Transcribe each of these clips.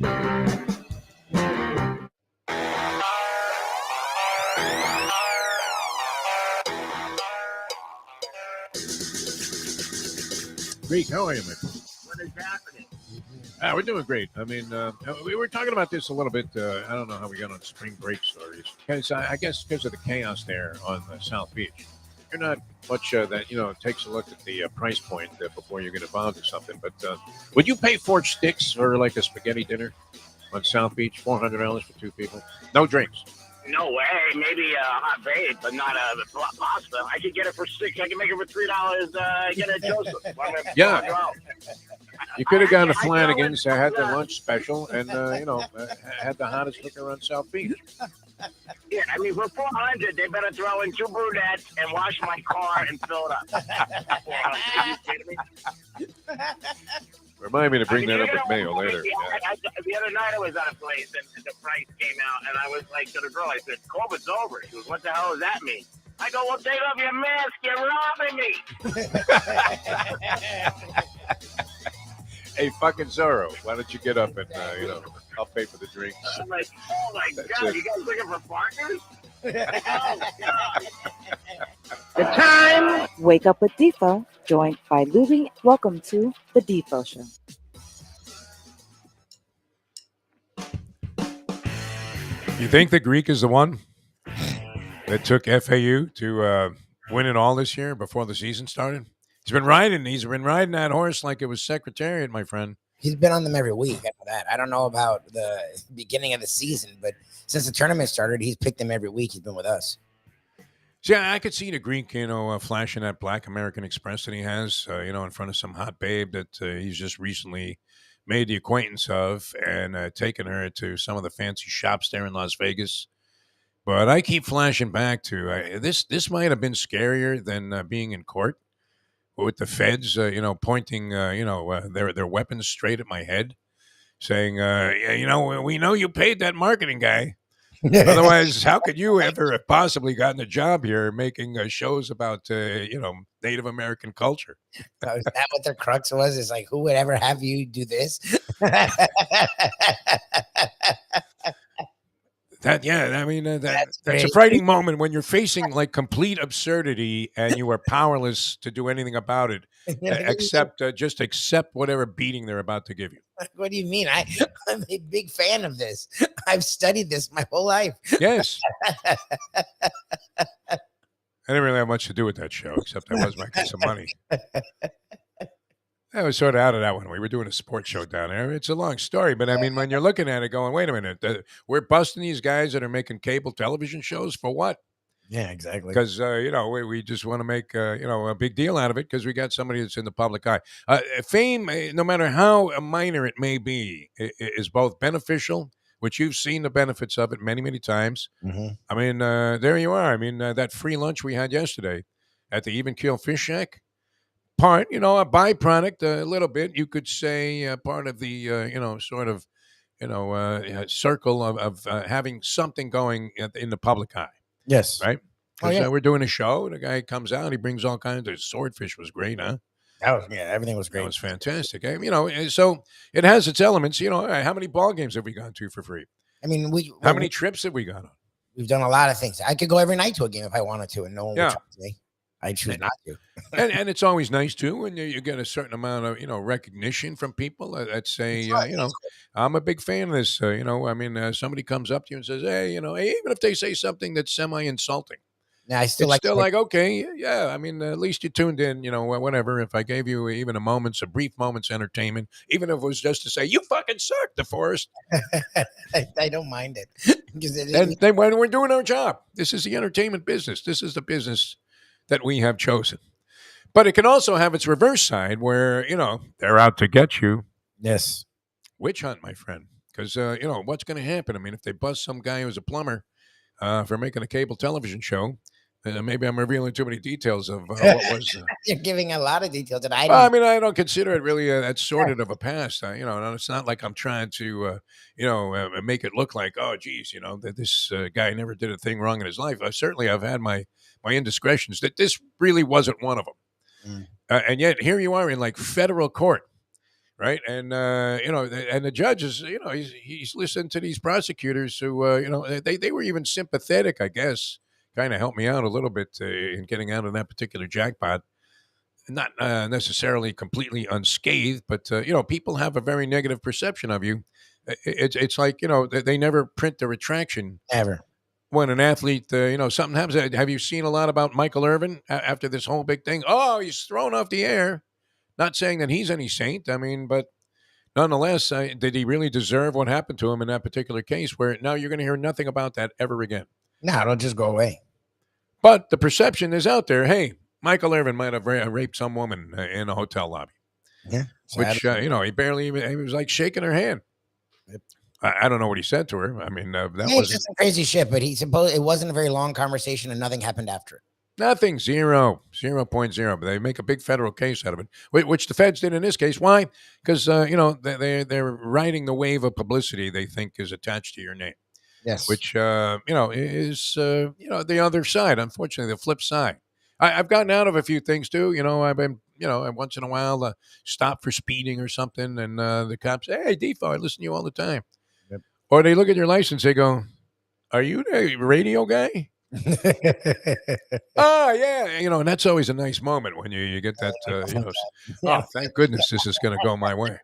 Greek, how are you, man? What is happening? We're doing great. I mean, we were talking about this a little bit. I don't know how we got on spring break stories. Because I guess because of the chaos there on the South Beach, you're not much that, takes a look at the price point before you get involved in something. But would you pay 4 sticks for like a spaghetti dinner on South Beach? $400 for 2 people? No drinks. No way. Maybe a hot bait, but not a pasta. I could get it for $6. I can make it for $3. Get it, Joseph. Yeah. You could have gone to Flanagan's. I had the lunch special, and had the hottest liquor on South Beach. Yeah, I mean, for $400, they better throw in 2 brunettes and wash my car and fill it up. Are you kidding me? Remind me to bring that up with Mayo later. The other night I was at a place and the price came out, and I was like to the girl, I said, COVID's over. She goes, what the hell does that mean? I go, well, take off your mask. You're robbing me. Hey, fucking Zorro, why don't you get up and, I'll pay for the drinks. I'm like, oh, my God, you guys looking for partners? Oh, God. The time. Wake up with Defo, joined by Lubie. Welcome to the Defo Show. You think the Greek is the one that took FAU to win it all this year before the season started? He's been riding that horse like it was Secretariat, my friend. He's been on them every week. I know that. I don't know about the beginning of the season, but since the tournament started, he's picked them every week. He's been with us. So, yeah, I could see the Greek, flashing that black American Express that he has, in front of some hot babe that he's just recently made the acquaintance of and taken her to some of the fancy shops there in Las Vegas. But I keep flashing back to this might have been scarier than being in court with the feds, pointing, their weapons straight at my head, saying, we know you paid that marketing guy. Otherwise, how could you ever have possibly gotten a job here making shows about, Native American culture? Is that what their crux was? It's like, who would ever have you do this? That's a frightening moment when you're facing like complete absurdity and you are powerless to do anything about it, except just accept whatever beating they're about to give you. What do you mean? I'm a big fan of this. I've studied this my whole life. Yes. I didn't really have much to do with that show, except I was making some money. I was sort of out of that one. We were doing a sports show down there. It's a long story, but I mean, when you're looking at it going, wait a minute, we're busting these guys that are making cable television shows for what? Yeah, exactly. Because, we just want to make, a big deal out of it because we got somebody that's in the public eye. Fame, no matter how minor it may be, is both beneficial, which you've seen the benefits of it many, many times. Mm-hmm. I mean, there you are. I mean, that free lunch we had yesterday at the Even Keel Fish Shack, part, a byproduct, a little bit, you could say, part of the, circle of having something going in the public eye. Yes. Right? Oh, yeah. We're doing a show. The guy comes out. He brings all kinds of swordfish. Was great, huh? Everything was great. That was fantastic. So it has its elements. How many ball games have we gone to for free? I mean, how many trips have we gone on? We've done a lot of things. I could go every night to a game if I wanted to, and no one would talk to me. I choose not to. and it's always nice too when you get a certain amount of recognition from people that say I'm a big fan of this. Somebody comes up to you and says, hey, even if they say something that's semi-insulting, yeah, I still like okay, yeah. I mean, at least you tuned in. Whatever. If I gave you even a brief moment's entertainment, even if it was just to say you fucking suck, DeForest, I don't mind it because then when we're doing our job, this is the entertainment business. This is the business that we have chosen. But it can also have its reverse side where, they're out to get you. Yes. Witch hunt, my friend. Because, what's going to happen? I mean, if they bust some guy who's a plumber for making a cable television show, maybe I'm revealing too many details of what was. You're giving a lot of details that I don't. I don't consider it really that sordid of a past. It's not like I'm trying to, make it look like, oh, geez, that this guy never did a thing wrong in his life. I've had my indiscretions, that this really wasn't one of them. And yet here you are in like federal court right? And and the judges, he's listened to these prosecutors who, they were even sympathetic, I guess, kind of helped me out a little bit in getting out of that particular jackpot. Not necessarily completely unscathed, but people have a very negative perception of you. It's like they never print the retraction Ever. when an athlete, something happens. Have you seen a lot about Michael Irvin after this whole big thing? Oh, he's thrown off the air. Not saying that he's any saint. I mean, but nonetheless, did he really deserve what happened to him in that particular case? Where now you're going to hear nothing about that ever again. No, it'll just go away. But the perception is out there. Hey, Michael Irvin might have raped some woman in a hotel lobby. Yeah. Which he barely even. He was like shaking her hand. Yep. I don't know what he said to her. I mean, that It's was just some crazy shit. But he supposed it wasn't a very long conversation, and nothing happened after it. nothing. 0.0. But they make a big federal case out of it, which the feds did in this case. Why? Because they're riding the wave of publicity they think is attached to your name. Yes. Which is the other side. Unfortunately, the flip side. I've gotten out of a few things too. I've been once in a while stop for speeding or something, and the cops say, "Hey, Defo, I listen to you all the time." Yep. Or they look at your license, they go, "Are you the radio guy?" Oh yeah, and that's always a nice moment when you get that. Oh, thank goodness this is going to go my way.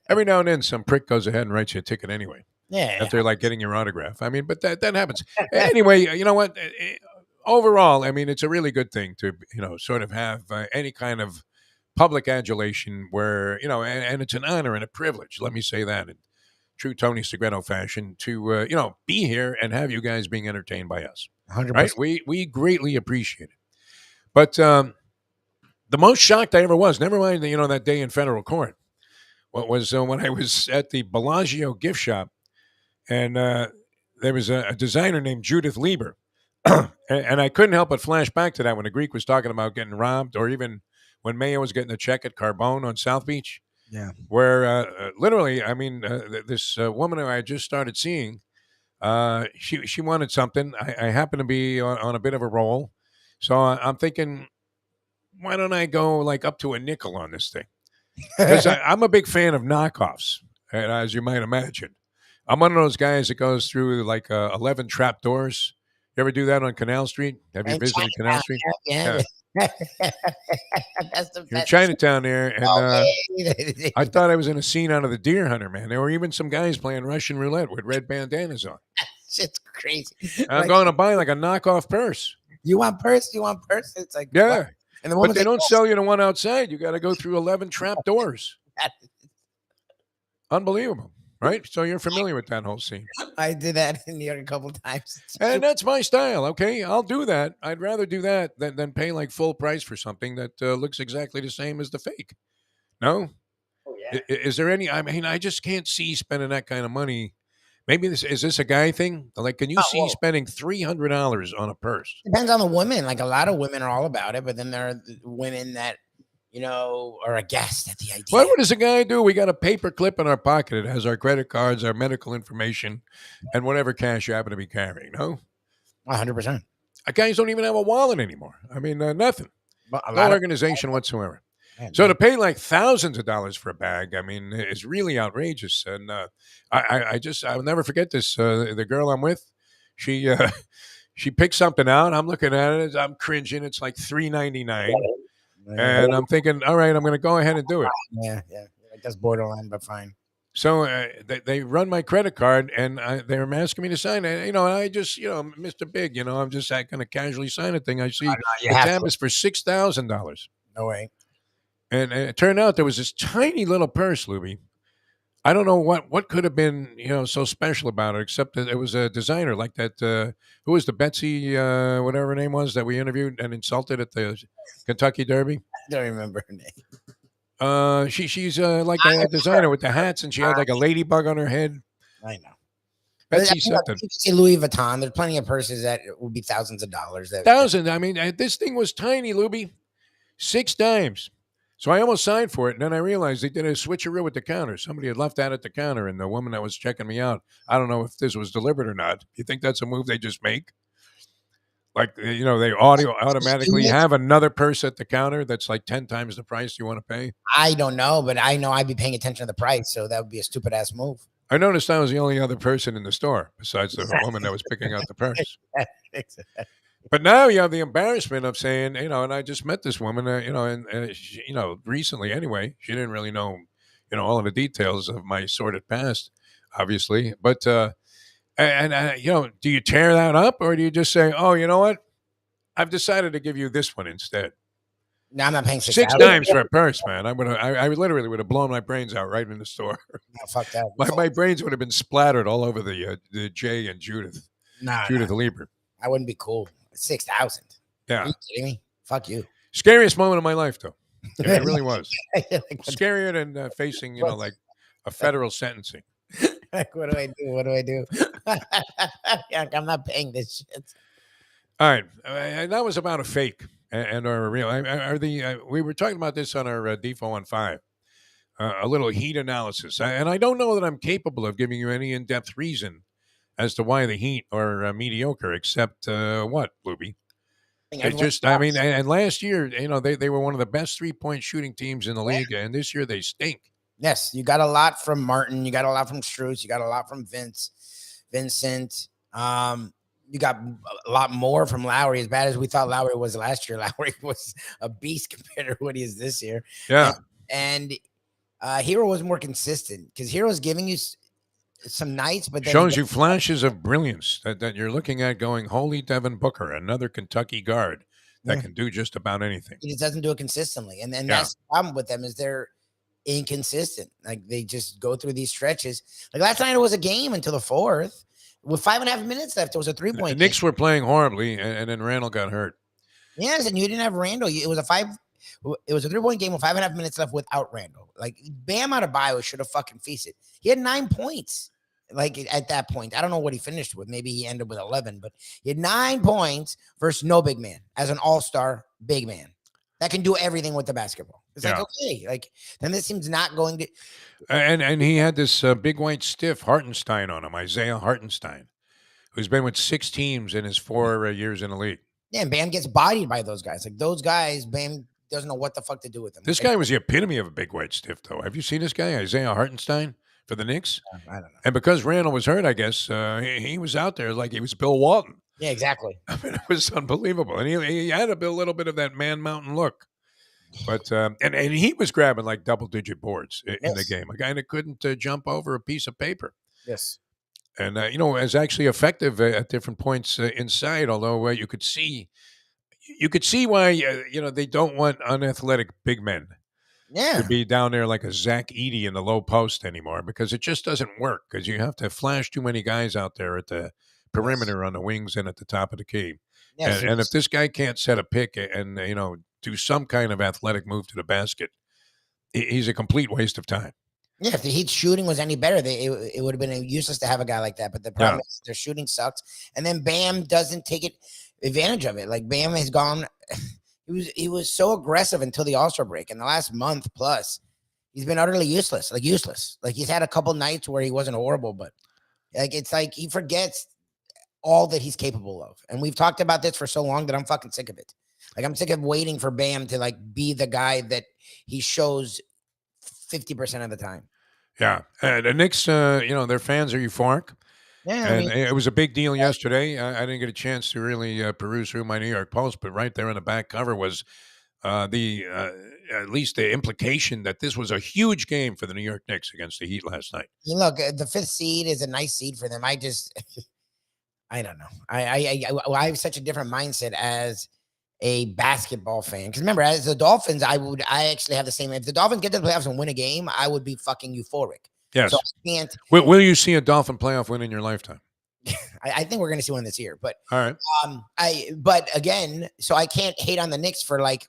Every now and then, some prick goes ahead and writes you a ticket anyway. Yeah. If they're like getting your autograph. I mean, but that happens. Anyway, you know what? Overall, I mean, it's a really good thing to, sort of have any kind of public adulation where, and it's an honor and a privilege. Let me say that in true Tony Segreto fashion to, be here and have you guys being entertained by us. 100%. Right? We greatly appreciate it. But the most shocked I ever was, never mind, that day in federal court, what was when I was at the Bellagio gift shop. And there was a designer named Judith Lieber. and I couldn't help but flash back to that when the Greek was talking about getting robbed, or even when Mayo was getting a check at Carbone on South Beach. Yeah. Where literally, I mean, this woman who I just started seeing, she wanted something. I happen to be on a bit of a roll. So I'm thinking, why don't I go like up to a nickel on this thing? Because I'm a big fan of knockoffs, as you might imagine. I'm one of those guys that goes through like 11 trap doors. You ever do that on Canal Street? Have you visited Canal Street? Yeah. That's the You're in best. Chinatown there, and Okay. I thought I was in a scene out of The Deer Hunter, man. There were even some guys playing Russian roulette with red bandanas on. Shit's crazy. I'm Like, going to buy like a knockoff purse. You want purse? You want purse? It's like, Yeah. what? And the But woman's they like, don't sell you the one outside. You got to go through 11 trap doors. Unbelievable, right? So you're familiar with that whole scene. I did that in New York a couple times. And that's my style. Okay, I'll do that. I'd rather do that than pay like full price for something that looks exactly the same as the fake. No? Oh, yeah. Is there any? I mean, I just can't see spending that kind of money. Maybe is this a guy thing? Like, can you see well, spending $300 on a purse? Depends on the woman. Like a lot of women are all about it, but then there are women that are aghast at the idea. What does a guy do? We got a paper clip in our pocket. It has our credit cards, our medical information, and whatever cash you happen to be carrying. No, 100%. guys don't even have a wallet anymore. I mean, nothing. But No organization whatsoever. So to pay like thousands of dollars for a bag, I mean, is really outrageous. And I'll never forget this. The girl I'm with, she picked something out. I'm looking at it. I'm cringing. It's like $3.99. And I'm thinking, all right, I'm going to go ahead and do it. Yeah. Like that's borderline, but fine. So they run my credit card, and they're asking me to sign it. And I just, Mr. Big, I'm just going to casually sign a thing. I see the tab is for $6,000. No way. And it turned out there was this tiny little purse, Lubie. I don't know what could have been, so special about it, except that it was a designer like that. Who was the Betsy, whatever her name was, that we interviewed and insulted at the Kentucky Derby? I don't remember her name. She's like a designer with the hats, and she had like a ladybug on her head. I know. Betsy something. You see Louis Vuitton. There's plenty of purses that will be thousands of dollars. I mean, this thing was tiny, Lubie. 6 dimes. So I almost signed for it, and then I realized they did a switcheroo at the counter. Somebody had left that at the counter, and the woman that was checking me out, I don't know if this was delivered or not. You think that's a move they just make? Like, they automatically have another purse at the counter that's like 10 times the price you want to pay. I don't know, but I know I'd be paying attention to the price, so that would be a stupid ass move. I noticed I was the only other person in the store besides the woman that was picking out the purse. But now you have the embarrassment of saying, and I just met this woman, and she, recently anyway. She didn't really know, all of the details of my sordid past, obviously. But do you tear that up, or do you just say, oh, you know what? I've decided to give you this one instead. No, I'm not paying Six times for a purse, man. I literally would have blown my brains out right in the store. No, fuck that. My brains would have been splattered all over the Jay and Judith Lieber. I wouldn't be cool. 6,000. Yeah. Are you kidding me? Fuck you. Scariest moment of my life, though. Yeah, it really was. Scarier than facing, like a federal sentencing. Like, what do I do? What do I do? I'm not paying this shit. All right. And that was about a fake and or a real. We were talking about this on our Defo on 5. A little heat analysis. And I don't know that I'm capable of giving you any in-depth reason as to why the Heat are mediocre, except what, Lubie? And last year, they were one of the best 3-point shooting teams in the league, and this year they stink. Yes, you got a lot from Martin. You got a lot from Strus. You got a lot from Vincent. You got a lot more from Lowry. As bad as we thought Lowry was last year, Lowry was a beast compared to what he is this year. Yeah. And Hero was more consistent because Hero's giving you some nights, but then shows you flashes of brilliance that you're looking at going, holy Devin Booker, another Kentucky guard that can do just about anything. He just doesn't do it consistently. And that's the problem with them is they're inconsistent. Like they just go through these stretches. Like last night it was a game until the fourth. With 5.5 minutes left, it was a 3-point. The Knicks were playing horribly, and then Randall got hurt. Yes, and you didn't have Randall. It was a 3-point game with 5.5 minutes left without Randall. Like Bam Adebayo should have fucking feasted. He had 9 points. Like at that point, I don't know what he finished with. Maybe he ended with 11, but he had 9 points versus no big man as an all-star big man that can do everything with the basketball. It's like, okay, like then this seems not going to. And he had this big white stiff Hartenstein on him, Isaiah Hartenstein, who's been with 6 teams in his 4 years in the league. Yeah, and Bam gets bodied by those guys. Like those guys, Bam doesn't know what the fuck to do with them. This guy was the epitome of a big white stiff, though. Have you seen this guy, Isaiah Hartenstein, for the Knicks? I don't know. And because Randall was hurt, I guess, he was out there like he was Bill Walton. Yeah, exactly. I mean, it was unbelievable. And he had a little bit of that Man Mountain look. But and he was grabbing like double-digit boards in the game. A guy that couldn't jump over a piece of paper. Yes. And, is actually effective at different points inside, although you could see why, they don't want unathletic big men to be down there like a Zach Edey in the low post anymore because it just doesn't work because you have to flash too many guys out there at the perimeter on the wings and at the top of the key. Yes, and if this guy can't set a pick and, do some kind of athletic move to the basket, he's a complete waste of time. Yeah, if the Heat's shooting was any better, it would have been useless to have a guy like that. But the problem is their shooting sucks. And then Bam doesn't take advantage of it. Like Bam has gone, he was so aggressive until the All-Star break. In the last month plus, he's been utterly useless. Like he's had a couple nights where he wasn't horrible, but it's like he forgets all that he's capable of. And we've talked about this for so long that I'm fucking sick of it. Like I'm sick of waiting for Bam to like be the guy that he shows 50% of the time. Yeah. The Knicks, their fans are euphoric. Yeah. And it was a big deal yesterday. I didn't get a chance to really peruse through my New York Post, but right there on the back cover was at least the implication that this was a huge game for the New York Knicks against the Heat last night. Look, the 5th seed is a nice seed for them. I don't know. I have such a different mindset as a basketball fan. Because remember, as the Dolphins, I actually have the same. If the Dolphins get to the playoffs and win a game, I would be fucking euphoric. Yes. So I can't. Will you see a Dolphin playoff win in your lifetime? I think we're going to see one this year. But all right. But again, so I can't hate on the Knicks for like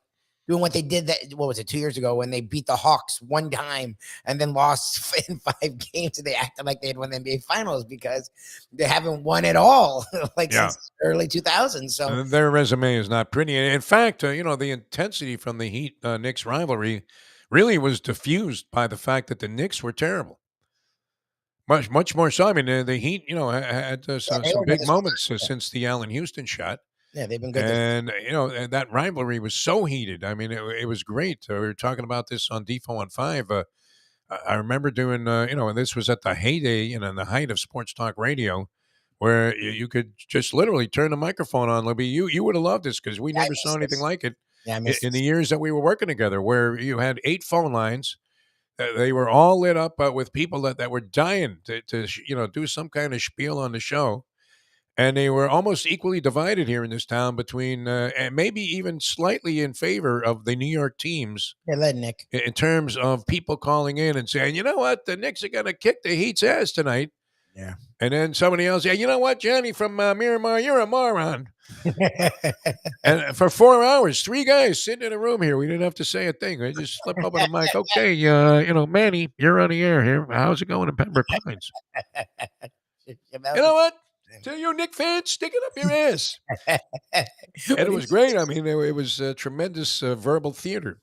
doing what they did what was it, 2 years ago when they beat the Hawks one time and then lost in 5 games and they acted like they had won the NBA Finals because they haven't won at all since early 2000s. So their resume is not pretty. In fact, the intensity from the Heat Knicks rivalry really was diffused by the fact that the Knicks were terrible. Much more so. I mean, the Heat, had some big moments since the Allen Houston shot. Yeah, they've been good. And and that rivalry was so heated. I mean, it was great. We were talking about this on Defo on 5. I remember doing, and this was at the heyday, the height of sports talk radio, where you could just literally turn the microphone on, Libby. You would have loved this because we Yeah, I never saw miss anything this. like it Yeah, I miss in the this. years that we were working together, where you had 8 phone lines. They were all lit up with people that were dying to do some kind of spiel on the show. And they were almost equally divided here in this town between, and maybe even slightly in favor of the New York teams Yeah, let Nick. in terms of people calling in and saying, you know what, the Knicks are going to kick the Heat's ass tonight. Yeah. And then somebody else, yeah, you know what, Johnny from Miramar, you're a moron. And for 4 hours, 3 guys sitting in a room here, we didn't have to say a thing. I just slip over the mic. Okay, Manny, you're on the air here. How's it going in Pembroke Pines? You know what? To you Knick fans, stick it up your ass. And it was great. I mean, it was tremendous verbal theater,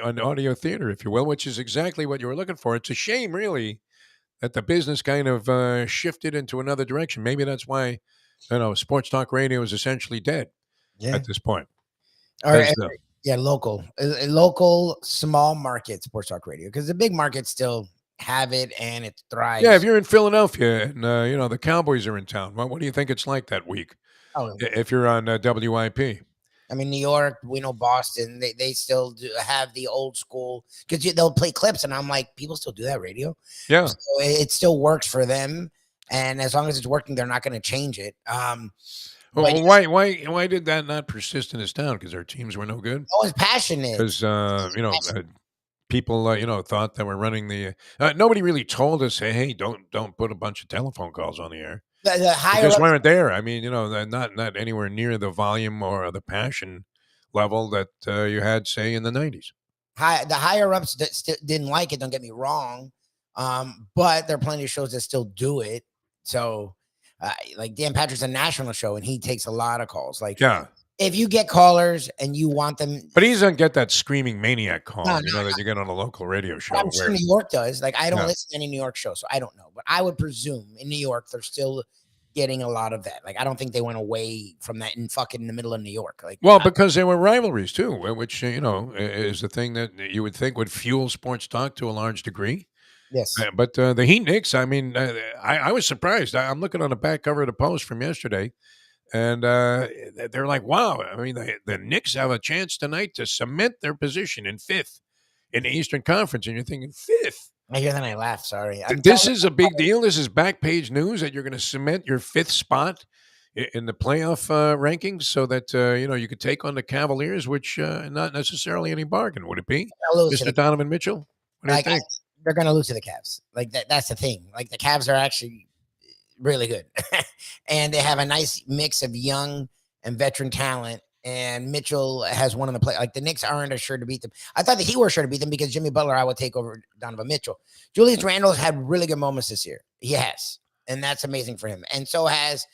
an audio theater, if you will, which is exactly what you were looking for. It's a shame, really, that the business kind of shifted into another direction. Maybe that's why, sports talk radio is essentially dead Yeah. at this point. Or local small market sports talk radio, because the big markets still have it and it thrives. Yeah, if you're in Philadelphia and the Cowboys are in town, what do you think it's like that week? Oh, If you're on WIP. I mean, New York, we know Boston, they still do have the old school, because they'll play clips, and I'm like, people still do that radio. Yeah. So it still works for them, and as long as it's working, they're not going to change it. Well, why did that not persist in this town? Because our teams were no good. I was passionate. Because people thought that we're running the. Nobody really told us, hey, don't put a bunch of telephone calls on the air. The higher Because ups, we weren't there. I mean, they're not anywhere near the volume or the passion level that you had, say, in the 90s. the higher ups that didn't like it. Don't get me wrong, but there are plenty of shows that still do it. So, like Dan Patrick's a national show, and he takes a lot of calls. Like, Yeah. if you get callers and you want them, But he doesn't get that screaming maniac call, No, that you get on a local radio show. I'm sure where- New York does. Like, I don't Yeah. listen to any New York show, so I don't know. But I would presume in New York they're still getting a lot of that. Like, I don't think they went away from that in the middle of New York. Like, Well, because there were rivalries too, which is the thing that you would think would fuel sports talk to a large degree. yes, But the Heat Knicks, I mean, I was surprised. I'm looking on the back cover of the Post from yesterday, and they're like, wow. I mean, the Knicks have a chance tonight to cement their position in 5th in the Eastern Conference, and you're thinking 5th. I hear that I laugh. Sorry, This is a big deal. This is back page news that you're going to cement your 5th spot in the playoff rankings, so that you could take on the Cavaliers, which not necessarily any bargain, would it be, Mr. Donovan Mitchell? What do you think? They're going to lose to the Cavs. Like that's the thing. Like, the Cavs are actually really good, and they have a nice mix of young and veteran talent. And Mitchell has one on the play. Like, the Knicks aren't assured to beat them. I thought that he were sure to beat them because Jimmy Butler, I would take over Donovan Mitchell. Julius Randle has had really good moments this year. He has, and that's amazing for him. And so has,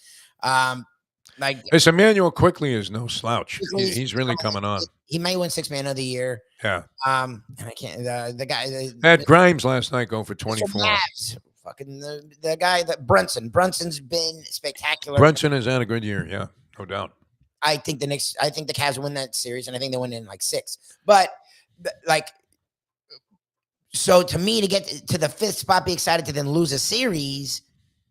This Emmanuel Quickly is no slouch. He's really coming on. He may win 6th man of the year. Yeah. And I can't. The guy Had Grimes last night go for 24. Fucking the guy that Brunson's been spectacular. Brunson has had a good year. Yeah, no doubt. I think the Cavs win that series, and I think they win in like 6. But so to me, to get to the 5th spot, be excited to then lose a series,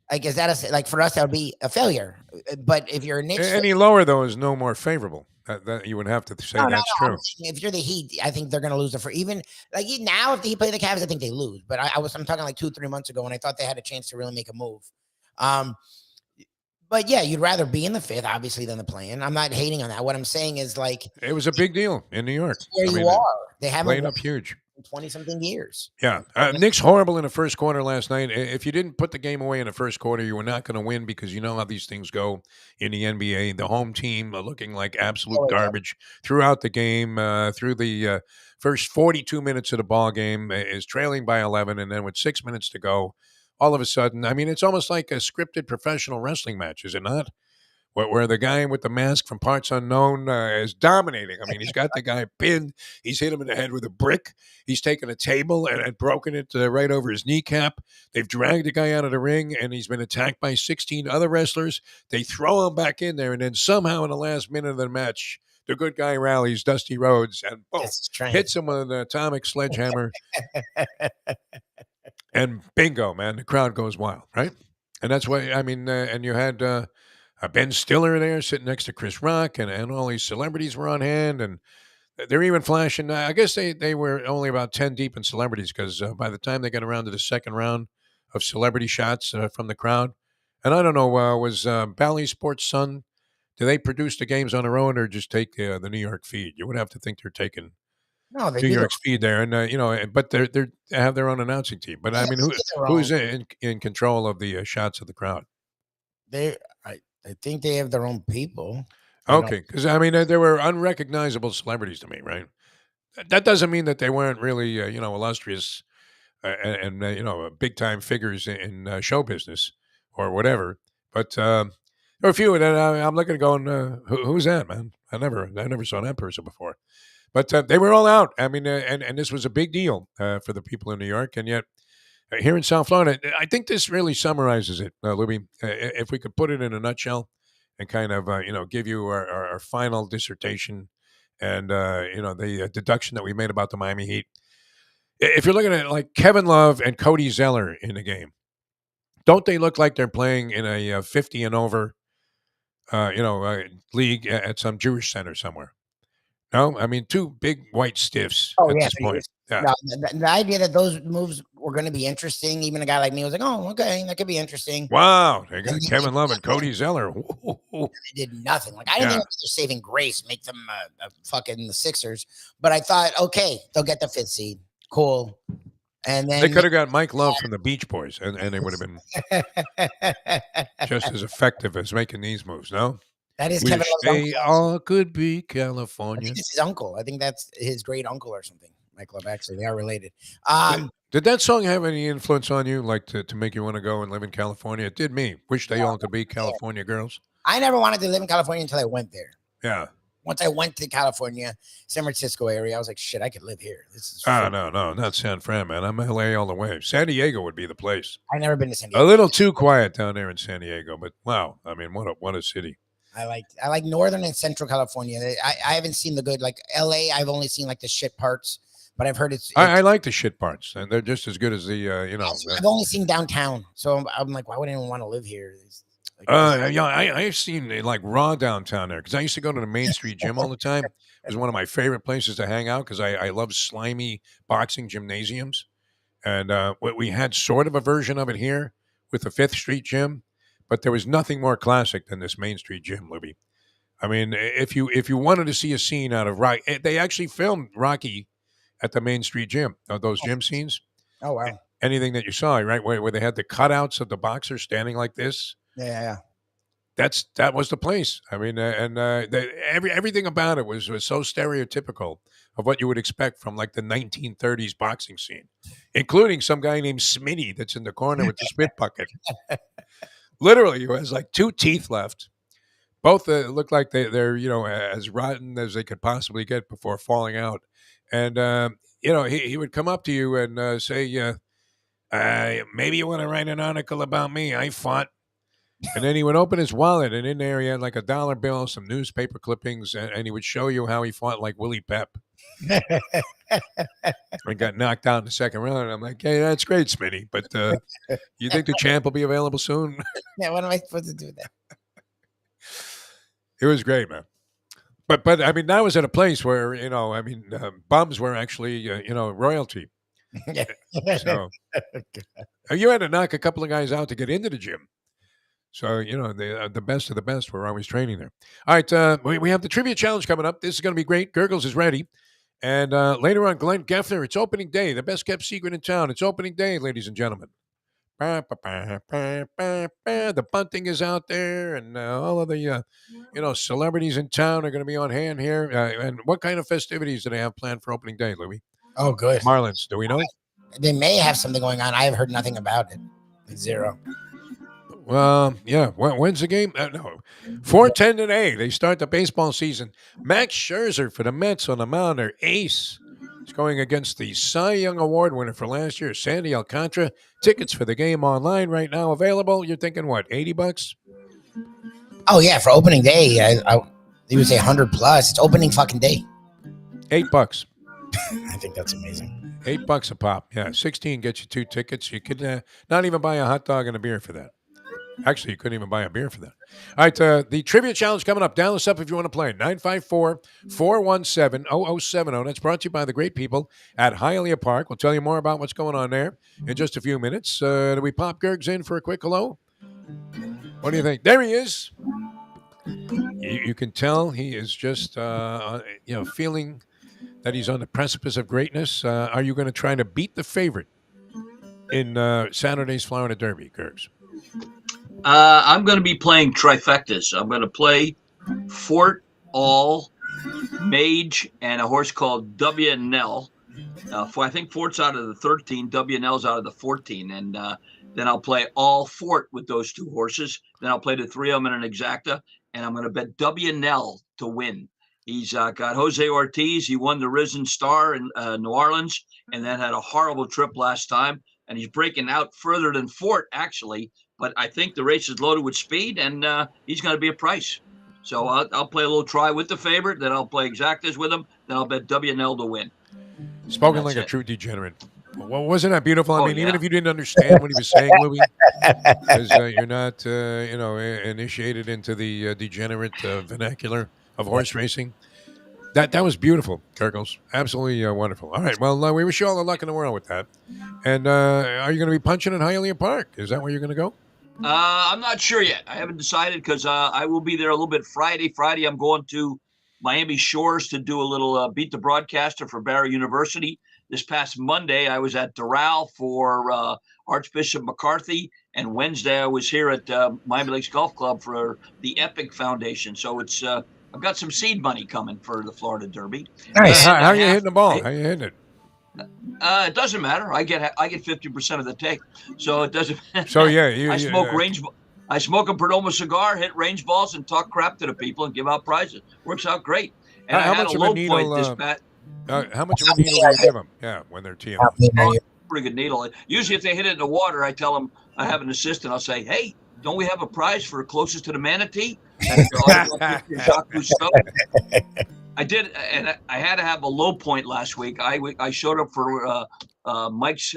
like, is that like, for us that would be a failure? But if you're a Knicks, Any lower though is no more favorable. That you would have to say that's true. If you're the Heat, I think they're going to lose it for even now. If they play the Cavs, I think they lose. But I'm talking like 2-3 months ago when I thought they had a chance to really make a move. But yeah, you'd rather be in the 5th, obviously, than the play-in. I'm not hating on that. What I'm saying is, like, it was a big deal in New York. Where you are, they haven't played up huge. 20-something years. Yeah. Knicks horrible in the first quarter last night. If you didn't put the game away in the first quarter, you were not going to win, because you know how these things go in the NBA. The home team looking like absolute garbage throughout the game, through the first 42 minutes of the ball game, is trailing by 11, and then with 6 minutes to go, all of a sudden, I mean, it's almost like a scripted professional wrestling match, is it not? where the guy with the mask from Parts Unknown is dominating. I mean, he's got the guy pinned. He's hit him in the head with a brick. He's taken a table and broken it right over his kneecap. They've dragged the guy out of the ring, and he's been attacked by 16 other wrestlers. They throw him back in there, and then somehow in the last minute of the match, the good guy rallies Dusty Rhodes and boom, hits him with an atomic sledgehammer. And bingo, man, the crowd goes wild, right? And that's why, I mean, and you had Ben Stiller there sitting next to Chris Rock, and all these celebrities were on hand, and they're even flashing. I guess they were only about 10 deep in celebrities because by the time they got around to the second round of celebrity shots from the crowd, and I don't know, was Bally Sports Sun, do they produce the games on their own or just take the New York feed? You would have to think they're taking No, they New do. York speed there, and but they have their own announcing team. But I mean, who's in control of the shots of the crowd? I think they have their own people. Okay, because I mean, there were unrecognizable celebrities to me, right? That doesn't mean that they weren't really, illustrious and big time figures in show business or whatever. But there were a few that I'm looking at going, who's that, man? I never saw that person before. But they were all out. I mean, and this was a big deal for the people in New York. And yet, here in South Florida, I think this really summarizes it, Lubie. If we could put it in a nutshell and kind of, give you our final dissertation and, the deduction that we made about the Miami Heat. If you're looking at like Kevin Love and Cody Zeller in the game, don't they look like they're playing in a 50 and over, league at some Jewish center somewhere? No, I mean, two big white stiffs at this point. Yeah. No, the idea that those moves were going to be interesting, even a guy like me was like, "Oh, okay, that could be interesting." Wow, they got Kevin Love and Cody Zeller. They did nothing. Like I didn't think they're saving grace, make them fucking the Sixers. But I thought, okay, they'll get the 5th seed. Cool. And then they could have got Mike Love from the Beach Boys, and they would have been just as effective as making these moves. No. That is Kevin Love's they uncle. all could be California. I think it's his uncle. I think that's his great uncle or something. Mike Love, actually, they are related. Did that song have any influence on you, like to make you want to go and live in California? It did me. Wish they all could be California girls. I never wanted to live in California until I went there. Yeah. Once I went to California, San Francisco area, I was like, shit, I could live here. This is no, not San Fran, man. I'm LA all the way. San Diego would be the place. I've never been to San Diego. A little too quiet down there in San Diego, but wow, I mean, what a city. I like Northern and Central California. I haven't seen the good, like LA. I've only seen like the shit parts, but I've heard it's I like the shit parts, and they're just as good as the I've only seen downtown, so I'm like, why would anyone want to live here? I've seen like raw downtown there because I used to go to the Main Street Gym all the time. It was one of my favorite places to hang out because I love slimy boxing gymnasiums, and we had sort of a version of it here with the 5th Street Gym. But there was nothing more classic than this Main Street Gym, Libby. I mean, if you wanted to see a scene out of Rocky, they actually filmed Rocky at the Main Street Gym. Those gym scenes. Oh wow! Anything that you saw, right, where they had the cutouts of the boxers standing like this. Yeah. That was the place. I mean, everything about it was so stereotypical of what you would expect from like the 1930s boxing scene, including some guy named Smitty that's in the corner with the spit bucket. Literally, who has like 2 teeth left. Both look like they're as rotten as they could possibly get before falling out. And he would come up to you and say, maybe you want to write an article about me. I fought. And then he would open his wallet, and in there he had like $1 bill, some newspaper clippings, and he would show you how he fought like Willie Pep. I got knocked out in the second round. And I'm like, hey, that's great, Smitty. But you think the champ will be available soon? Yeah, what am I supposed to do with that? It was great, man. But I mean, that was at a place where, bums were actually, royalty. So you had to knock a couple of guys out to get into the gym. So, the best of the best were always training there. All right, we have the trivia challenge coming up. This is going to be great. Gurggles is ready. And later on, Glenn Geffner, it's opening day, the best kept secret in town. It's opening day, ladies and gentlemen. The bunting is out there, and all of the, celebrities in town are going to be on hand here. And what kind of festivities do they have planned for opening day, Louis? Oh, good. Marlins, do we know? They may have something going on. I have heard nothing about it. Zero. Yeah. When's the game? No, 4:10 today. They start the baseball season. Max Scherzer for the Mets on the mound. Their ace. He's going against the Cy Young Award winner for last year, Sandy Alcantara. Tickets for the game online right now available. You're thinking what? $80? Oh yeah, for opening day, you would say 100 plus. It's opening fucking day. $8. I think that's amazing. $8 a pop. Yeah, 16 gets you 2 tickets. You could not even buy a hot dog and a beer for that. Actually, you couldn't even buy a beer for that. All right, the trivia challenge coming up. Dial us up if you want to play. 954-417-0070. That's brought to you by the great people at Hialeah Park. We'll tell you more about what's going on there in just a few minutes. Do we pop Gurgs in for a quick hello? What do you think? There he is. You can tell he is just, feeling that he's on the precipice of greatness. Are you going to try to beat the favorite in Saturday's Florida Derby, Gurgs? I'm going to be playing trifectas. I'm going to play Fort, All, Mage, and a horse called W&L. I think Fort's out of the 13, W&L's out of the 14, and then I'll play All Fort with those 2 horses. Then I'll play the 3 of them in an exacta, and I'm going to bet W&L to win. He's got Jose Ortiz. He won the Risen Star in New Orleans, and then had a horrible trip last time. And he's breaking out further than Fort, actually. But I think the race is loaded with speed, and he's going to be a price. So I'll play a little try with the favorite. Then I'll play exactas with him. Then I'll bet W&L to win. Spoken like a true degenerate. Well, wasn't that beautiful? I mean, even if you didn't understand what he was saying, Louis, because you're not, initiated into the degenerate vernacular of horse racing. That was beautiful, Gurggles. Absolutely wonderful. All right, well, we wish you all the luck in the world with that. And are you going to be punching at Hialeah Park? Is that where you're going to go? I'm not sure yet. I haven't decided because I will be there a little bit Friday. Friday, I'm going to Miami Shores to do a little Beat the Broadcaster for Barry University. This past Monday, I was at Doral for Archbishop McCarthy. And Wednesday, I was here at Miami Lakes Golf Club for the Epic Foundation. So it's I've got some seed money coming for the Florida Derby. Nice. How are you hitting the ball? How are you hitting it? It doesn't matter. I get 50% of the take, so it doesn't. So yeah, I smoke range. I smoke a Perdomo cigar, hit range balls, and talk crap to the people and give out prizes. Works out great. And how I had much a of a low needle? point this bat. How much of a needle do you give them? Yeah, when they're teeing up. Pretty good needle. Usually, if they hit it in the water, I tell them I have an assistant. I'll say, "Hey, don't we have a prize for closest to the manatee?" And I did, and I had to have a low point last week. I showed up for Mike's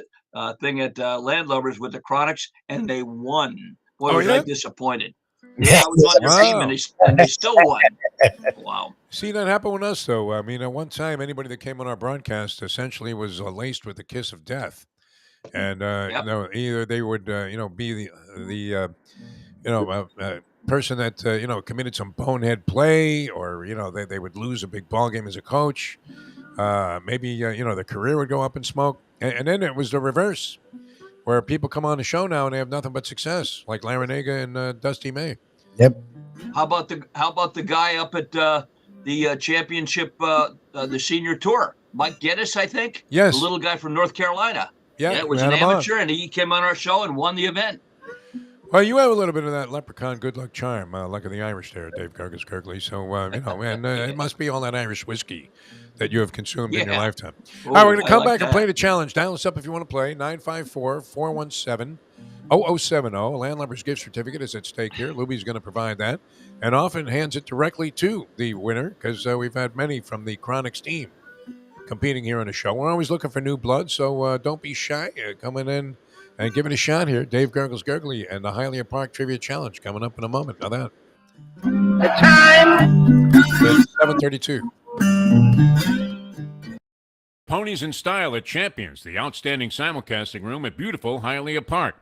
thing at Landlubbers with the Chronics, and they won. Boy, was I disappointed. Yeah, I was on their team, and they still won. Wow. See, that happened with us, though. I mean, at one time, anybody that came on our broadcast essentially was laced with the kiss of death. And either they would, be the person that committed some bonehead play, or they would lose a big ball game as a coach. Maybe their career would go up in smoke, and then it was the reverse, where people come on the show now and they have nothing but success, like Larinaga and Dusty May. Yep. How about the guy up at the championship, the senior tour, Mike Geddes, I think. Yes. The little guy from North Carolina. Yeah, it was an amateur, and he came on our show and won the event. Well, you have a little bit of that leprechaun good luck charm, luck of the Irish there, Dave Gurggles Gergely. So, and it must be all that Irish whiskey that you have consumed in your lifetime. All right, we're going to come back and play the challenge. Dial us up if you want to play. 954-417-0070. Landlubber's gift certificate is at stake here. Lubie's going to provide that, and often hands it directly to the winner, because we've had many from the Chronics team competing here on the show. We're always looking for new blood, so don't be shy. Coming in and give it a shot here. Dave Gurggles Gergely and the Hialeah Park Trivia Challenge coming up in a moment. Now that. The time. It's 7:32. Ponies in Style at Champions, the outstanding simulcasting room at beautiful Hialeah Park.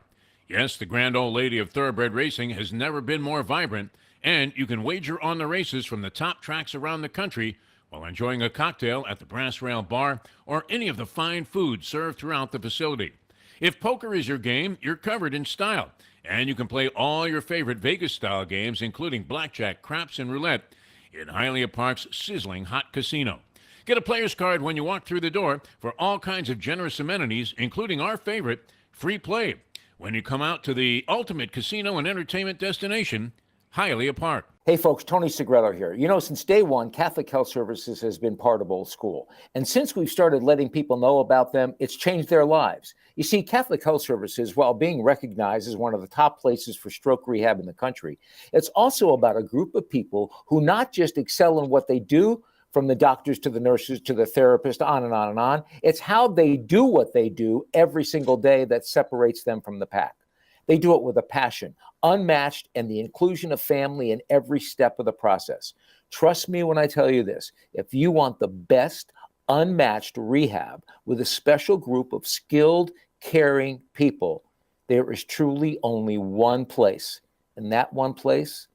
Yes, the grand old lady of thoroughbred racing has never been more vibrant, and you can wager on the races from the top tracks around the country while enjoying a cocktail at the Brass Rail Bar or any of the fine food served throughout the facility. If poker is your game, you're covered in style, and you can play all your favorite Vegas-style games, including blackjack, craps, and roulette, in Hialeah Park's sizzling hot casino. Get a player's card when you walk through the door for all kinds of generous amenities, including our favorite, free play. when you come out to the ultimate casino and entertainment destination, Hialeah Park. Hey folks, Tony Segreto here. You know, since day one, Catholic Health Services has been part of Old School. And since we've started letting people know about them, it's changed their lives. You see, Catholic Health Services, while being recognized as one of the top places for stroke rehab in the country, it's also about a group of people who not just excel in what they do, from the doctors to the nurses to the therapist, on and on and on. It's how they do what they do every single day that separates them from the pack. They do it with a passion, unmatched, and the inclusion of family in every step of the process. Trust me when I tell you this. If you want the best, unmatched rehab with a special group of skilled, caring people, there is truly only one place, and that one place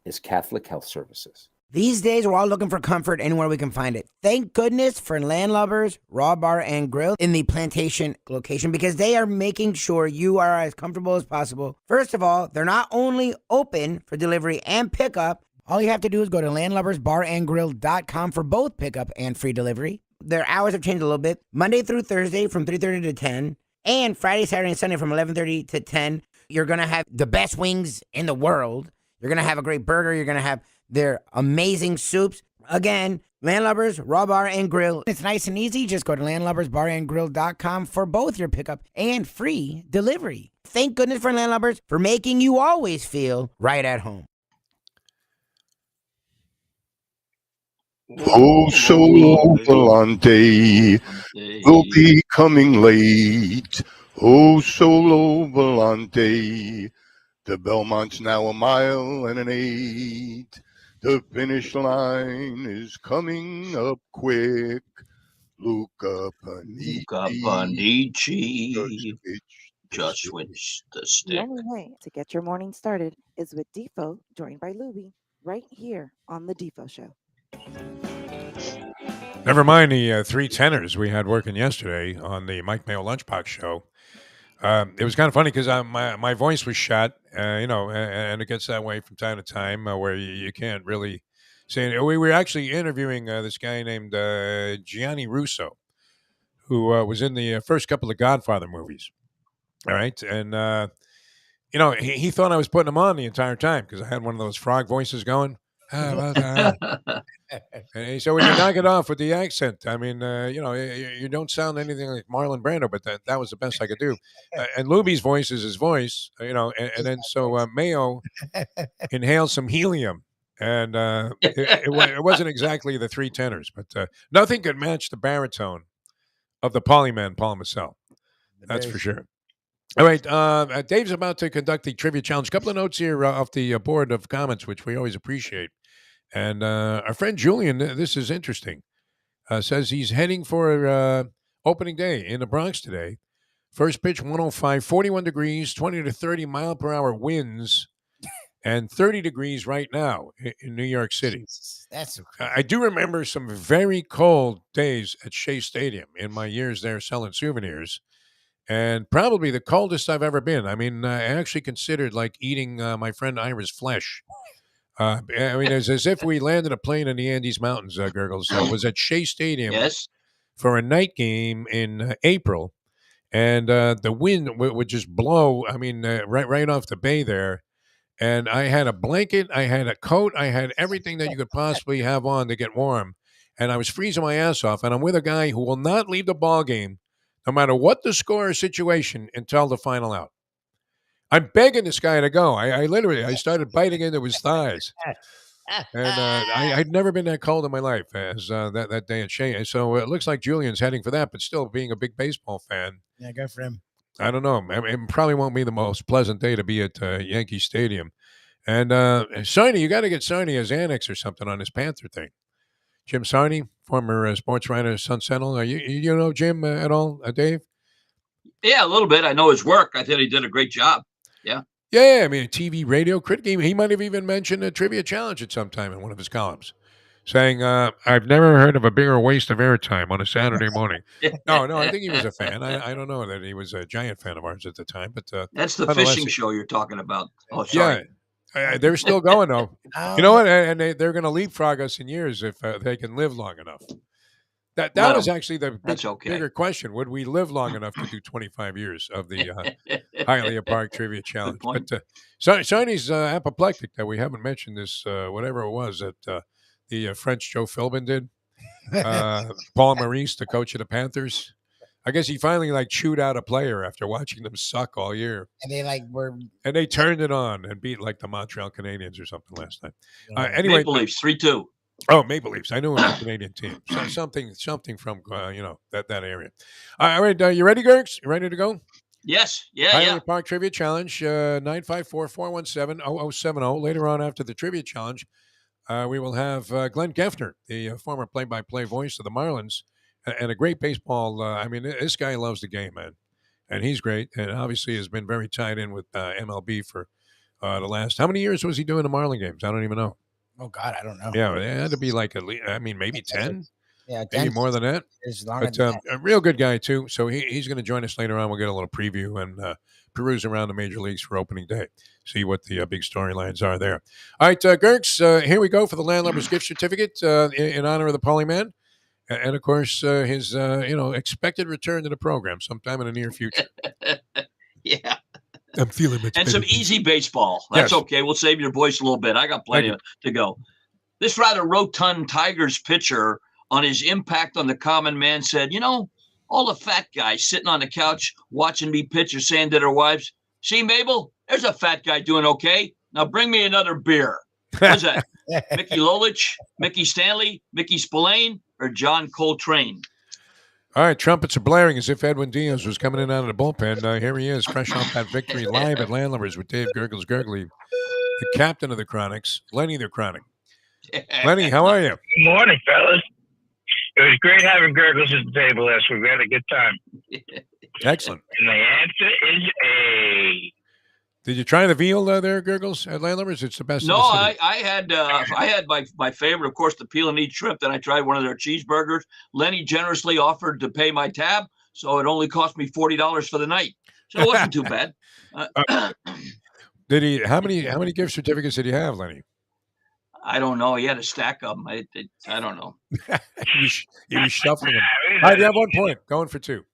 is Catholic Health Services. These days, we're all looking for comfort anywhere we can find it. Thank goodness for Landlubber's Raw Bar and Grill in the Plantation location, because they are making sure you are as comfortable as possible. First of all, they're not only open for delivery and pickup. All you have to do is go to landlubbersbarandgrill.com for both pickup and free delivery. Their hours have changed a little bit. Monday through Thursday from 3:30 to 10, and Friday, Saturday, and Sunday from 11:30 to 10. You're going to have the best wings in the world. You're going to have a great burger. You're going to have their amazing soups. Again, Landlubbers, Raw Bar and Grill. It's nice and easy. Just go to landlubbersbarandgrill.com for both your pickup and free delivery. Thank goodness for Landlubbers for making you always feel right at home. Oh, Solo Volante will be coming late. Oh, Solo Volante. The Belmont's now 1.8 miles. The finish line is coming up quick. Luca Panici. Just switch the The stick. only way to get your morning started is with Defo, joined by Lubie, right here on the Defo Show. Never mind the three tenors we had working yesterday on the Mike Mayo Lunchbox show. It was kind of funny because my voice was shot, and it gets that way from time to time where you can't really say it. We were actually interviewing this guy named Gianni Russo, who was in the first couple of Godfather movies. All right. And, he thought I was putting him on the entire time because I had one of those frog voices going. And he said, "We can knock it off with the accent. I mean, you don't sound anything like Marlon Brando, but that was the best I could do." And Lubie's voice is his voice, and then so Mayo inhaled some helium, and it wasn't exactly the three tenors, but nothing could match the baritone of the Polyman Paul Massell. That's for sure. All right, Dave's about to conduct the trivia challenge. A couple of notes here off the board of comments, which we always appreciate. And our friend Julian, this is interesting, says he's heading for opening day in the Bronx today. First pitch, 105, 41 degrees, 20 to 30 mile per hour winds, and 30 degrees right now in New York City. That's so crazy. I do remember some very cold days at Shea Stadium in my years there selling souvenirs. And probably the coldest I've ever been. I mean, I actually considered like eating my friend Ira's flesh. I mean, it's as if we landed a plane in the Andes Mountains, Gurggles. Was at Shea Stadium for a night game in April. And the wind would just blow, I mean, right off the bay there. And I had a blanket, I had a coat, I had everything that you could possibly have on to get warm. And I was freezing my ass off. And I'm with a guy who will not leave the ball game, no matter what the score or situation, until the final out. I'm begging this guy to go. I literally started biting into his thighs. And I'd never been that cold in my life as that day at Shea. So it looks like Julian's heading for that, but still being a big baseball fan. Yeah, good for him. I don't know. It probably won't be the most pleasant day to be at Yankee Stadium. And Sarney, you got to get Sarney as annex or something on his Panther thing. Jim Sarney, former sports writer, Sun Sentinel. You know Jim at all, Dave? Yeah, a little bit. I know his work. I thought he did a great job. Yeah. Yeah, I mean, a TV radio critic. He might have even mentioned a trivia challenge at some time in one of his columns, saying, I've never heard of a bigger waste of airtime on a Saturday morning. No, I think he was a fan. I don't know that he was a giant fan of ours at the time. But that's the fishing show you're talking about. Oh, sorry. Yeah, they're still going, though. You know what? And they're going to leapfrog us in years if they can live long enough. That Let was 'em. actually the That's okay. bigger question. Would we live long enough to do 25 years of the Hialeah Park Trivia Challenge? point. But Shini's apoplectic that we haven't mentioned this, whatever it was that the French Joe Philbin did. Paul Maurice, the coach of the Panthers. I guess he finally chewed out a player after watching them suck all year. And they were. And they turned it on and beat the Montreal Canadiens or something last night. Anyway, Maple Leafs 3-2. Oh, Maple Leafs. I knew it was a Canadian team. So something from that area. All right, you ready, Gurgs? You ready to go? Yes. Yeah. Hialeah Park Trivia Challenge, 954-417-0070. Later on after the Trivia Challenge, we will have Glenn Geffner, the former play-by-play voice of the Marlins, and a great baseball. This guy loves the game, man, and he's great, and obviously has been very tied in with MLB for the last. How many years was he doing the Marlin games? I don't even know. Oh God, I don't know. Yeah, it had to be at least, maybe 10. Yeah, maybe more than that. But a real good guy too. So he's going to join us later on. We'll get a little preview and peruse around the major leagues for opening day. See what the big storylines are there. All right, Gurks, here we go for the Landlubber's gift certificate in honor of the Polyman. And of course, his expected return to the program sometime in the near future. Yeah. I'm feeling much and some easy baseball. That's okay. We'll save your voice a little bit. I got plenty to go. This rather rotund Tigers pitcher, on his impact on the common man, said, all the fat guys sitting on the couch watching me pitch are saying to their wives, see, Mabel, there's a fat guy doing okay. Now bring me another beer. What's that? Mickey Lolich, Mickey Stanley, Mickey Spillane, or John Coltrane? All right, trumpets are blaring as if Edwin Diaz was coming in out of the bullpen. Here he is, fresh off that victory, live at Landlubbers with Dave Gurggles Gergely, the captain of the Chronics, Lenny the Chronic. Lenny, how are you? Good morning, fellas. It was great having Gurggles at the table last week. We had a good time. Excellent. And the answer is A. Did you try the veal there, Gurggles, at Landlubbers? It's the best. No, I had my favorite, of course, the peel and eat shrimp. Then I tried one of their cheeseburgers. Lenny generously offered to pay my tab, so it only cost me $40 for the night. So it wasn't too bad. Did he? How many gift certificates did he have, Lenny? I don't know. He had a stack of them. I don't know. he was shuffling them. All right, you have 1 point. Going for 2.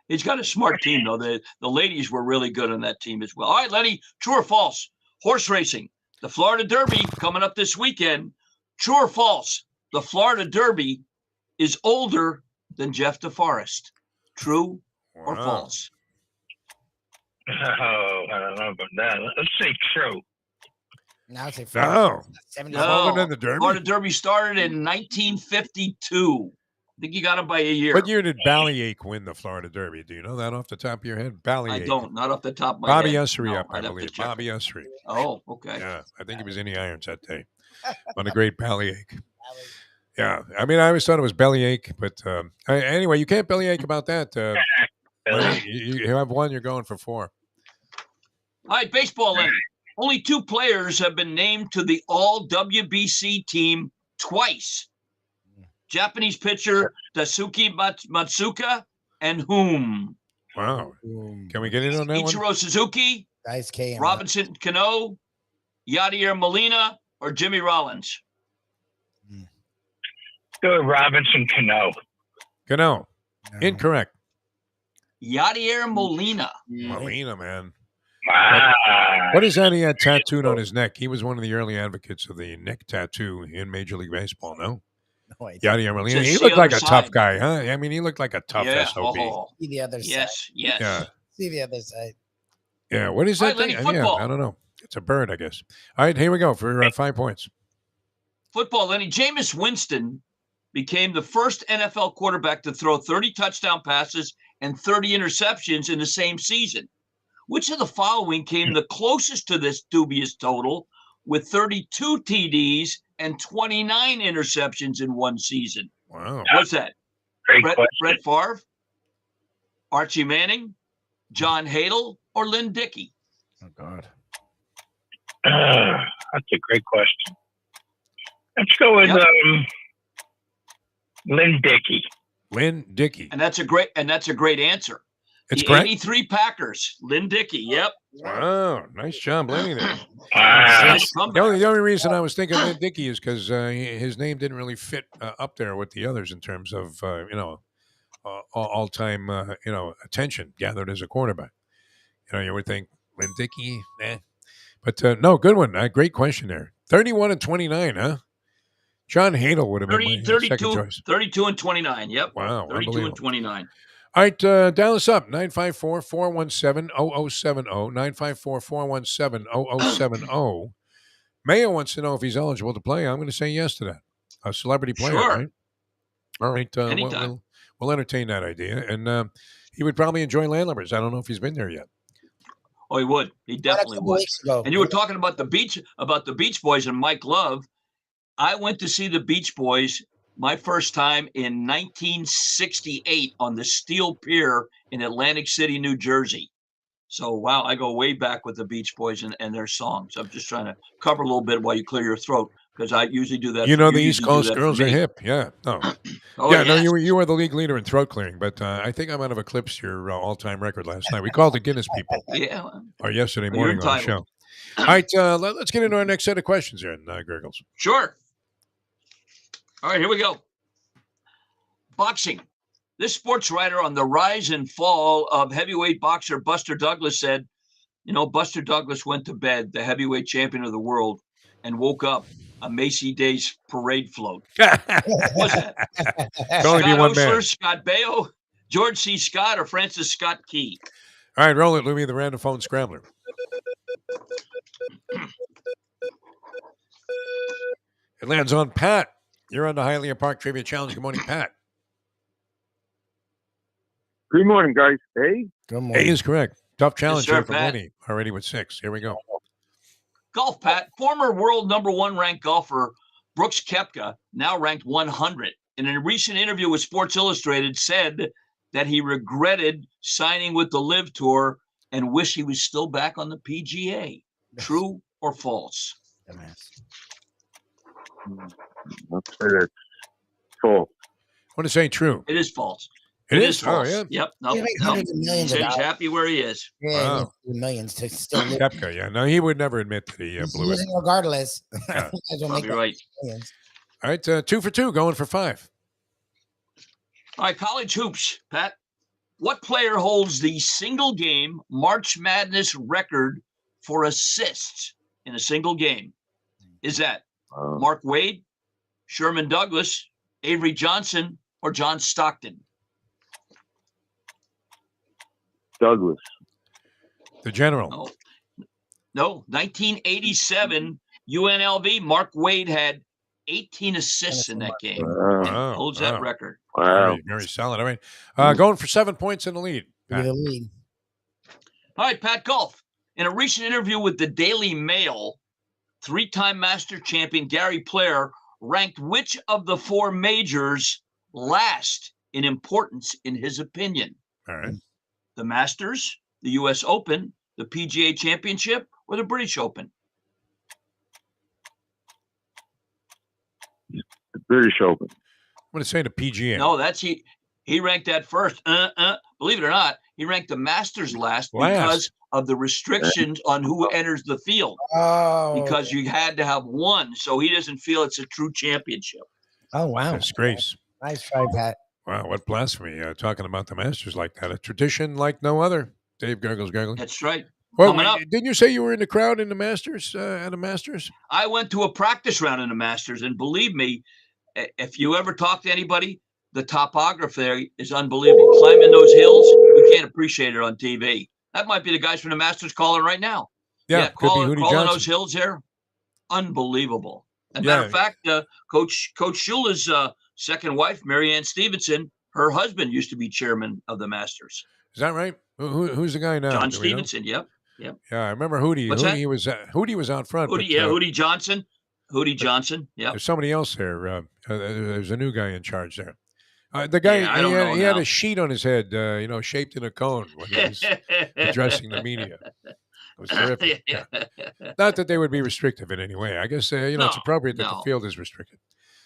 He's got a smart team, though. The ladies were really good on that team as well. All right, Lenny, true or false? Horse racing. The Florida Derby coming up this weekend. True or false? The Florida Derby is older than Jeff DeForest. True or false? Oh, I don't know about that. Let's say true. Now say false. No. The Derby? Florida Derby started in 1952. I think you got him by a year. What year did Ballyache win the Florida Derby? Do you know that off the top of your head? Ballyache. I don't. Not off the top of my Bobby head. Ussery No, up, I believe. Bobby Ussery. Oh, okay. Yeah, I think he was in the irons that day on a great Ballyache. Yeah, I always thought it was bellyache, but anyway, you can't bellyache about that. You have 1, you're going for 4. All right, baseball, Lenny. Only 2 players have been named to the All-WBC team twice. Japanese pitcher Daisuke Matsuka and whom? Wow. Can we get in on that one? Ichiro Suzuki, Robinson Cano, Yadier Molina, or Jimmy Rollins? Go with Robinson Cano. Cano. Incorrect. Yadier Molina. Molina, man. Wow. What is that he had tattooed on his neck? He was one of the early advocates of the neck tattoo in Major League Baseball, no? Yadier Molina. He looked like a tough guy, huh? He looked like a tough SOB. See the other side. Yes. Yeah. See the other side. Yeah, what is that Lenny, thing? football. Yeah, I don't know. It's a bird, I guess. All right, here we go for 5 points. Football, Lenny. Jameis Winston became the first NFL quarterback to throw 30 touchdown passes and 30 interceptions in the same season. Which of the following came the closest to this dubious total with 32 TDs and 29 interceptions in one season? Wow. What's that? Great question. Brett Favre, Archie Manning, John Hadle, or Lynn Dickey? Oh, God. That's a great question. Let's go with Lynn Dickey. Lynn Dickey. And that's a great answer. It's the correct. 83 Packers, Lynn Dickey. Yep. Wow, nice job, Lenny there. Nice The comeback. only reason I was thinking Lynn Dickey is because his name didn't really fit up there with the others in terms of all time attention gathered as a quarterback. You would think Lynn Dickey, but no, good one. Great question there. 31 and 29, huh? John Hadel would have been my second choice. 32 and 29. Yep. Wow, 32 and 29. All right, dial us up, 954-417-0070, 954-417-0070. Mayo wants to know if he's eligible to play. I'm going to say yes to that. A celebrity player, Sure. right? All right, Anytime. we'll entertain that idea. And he would probably enjoy Landlubbers. I don't know if he's been there yet. Oh, he would. He definitely would. And you were talking about the Beach Boys and Mike Love. I went to see the Beach Boys my first time in 1968 on the Steel Pier in Atlantic City, New Jersey. So, wow, I go way back with the Beach Boys and their songs. I'm just trying to cover a little bit while you clear your throat, because I usually do that. The East Coast girls are hip. Yeah. No. Oh, yeah, yes. no, you were the league leader in throat clearing, but I think I might have eclipsed your all-time record last night. We called the Guinness people. Yeah. Or yesterday Well, you're morning on the show. entitled. All right, let's get into our next set of questions here, Gurggles. Sure. All right, here we go. Boxing. This sports writer on the rise and fall of heavyweight boxer Buster Douglas said, Buster Douglas went to bed, the heavyweight champion of the world, and woke up a Macy Day's parade float. What's that? Only be Scott one Osler, man. Scott Baio, George C. Scott, or Francis Scott Key? All right, roll it, Lubie, the random phone scrambler. It lands on Pat. You're on the Hialeah Park Trivia Challenge. Good morning, Pat. Good morning, guys. Hey? Good morning. A is correct. Tough challenge sir, here from Pat. Lenny. Already with 6. Here we go. Golf, Pat. Former world #1 ranked golfer Brooks Koepka, now ranked 100, in a recent interview with Sports Illustrated, said that he regretted signing with the Live Tour and wished he was still back on the PGA. True or false? Let's say that's false. I want to say true. It is false. It is? false. Oh, yeah. Yep. No, He makes hundreds of millions of He's dollars. happy where he is. Yeah, Wow. millions to still live. Koepka, yeah. No, he would never admit that he He's blew it. losing regardless. Yeah. Might as well Probably make right. millions. All right, 2 for 2, going for 5. All right, college hoops, Pat. What player holds the single game March Madness record for assists in a single game? Is that Mark Wade, Sherman Douglas, Avery Johnson, or John Stockton? Douglas. The general. No, 1987 UNLV, Mark Wade had 18 assists in that game. Wow. Holds that record. Wow. Very, very solid. All right. Going for 7 points in the lead. Give Pat. me the lead. All right, Pat Golf. In a recent interview with the Daily Mail, 3-time master champion Gary Player ranked which of the 4 majors last in importance in his opinion? All right. The Masters, the U.S. Open, the PGA Championship, or the British Open? The British Open. I'm going to say the PGA. No, that's he ranked that first. Believe it or not, he ranked the Masters last because of the restrictions on who enters the field. Oh. Because you had to have one, so he doesn't feel it's a true championship. Oh, wow. Disgrace. Nice try, Pat. Wow, what blasphemy. Talking about the Masters like that. A tradition like no other. Dave Gurggles Gergely. That's right. Well, Coming up. didn't you say you were in the crowd in the Masters, at the Masters? I went to a practice round in the Masters, and believe me, if you ever talk to anybody, the topography there is unbelievable. Climbing those hills, you can't appreciate it on TV. That might be the guys from the Masters calling right now. Yeah, could be crawling Hootie Johnson. those hills there, unbelievable. As a Yeah. matter of fact, Coach Shula's second wife, Marianne Stevenson, her husband used to be chairman of the Masters. Is that right? Who's the guy now? John Do we know? Stevenson, yep. Yeah, I remember Hootie. What's that? Hootie was out front. Hootie, but, Hootie Johnson. Hootie Johnson, yeah. There's somebody else there. There's a new guy in charge there. The guy, Yeah, I don't know he had now. a sheet on his head, shaped in a cone when he was addressing the media. It was terrific. Yeah. Not that they would be restrictive in any way. I guess, it's appropriate that the no. field is restricted.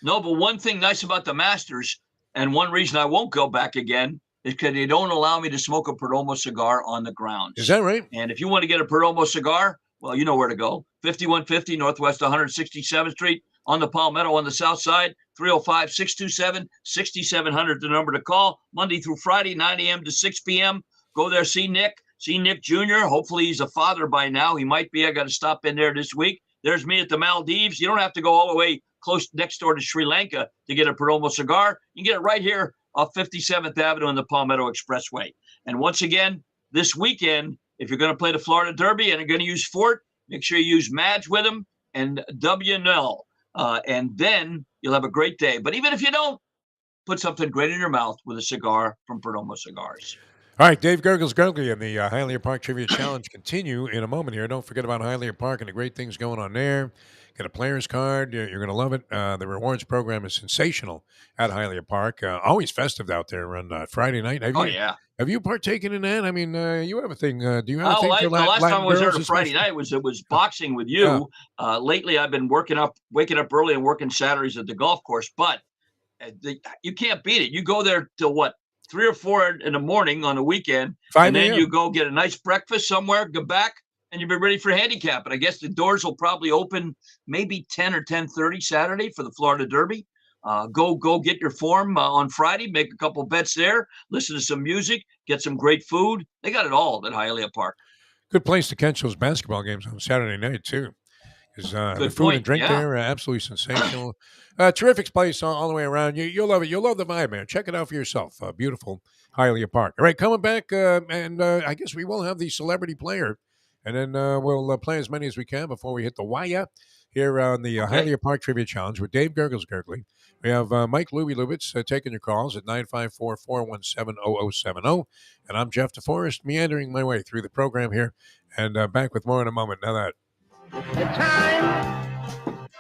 No, but one thing nice about the Masters, and one reason I won't go back again, is because they don't allow me to smoke a Perdomo cigar on the grounds. Is that right? And if you want to get a Perdomo cigar, well, you know where to go. 5150 Northwest 167th Street on the Palmetto on the south side. 305-627-6700, the number to call. Monday through Friday, 9 a.m. to 6 p.m. Go there, see Nick Jr. Hopefully he's a father by now. He might be. I got to stop in there this week. There's me at the Maldives. You don't have to go all the way close next door to Sri Lanka to get a Perdomo cigar. You can get it right here off 57th Avenue and the Palmetto Expressway. And once again, this weekend, if you're going to play the Florida Derby and you're going to use Fort, make sure you use Madge with them and WNL. And then you'll have a great day. But even if you don't, put something great in your mouth with a cigar from Perdomo Cigars. All right, Dave Gurggles Gergely and the Hialeah Park Trivia Challenge continue in a moment here. Don't forget about Hialeah Park and the great things going on there. Get a player's card. You're going to love it. The rewards program is sensational at Hialeah Park. Always festive out there on Friday night. Have you partaken in that? I mean, you have a thing. Do you have a thing for the last time I was there girls on Friday night it was boxing with you. Yeah. Lately, I've been waking up early and working Saturdays at the golf course. But you can't beat it. You go there till what? 3 or 4 in the morning on the weekend, 5 and then a.m. you go get a nice breakfast somewhere, go back, and you'll be ready for handicap. And I guess the doors will probably open maybe 10 or 10:30 Saturday for the Florida Derby. Go get your form on Friday, make a couple bets there, listen to some music, get some great food. They got it all at Hialeah Park. Good place to catch those basketball games on Saturday night, too. Because the food and drink there are absolutely sensational. Terrific place all the way around. You'll love it. You'll love the vibe, man. Check it out for yourself. Beautiful Hialeah Park. All right, coming back, and I guess we will have the celebrity player, and then we'll play as many as we can before we hit the wire here on the Hialeah Park Trivia Challenge with Dave Gurggles Gergely. We have Mike Lubitz taking your calls at 954-417-0070. And I'm Jeff DeForest, meandering my way through the program here, and back with more in a moment. Now that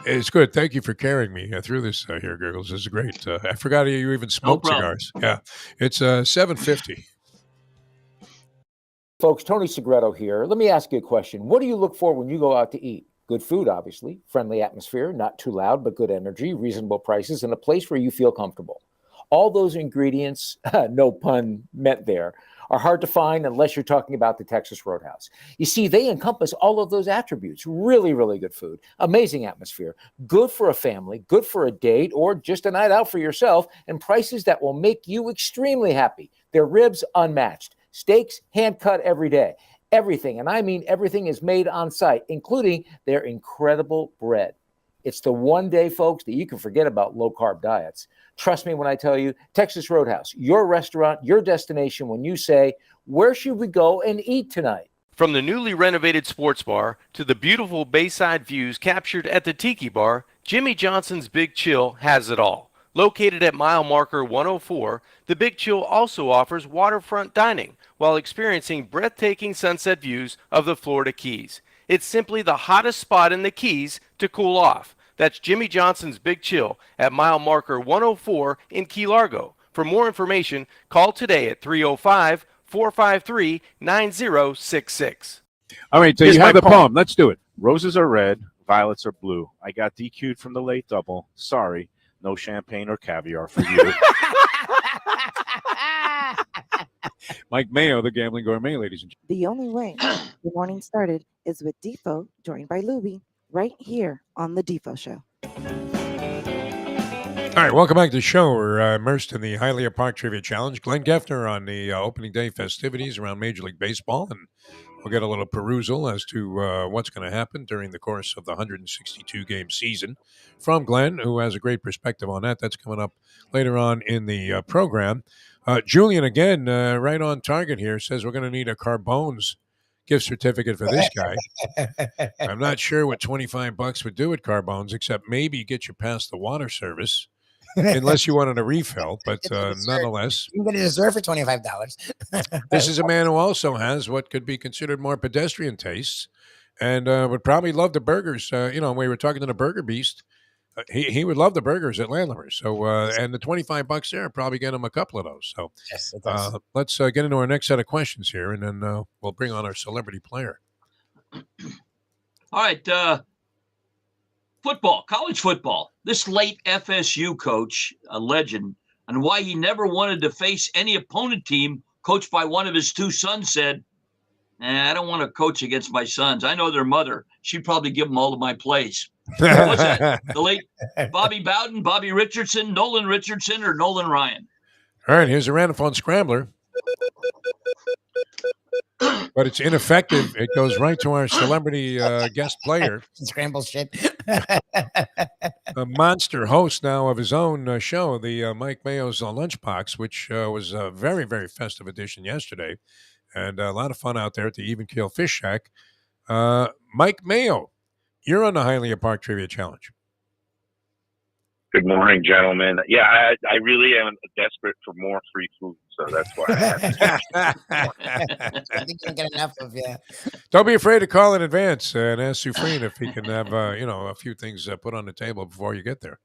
it's good. Thank you for carrying me through this here, Gurggles. This is great. I forgot you even smoke cigars. Yeah. It's 7:50. Folks, Tony Segreto here. Let me ask you a question. What do you look for when you go out to eat? Good food, obviously. Friendly atmosphere, not too loud, but good energy, reasonable prices, and a place where you feel comfortable. All those ingredients, no pun meant there, are hard to find unless you're talking about the Texas Roadhouse. You see, they encompass all of those attributes. Really, really good food, amazing atmosphere, good for a family, good for a date, or just a night out for yourself, and prices that will make you extremely happy. Their ribs, unmatched. Steaks, hand-cut every day. Everything, and I mean everything, is made on site, including their incredible bread. It's the one day, folks, that you can forget about low-carb diets. Trust me when I tell you, Texas Roadhouse, your restaurant, your destination when you say, where should we go and eat tonight? From the newly renovated sports bar to the beautiful bayside views captured at the Tiki Bar, Jimmy Johnson's Big Chill has it all. Located at mile marker 104, the Big Chill also offers waterfront dining while experiencing breathtaking sunset views of the Florida Keys. It's simply the hottest spot in the Keys to cool off. That's Jimmy Johnson's Big Chill at mile marker 104 in Key Largo. For more information, call today at 305-453-9066. All right, so Here's you have my the poem. Let's do it. Roses are red, violets are blue. I got DQ'd from the late double. Sorry, no champagne or caviar for you. Mike Mayo, the gambling gourmet, ladies and gentlemen. The only way the morning started is with Defo, joined by Lubie, right here on the Defo Show. All right, welcome back to the show. We're immersed in the Hialeah Park Trivia Challenge. Glenn Geffner on the opening day festivities around Major League Baseball, and we'll get a little perusal as to what's going to happen during the course of the 162-game season from Glenn, who has a great perspective on that. That's coming up later on in the program. Julian, again, right on target here, says we're going to need a Carbone's gift certificate for this guy. I'm not sure what $25 would do at Carbone's, except maybe get you past the water service, unless you wanted a refill. But nonetheless, you can get a dessert for $25. This is a man who also has what could be considered more pedestrian tastes, and would probably love the burgers. We were talking to the Burger Beast. He would love the burgers at Landlubber. So, and the $25 there probably get him a couple of those. So, yes, it does. Let's get into our next set of questions here, and then we'll bring on our celebrity player. All right, football, college football. This late FSU coach, a legend, and why he never wanted to face any opponent team coached by one of his two sons, said, I don't want to coach against my sons. I know their mother. She'd probably give them all of my plays. Who was that? The late Bobby Bowden, Bobby Richardson, Nolan Richardson, or Nolan Ryan? All right, here's a random phone scrambler. But it's ineffective. It goes right to our celebrity guest player. Scramble shit. A monster host now of his own show, the Mike Mayo's Lunchbox, which was a very, very festive edition yesterday. And a lot of fun out there at the Even Keel Fish Shack. Mike Mayo, you're on the Hialeah Park Trivia Challenge. Good morning, gentlemen. Yeah, I really am desperate for more free food, so that's why. I think you don't get enough of Don't be afraid to call in advance and ask Sufreen if he can have a few things put on the table before you get there.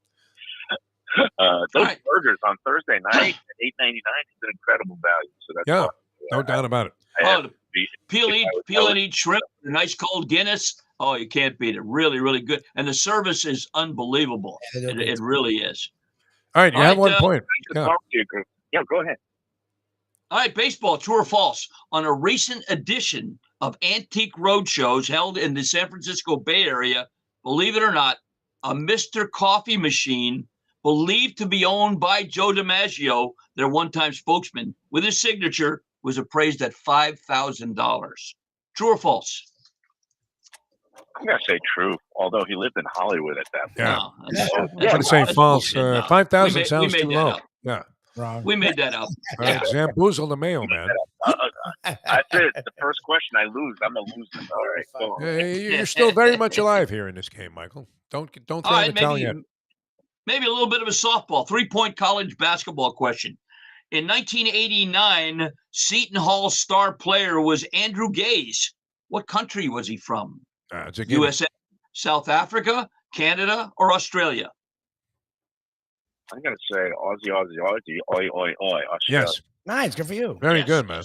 Those burgers on Thursday night at $8.99 is an incredible value. So that's Yeah, no doubt about it. Peel and eat shrimp, a nice cold Guinness. Oh, you can't beat it. Really, really good. And the service is unbelievable. It really is. All right, you have 1 point. Yeah, go ahead. All right, baseball, true or false? On a recent edition of Antique Roadshows held in the San Francisco Bay Area, believe it or not, a Mr. Coffee machine believed to be owned by Joe DiMaggio, their one-time spokesman, with his signature, was appraised at $5,000. True or false? I'm going to say true, although he lived in Hollywood at that point. Yeah. I'm going to say false. 5,000 sounds too low. Up. Yeah. Wrong. We made that up. All right, Zamboozle the Mayo, man. That's it. The first question I lose, I'm a loser. All right. Go on. You're still very much alive here in this game, Michael. Don't throw in the towel yet. Maybe a little bit of a softball, 3-point college basketball question. In 1989, Seton Hall star player was Andrew Gaze. What country was he from? USA, South Africa, Canada, or Australia? I'm going to say Aussie, oi, Australia. Yes. Nice. Good for you. Very good, man.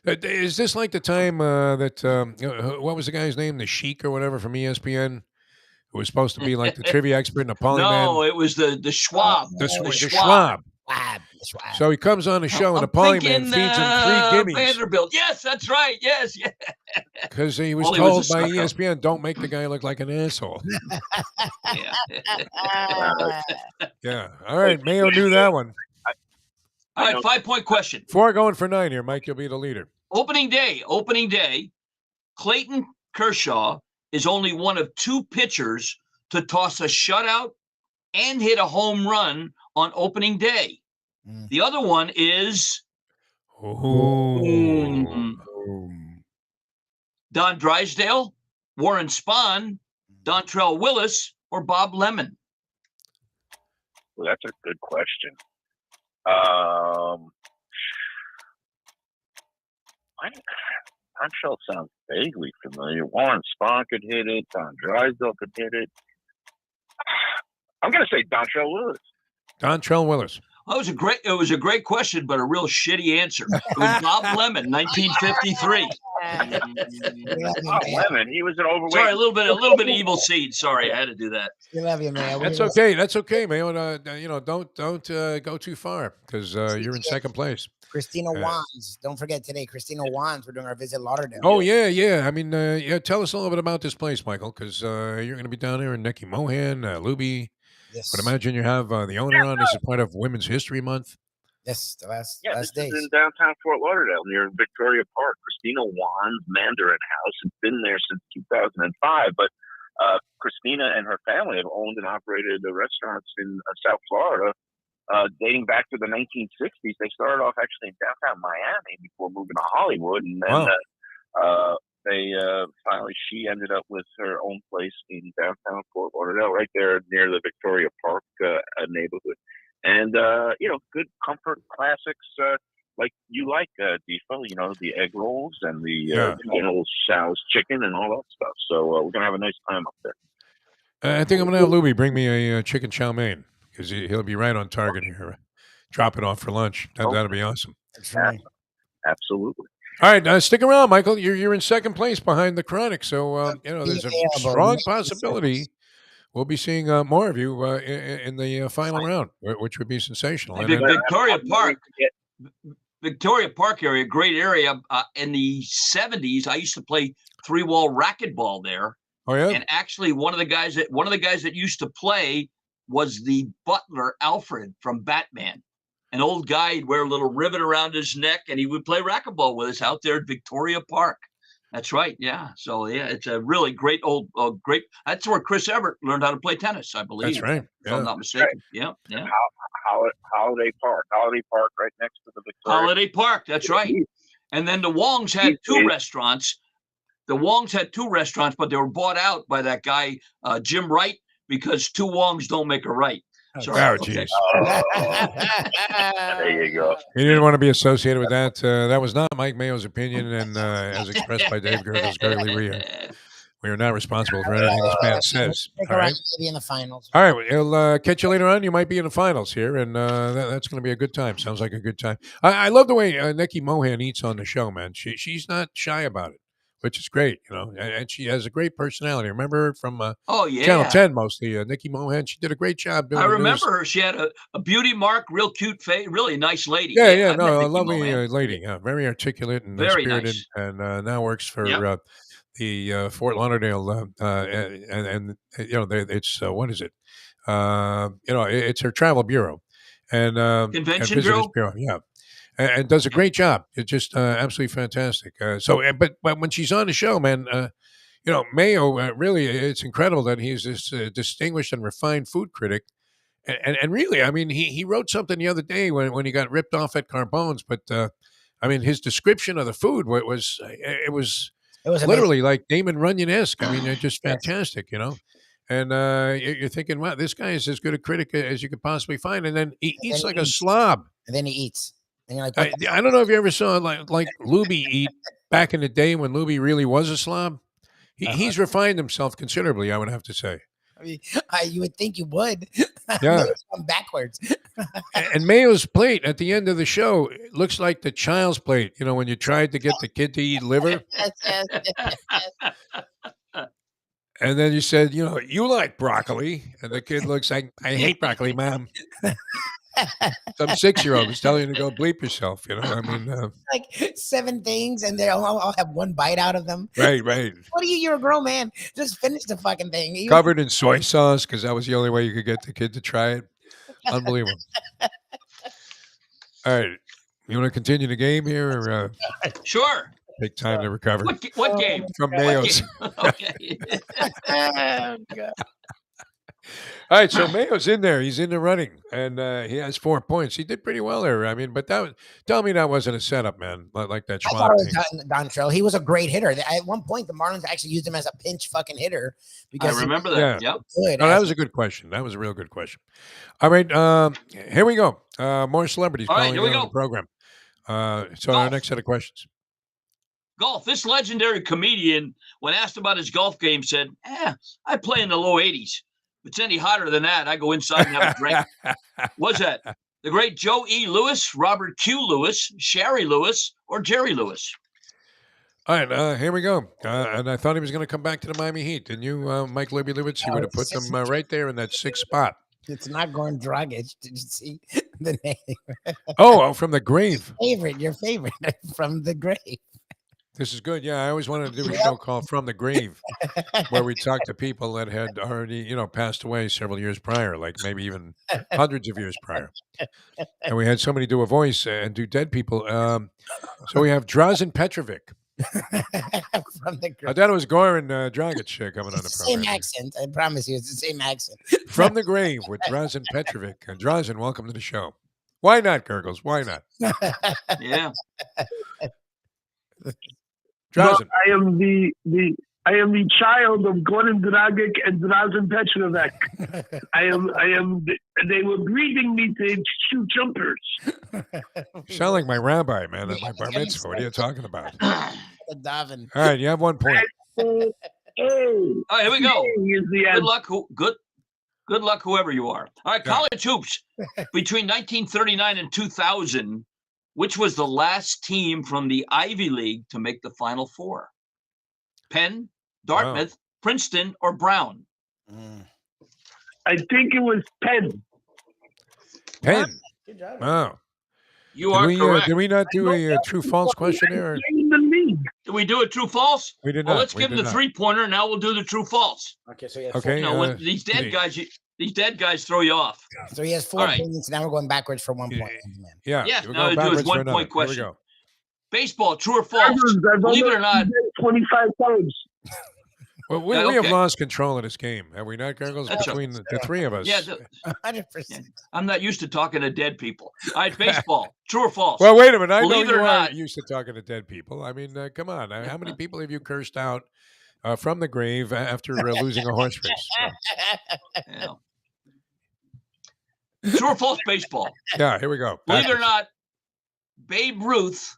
Is this like the time what was the guy's name? The Sheik or whatever from ESPN? Who was supposed to be like the trivia expert in the polyman? No, it was the Schwab. The Schwab. Schwab. So he comes on the show and the polyman feeds him 3 gimmies. Vanderbilt. Yes, that's right. Yes. Because he was Well, he told was a by sucker. ESPN, don't make the guy look like an asshole. Yeah. All right. Mayo knew that one. All right, 5-point question. 4 going for 9 here, Mike. You'll be the leader. Opening day. Clayton Kershaw is only one of 2 pitchers to toss a shutout and hit a home run on opening day. The other one is Don Drysdale, Warren Spahn, Dontrell Willis, or Bob Lemon. Well, that's a good question. Dontrell sounds vaguely familiar. Warren Spahn could hit it. Don Drysdale could hit it. I'm going to say Dontrell Willis. Dontrell Willis. It was a great question, but a real shitty answer. It was Bob Lemon, 1953. Bob Lemon, he was an overweight. Sorry, a little bit of evil seed. Sorry, I had to do that. We love you, man. That's okay. That's okay, Mayo. Don't go too far because you're in second place. Christina Wands. Don't forget today, Christina Wands. We're doing our visit Lauderdale. Oh yeah. I mean, tell us a little bit about this place, Michael, because you're going to be down there in Nicky Mohan, Lubie. Yes. But imagine you have the owner on. This is part of Women's History Month. Yes, the last this days. is in downtown Fort Lauderdale near Victoria Park. Christina Wan's Mandarin House has been there since 2005, but Christina and her family have owned and operated the restaurants in South Florida dating back to the 1960s. They started off actually in downtown Miami before moving to Hollywood, and then she ended up with her own place in downtown Fort Lauderdale, right there near the Victoria Park neighborhood. And, good comfort classics like you like, Defo, the egg rolls and the General Tso's chicken and all that stuff. So we're going to have a nice time up there. I think I'm going to have Lubie bring me a chicken chow mein because he'll be right on target here. Drop it off for lunch. That'll be awesome. That's right. Absolutely. All right, stick around, Michael. You're in second place behind the Chronic, so there's a strong possibility we'll be seeing more of you in the final round, which would be sensational. And then, Victoria Park. Victoria Park area, great area. In the 70s, I used to play 3-wall racquetball there. Oh yeah. And actually, one of the guys that used to play was the butler Alfred from Batman. An old guy, he'd wear a little ribbon around his neck, and he would play racquetball with us out there at Victoria Park. That's right. Yeah. So yeah, it's a really great great. That's where Chris Everett learned how to play tennis, I believe. That's right. If I'm not mistaken. Yeah. Yeah. Holiday Park right next to the Victoria. Holiday Park. That's right. And then the Wongs had two restaurants. The Wongs had two restaurants, but they were bought out by that guy, Jim Wright, because two Wongs don't make a right. So, geez. There you go. He didn't want to be associated with that. That was not Mike Mayo's opinion, and as expressed by Dave Gurggles Gergely, we are not responsible for anything this man says. Stick All around, right. maybe in the finals. All right, he'll catch you later on. You might be in the finals here, and that's going to be a good time. Sounds like a good time. I love the way Nikki Mohan eats on the show, man. She's not shy about it, which is great, and she has a great personality. Remember her from Channel 10 mostly, Nikki Mohan. She did a great job doing I the remember news. her. She had a beauty mark, real cute face, really nice lady. Yeah, I met a Nikki lovely Mohan. lady. Yeah, very articulate and Very spirited, nice. and now works for the Fort Lauderdale, and it's what is it? It's her travel bureau and Convention and Visitors Bureau. Yeah. And does a great job. It's just absolutely fantastic. But when she's on the show, man, Mayo really, it's incredible that he's this distinguished and refined food critic. And really, I mean, he wrote something the other day when he got ripped off at Carbone's. But I mean, his description of the food was literally like Damon Runyon-esque. I mean, they're just fantastic, And you're thinking, wow, this guy is as good a critic as you could possibly find. And then he eats like a slob. And then he eats. And you're like, I don't know if you ever saw like Lubie eat back in the day when Lubie really was a slob. He's refined himself considerably, I would have to say. I mean, you would think you would. Yeah. It's gone backwards. And Mayo's plate at the end of the show looks like the child's plate. When you tried to get the kid to eat liver. And then you said, you like broccoli. And the kid looks like, I hate broccoli, Mom. Some 6-year-old is telling you to go bleep yourself. I mean, like 7 things, and they all have one bite out of them. Right. What are you? You're a grown man. Just finish the fucking thing. Covered in soy sauce because that was the only way you could get the kid to try it. Unbelievable. All right, you want to continue the game here, or Sure. take time to recover? What game? From Mayo's. Okay. Oh, God. All right, so Mayo's in there. He's in the running, and he has 4 points. He did pretty well there. I mean, but tell me that wasn't a setup, man, like that I Schwab thought it thing. was Dontrell. He was a great hitter. At one point, the Marlins actually used him as a pinch fucking hitter. Because I remember that. Yeah. Yep. Good. No, that was a good question. That was a real good question. All right, here we go. More celebrities All right, calling here we in on go. the program. So our next set of questions. Golf. This legendary comedian, when asked about his golf game, said, I play in the low 80s. If it's any hotter than that, I go inside and have a drink. What's that? The great Joe E. Lewis, Robert Q. Lewis, Sherry Lewis, or Jerry Lewis? All right, here we go. And I thought he was going to come back to the Miami Heat. Didn't you, Mike Lubie? He would have put them right there in that 6th spot. It's not Goran Dragic. Did you see the name? Oh, from the grave. Your favorite from the grave. This is good. Yeah, I always wanted to do a show called From the Grave, where we talk to people that had already, passed away several years prior, like maybe even hundreds of years prior. And we had somebody do a voice and do dead people. So we have Drazen Petrovic. From the grave. I thought it was Goran Dragic coming on the program. Same accent. I promise you, it's the same accent. From the Grave with Drazen Petrovic. Drazen, welcome to the show. Why not, Gurggles? Why not? Yeah. Drazen. I am the child of Goran Dragic and Drazen Petrovic. They were breeding me to shoot jumpers. You sound like my rabbi, man, at my bar mitzvah. What are you talking about? The Davin. All right, you have 1 point. All right, here we go. Good luck. Good luck, whoever you are. All right, college hoops. Between 1939 and 2000, which was the last team from the Ivy League to make the Final Four? Penn, Dartmouth, Princeton, or Brown? I think it was Penn. Penn. Good job. Wow. You are correct. Did we not do a true false questionnaire? In the league. Did we do a true false? We did Well, not. let's We give him did the not. 3-pointer. Now we'll do the true false. Okay, so he has Okay. You know, when these dead guys throw you off. So he has 4 All right. points. Now we're going backwards for 1 point. Yeah. Yeah, we're now going to do is backwards for 1 another. point question. Here we go. Baseball, true or false? Believe it or not. 25 times. Well, we have lost control of this game, have we not, Gurggles? That's Between the three of us. Yeah, 100%. I'm not used to talking to dead people. All right, baseball, true or false? Well, wait a minute. I know Believe it you or are not. used to talking to dead people. I mean, come on. How many people have you cursed out from the grave after losing a horse race? Yeah. True or false baseball? Yeah, here we go. Believe it or not, Babe Ruth,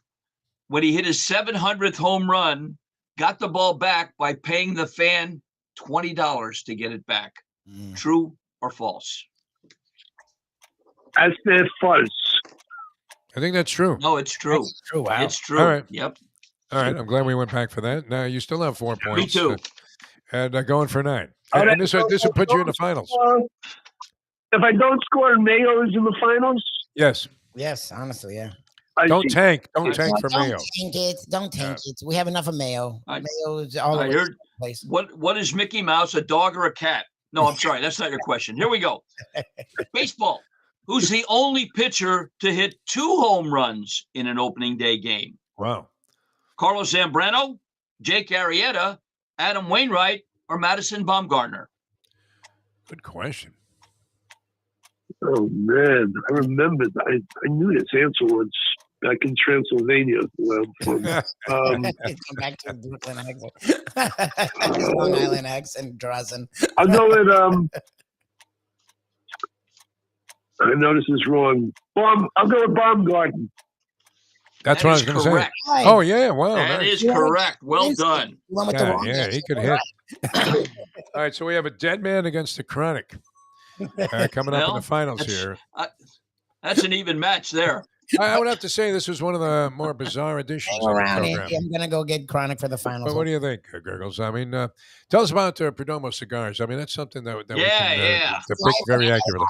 when he hit his 700th home run, got the ball back by paying the fan $20 to get it back. True or false? I said false. I think that's true. No, it's true. That's true. Wow. It's true. All right. Yep. All right. I'm glad we went back for that. Now you still have 4 points. Me too. And going for 9. All And right, this would put you in the finals. If I don't score, Mayo is in the finals. Yes. Yes, honestly, yeah. Don't tank. Don't tank for Don't Mayo. tank it. Don't tank it. We have enough of Mayo. Mayo is all I over heard. the place. What is Mickey Mouse, a dog or a cat? No, I'm sorry. That's not your question. Here we go. Baseball. Who's the only pitcher to hit 2 home runs in an opening day game? Wow. Carlos Zambrano, Jake Arrieta, Adam Wainwright, or Madison Bumgarner? Good question. Oh man, I remember. I knew this answer once back in Transylvania. Where I'm from. Back to the Brooklyn accent. Long Island accent, Drazen. I'll go with I know this is wrong. I'll go with Baumgarten. That's That what I was is going to say. correct. Oh, yeah. Wow. That nice. is correct. Well done. Yeah, he could hit. All right, so we have a dead man against the chronic coming up in the finals here. That's an even match there. I would have to say this was one of the more bizarre editions of the Around program. Andy. I'm going to go get Chronic for the finals. But what do you think, Gurggles? I mean, tell us about Perdomo cigars. I mean, that's something that we can depict very accurately.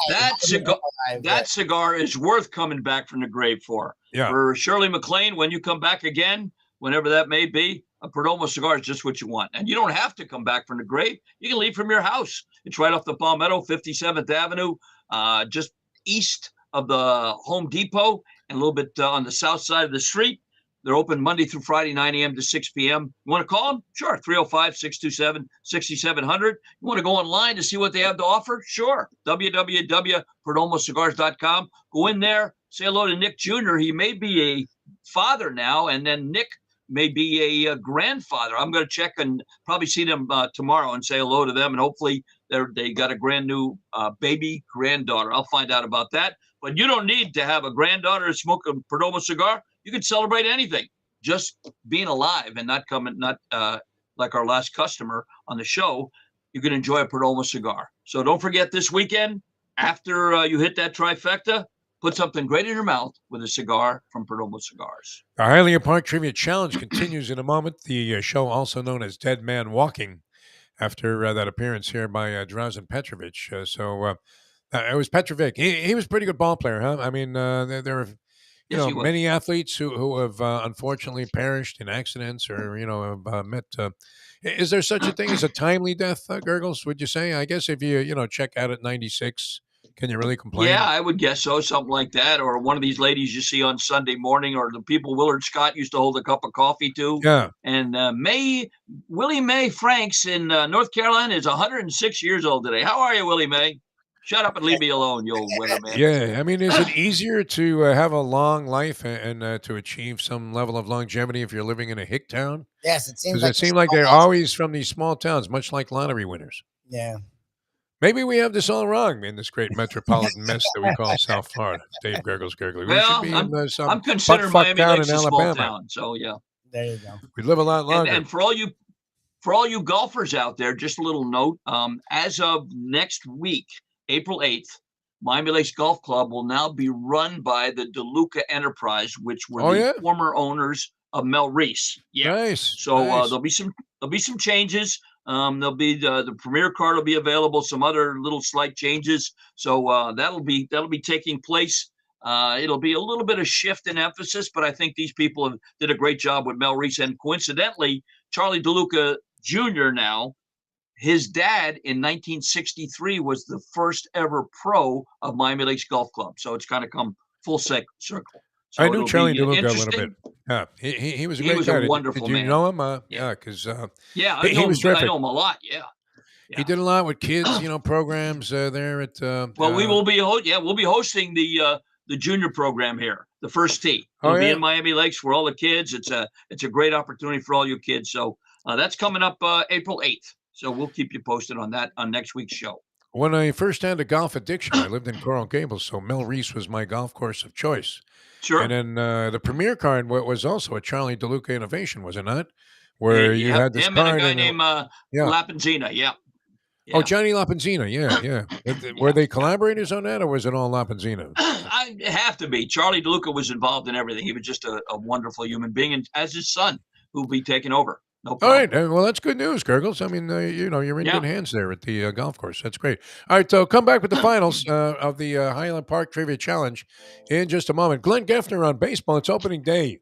That cigar is worth coming back from the grave for. Yeah. For Shirley MacLaine, when you come back again, whenever that may be, a Perdomo cigar is just what you want. And you don't have to come back from the grave. You can leave from your house. It's right off the Palmetto, 57th Avenue, just east of the Home Depot and a little bit on the south side of the street. They're open Monday through Friday, 9 a.m. to 6 p.m. You want to call them? Sure, 305-627-6700. You want to go online to see what they have to offer? Sure, www.perdomocigars.com. Go in there, say hello to Nick Jr. He may be a father now, and then Nick may be a grandfather. I'm going to check and probably see them tomorrow and say hello to them, and hopefully they got a brand new baby granddaughter. I'll find out about that. But you don't need to have a granddaughter to smoke a Perdomo cigar. You can celebrate anything, just being alive and not like our last customer on the show. You can enjoy a Perdomo cigar. So don't forget this weekend, after you hit that trifecta, put something great in your mouth with a cigar from Perdomo Cigars. The Hialeah Park Trivia Challenge continues in a moment. The show, also known as Dead Man Walking, after that appearance here by Drazen Petrovic. It was Petrovic. He was a pretty good ball player, huh? I mean, there are many athletes who have unfortunately perished in accidents or, have met. Is there such a thing as a timely death, Gurggles, would you say? I guess if you check out at 96, can you really complain? Yeah, I would guess so. Something like that. Or one of these ladies you see on Sunday morning, or the people Willard Scott used to hold a cup of coffee to. Yeah. And Willie Mae Franks in North Carolina is 106 years old today. How are you, Willie Mae? Shut up and leave me alone, you old weatherman. Yeah, I mean, is it easier to have a long life and to achieve some level of longevity if you're living in a hick town? Yes, it seems Does it seem like they're always from these small towns, much like lottery winners? Yeah. Maybe we have this all wrong in this great metropolitan mess that we call South Florida. Dave Gurggles Gergely. Well, I'm considering Miami town Lake's in a small Alabama. town, so yeah. There you go. We live a lot longer. And for all you golfers out there, just a little note: as of next week, April 8th, Miami Lakes Golf Club will now be run by the DeLuca Enterprise, which were the former owners of Mel Reese. Yeah. Nice. So nice. there'll be some changes. There'll be the premier card will be available. Some other little slight changes. So that'll be taking place. It'll be a little bit of shift in emphasis, but I think these people did a great job with Mel Reese. And coincidentally, Charlie DeLuca Jr. now, his dad in 1963 was the first ever pro of Miami Lakes Golf Club. So it's kind of come full circle. So I knew Charlie DeLuca a little interesting. bit. Yeah, he was a He great was guy. a wonderful did you man. know him? Yeah, because Yeah, I he know was him. terrific. I know him a lot. Yeah. He did a lot with kids, programs there at. Well, we will be we'll be hosting the junior program here, the first tee. It'll be in Miami Lakes for all the kids. It's a great opportunity for all you kids. So that's coming up April 8th. So we'll keep you posted on that on next week's show. When I first had a golf addiction, I lived in Coral Gables, so Mel Reese was my golf course of choice. Sure. And then the premier card was also a Charlie DeLuca innovation, was it not? Where you had this him card and a guy named Lapenzina. Yeah. Oh, Johnny Lapenzina. Yeah. Were they collaborators on that, or was it all Lapenzina? I have to be. Charlie DeLuca was involved in everything. He was just a wonderful human being, and as his son, who'll be taking over. No problem. All right. Well, that's good news, Gurggles. I mean, you're in good hands there at the golf course. That's great. All right, so come back with the finals of the Hialeah Park Trivia Challenge in just a moment. Glenn Geffner on baseball. It's opening day.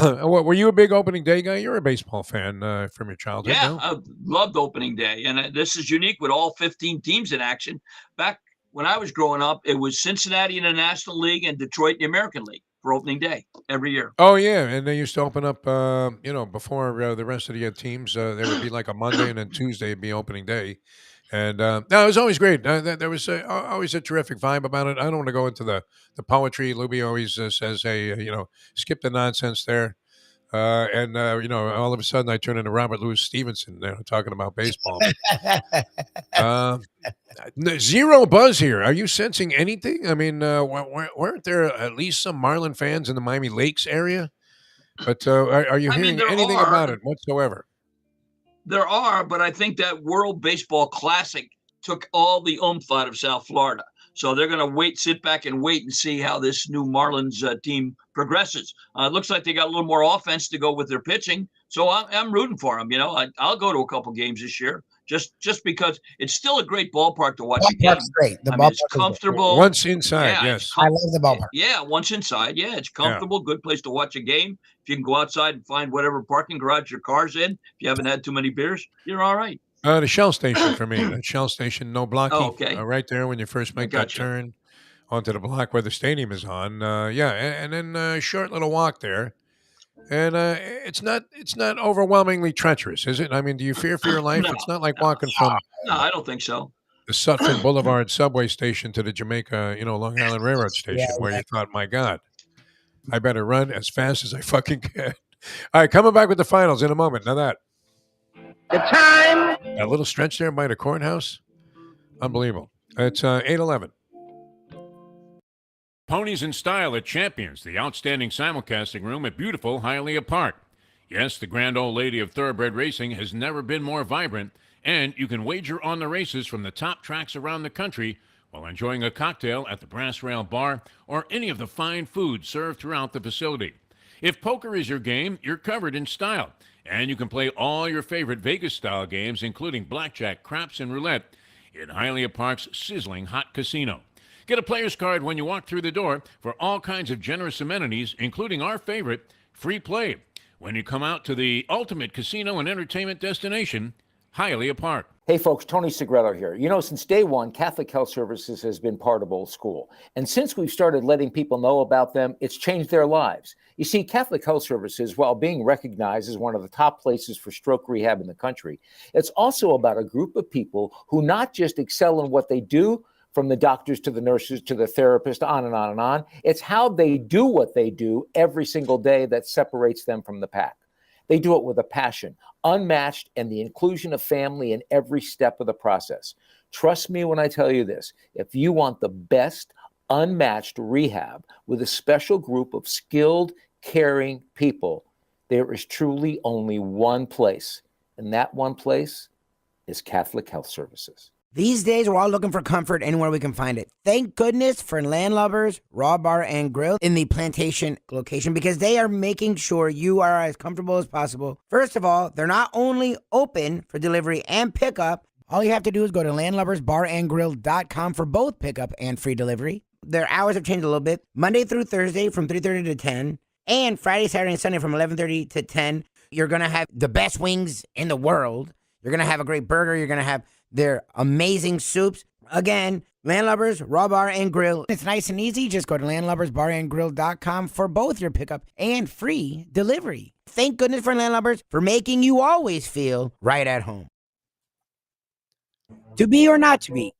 Were you a big opening day guy? You're a baseball fan from your childhood. Yeah, no? I loved opening day, and this is unique with all 15 teams in action. Back when I was growing up, it was Cincinnati in the National League and Detroit in the American League for opening day every year. Oh yeah, and they used to open up. Before the rest of the teams, there would be like a Monday, and then Tuesday would be opening day. And no, it was always great. There was always a terrific vibe about it. I don't want to go into the poetry. Lubie always says, "Hey, skip the nonsense there." All of a sudden, I turn into Robert Louis Stevenson, talking about baseball. Zero buzz here. Are you sensing anything? I mean, weren't there at least some Marlin fans in the Miami Lakes area? But are you hearing anything about it whatsoever? There are, but I think that World Baseball Classic took all the oomph out of South Florida. So they're going to sit back and wait and see how this new Marlins team progresses. It looks like they got a little more offense to go with their pitching. So I'm rooting for them. I'll go to a couple games this year just because it's still a great ballpark to watch. Ballpark's great. The ballpark it's comfortable. Once inside, yes. I love the ballpark. Yeah, once inside. Yeah, it's comfortable. Good place to watch a game. If you can go outside and find whatever parking garage your car's in, if you haven't had too many beers, you're all right. The Shell station for me. That Shell station, no blocking. Oh, okay. Right there when you first make that turn onto the block where the stadium is on. And then a short little walk there. And it's not overwhelmingly treacherous, is it? I mean, do you fear for your life? No, It's not like walking from No, I don't think so. the Sutphin Boulevard subway station to the Jamaica, Long Island Railroad station where you thought, my God, I better run as fast as I fucking can. All right, coming back with the finals in a moment. Now that. The time. A little stretch there by the courthouse. Unbelievable. It's 8:11. Ponies in Style at Champions, the outstanding simulcasting room at beautiful Hialeah Park. Yes, the grand old lady of thoroughbred racing has never been more vibrant, and you can wager on the races from the top tracks around the country while enjoying a cocktail at the Brass Rail Bar or any of the fine food served throughout the facility. If poker is your game, you're covered in style, and you can play all your favorite Vegas-style games, including blackjack, craps, and roulette, in Hialeah Park's sizzling hot casino. Get a player's card when you walk through the door for all kinds of generous amenities, including our favorite, free play, when you come out to the ultimate casino and entertainment destination, Hialeah Park. Hey folks, Tony Segreto here. Since day one, Catholic Health Services has been part of Old School. And since we've started letting people know about them, it's changed their lives. You see, Catholic Health Services, while being recognized as one of the top places for stroke rehab in the country, it's also about a group of people who not just excel in what they do, from the doctors to the nurses to the therapist, on and on and on. It's how they do what they do every single day that separates them from the pack. They do it with a passion, unmatched, and the inclusion of family in every step of the process. Trust me when I tell you this. If you want the best, unmatched rehab with a special group of skilled, caring people, there is truly only one place, and that one place is Catholic Health Services. These days, we're all looking for comfort anywhere we can find it. Thank goodness for Landlubbers Raw Bar and Grill in the Plantation location, because they are making sure you are as comfortable as possible. First of all, they're not only open for delivery and pickup. All you have to do is go to landlubbersbarandgrill.com for both pickup and free delivery. Their hours have changed a little bit. Monday through Thursday from 3:30 to 10, and Friday, Saturday, and Sunday from 11:30 to 10. You're going to have the best wings in the world. You're going to have a great burger. You're going to have their amazing soups. Again, Landlubbers, Raw Bar and Grill. It's nice and easy. Just go to landlubbersbarandgrill.com for both your pickup and free delivery. Thank goodness for Landlubbers for making you always feel right at home. To be or not to be.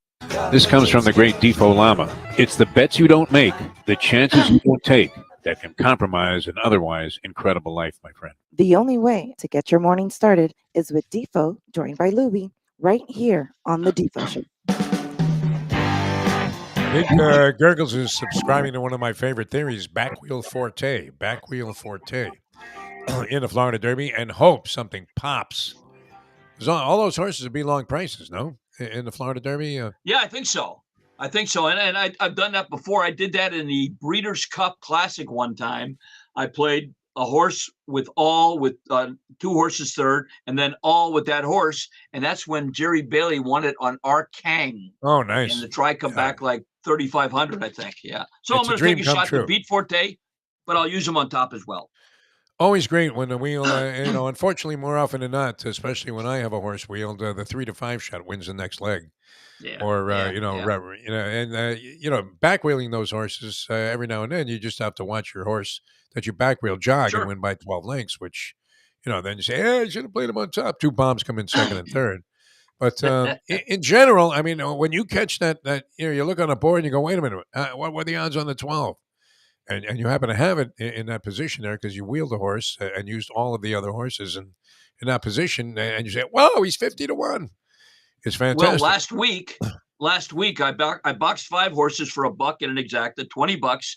This comes from the great Defo Llama. It's the bets you don't make, the chances you don't take, that can compromise an otherwise incredible life, my friend. The only way to get your morning started is with Defo, joined by Lubie, right here on the Defo Show. I think Gurggles is subscribing to one of my favorite theories, Backwheel Forte in the Florida Derby, and hope something pops. 'Cause all those horses would be long prices, no? In the Florida Derby? Yeah, I think so. And I've done that before. I did that in the Breeders' Cup Classic one time. I played a horse with 2 horses third, and then all with that horse. And that's when Jerry Bailey won it on Arkang. Oh, nice. And the try come back like 3,500, I think. Yeah. So It's I'm a going to take dream a come shot true. to beat Forte, but I'll use him on top as well. Always great when the wheel, unfortunately, more often than not, especially when I have a horse wheeled, the 3 to 5 shot wins the next leg. Yeah. Or, yeah. backwheeling those horses every now and then, you just have to watch your horse that you backwheel jog Sure. and win by 12 lengths, which, then you say, hey, I should have played him on top. 2 bombs come in second and third. But in general, I mean, when you catch that you look on a board and you go, wait a minute, what were the odds on the 12? And you happen to have it in that position there because you wheeled the horse and used all of the other horses in that position, and you say, whoa, he's 50 to 1. It's fantastic. Well, last week I boxed 5 horses for $1 and an exacta, $20,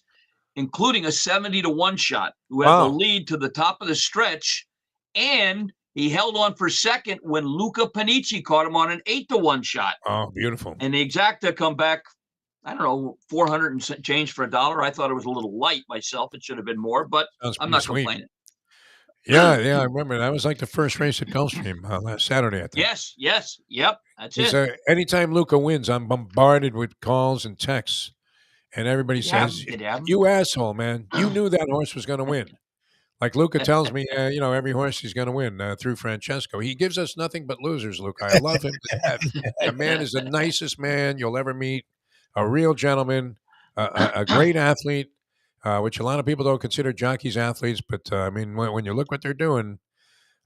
including a 70 to 1 shot who had the lead to the top of the stretch, and he held on for second when Luca Panici caught him on an 8 to 1 shot. Oh, beautiful. And the exacta come back, I don't know, 400 and change for $1. I thought it was a little light myself. It should have been more, but I'm not complaining. Yeah, I remember. That was like the first race at Gulfstream last Saturday, I think. Yes. Yep, that's it. Anytime Luca wins, I'm bombarded with calls and texts. And everybody says, you asshole, man. You knew that horse was going to win. Like Luca tells me, every horse he's going to win through Francesco. He gives us nothing but losers, Luca. I love him to death. The man is the nicest man you'll ever meet. A real gentleman, a great athlete. Which a lot of people don't consider jockeys athletes, but I mean, when you look what they're doing,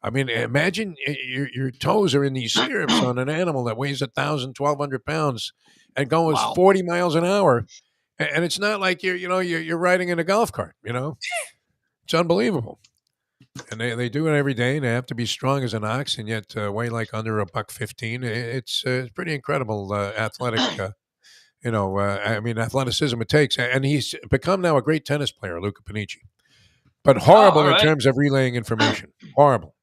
I mean, imagine your toes are in these stirrups on an animal that weighs 1,000, 1,200 pounds and goes 40 miles an hour, and it's not like you're riding in a golf cart. It's unbelievable, and they do it every day, and they have to be strong as an ox, and yet weigh like under $115. It's pretty incredible athletic. Athleticism it takes. And he's become now a great tennis player, Luca Panici. But horrible in terms of relaying information. Horrible.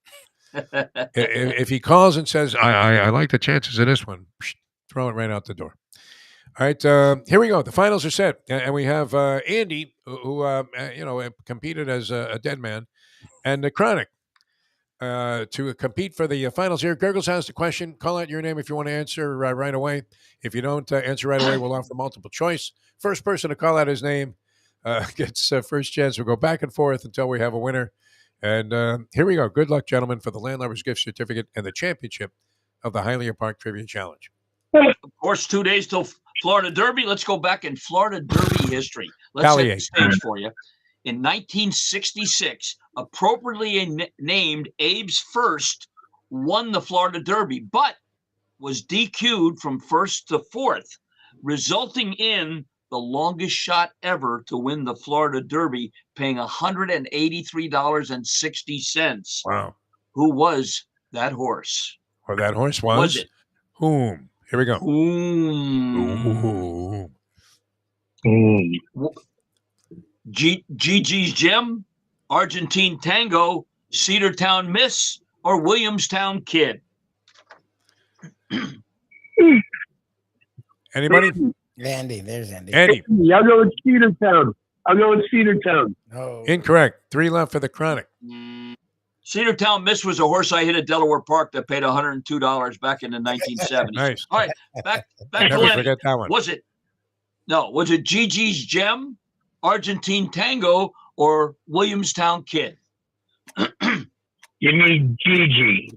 If he calls and says, I like the chances of this one, throw it right out the door. All right, here we go. The finals are set. And we have Andy, who competed as a dead man, and Chronic to compete for the finals here. Gurggles has the question. Call out your name if you want to answer right away. If you don't answer right away, we'll offer multiple choice. First person to call out his name gets first chance. We'll go back and forth until we have a winner. And here we go. Good luck, gentlemen, for the Landlubber's gift certificate and the championship of the Hialeah Park Trivia Challenge. Of course, 2 days till Florida Derby. Let's go back in Florida Derby history. Let's set the stage for you. In 1966, appropriately named Abe's First won the Florida Derby, but was DQ'd from first to fourth, resulting in the longest shot ever to win the Florida Derby, paying $183.60. Wow. Who was that horse? Or that horse was it? Whom? Here we go. Gigi's Gem, Argentine Tango, Cedartown Miss, or Williamstown Kid? Anybody? Andy, there's Andy. Andy. I'll go with Cedartown. No. Incorrect. 3 left for the Chronic. Cedartown Miss was a horse I hit at Delaware Park that paid $102 back in the 1970s. Nice. All right, back to Never Lenny. forget that one. Was it Gigi's Gem, Argentine Tango, or Williamstown Kid? You mean Gigi.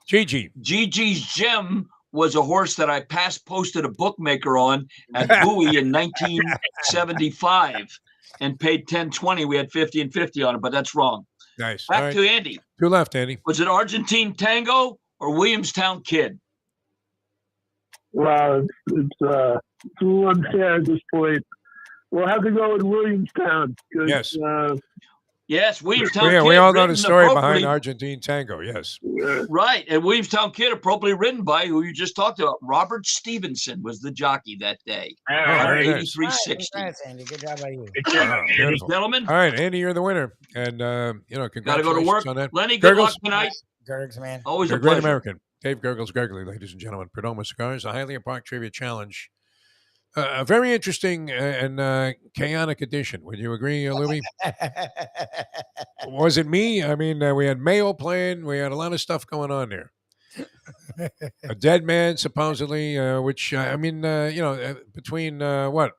Gigi. Gigi's Gem was a horse that I posted a bookmaker on at Bowie in 1975 and paid $10.20. We had 50 and 50 on it, but that's wrong. Nice. Back to Andy. 2 left, Andy. Was it Argentine Tango or Williamstown Kid? Well, it's a little unfair at this point. We'll have to go with Williamstown. Yes. Yes, Williamstown Yeah, Kid. we all know the written story behind appropriately- Argentine Tango. Yes. Right, and Williamstown Kid, appropriately written by who you just talked about. Robert Stevenson was the jockey that day. very nice. 83.60. Congrats, Andy. Good job by you. Wow, beautiful. Gentlemen, All right, Andy, you're the winner. And, gotta congratulations go to work. on that. Lenny, good Gurggles, luck tonight. Gurgs, man. Always you're a a great pleasure. American. Dave Gurggles Gergely, ladies and gentlemen. Perdomo Cigars, the Hialeah Park Trivia Challenge. A very interesting and chaotic edition. Would you agree, Lubie? Was it me? I mean, we had Mayo playing. We had a lot of stuff going on there. A dead man, supposedly, which, between what?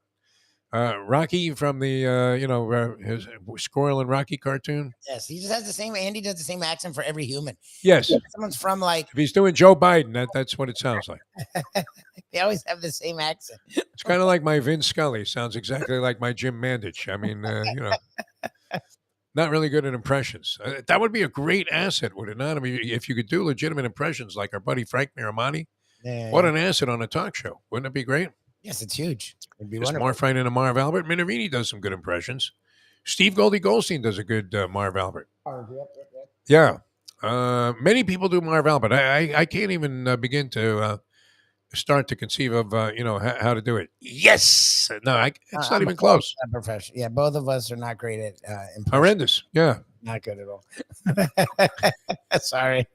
Rocky from the, his Squirrel and Rocky cartoon? Yes, he just has the same. Andy does the same accent for every human. Yes. If someone's from like, If he's doing Joe Biden, that's what it sounds like. they always have the same accent. It's kind of like my Vin Scully. Sounds exactly like my Jim Mandich. I mean, not really good at impressions. That would be a great asset, would it not? I mean, if you could do legitimate impressions like our buddy Frank Miramonte, Yeah. what an asset on a talk show. Wouldn't it be great? Yes, it's huge. It'd be Just wonderful. Marv and Marv Albert. Minervini does some good impressions. Steve Goldie Goldstein does a good Marv Albert. Yeah. Many people do Marv Albert. I can't even begin to start to conceive of, how to do it. Yes. No, it's not I'm even a close. professional. Yeah, both of us are not great at impressions. Horrendous. Yeah. Not good at all. Sorry.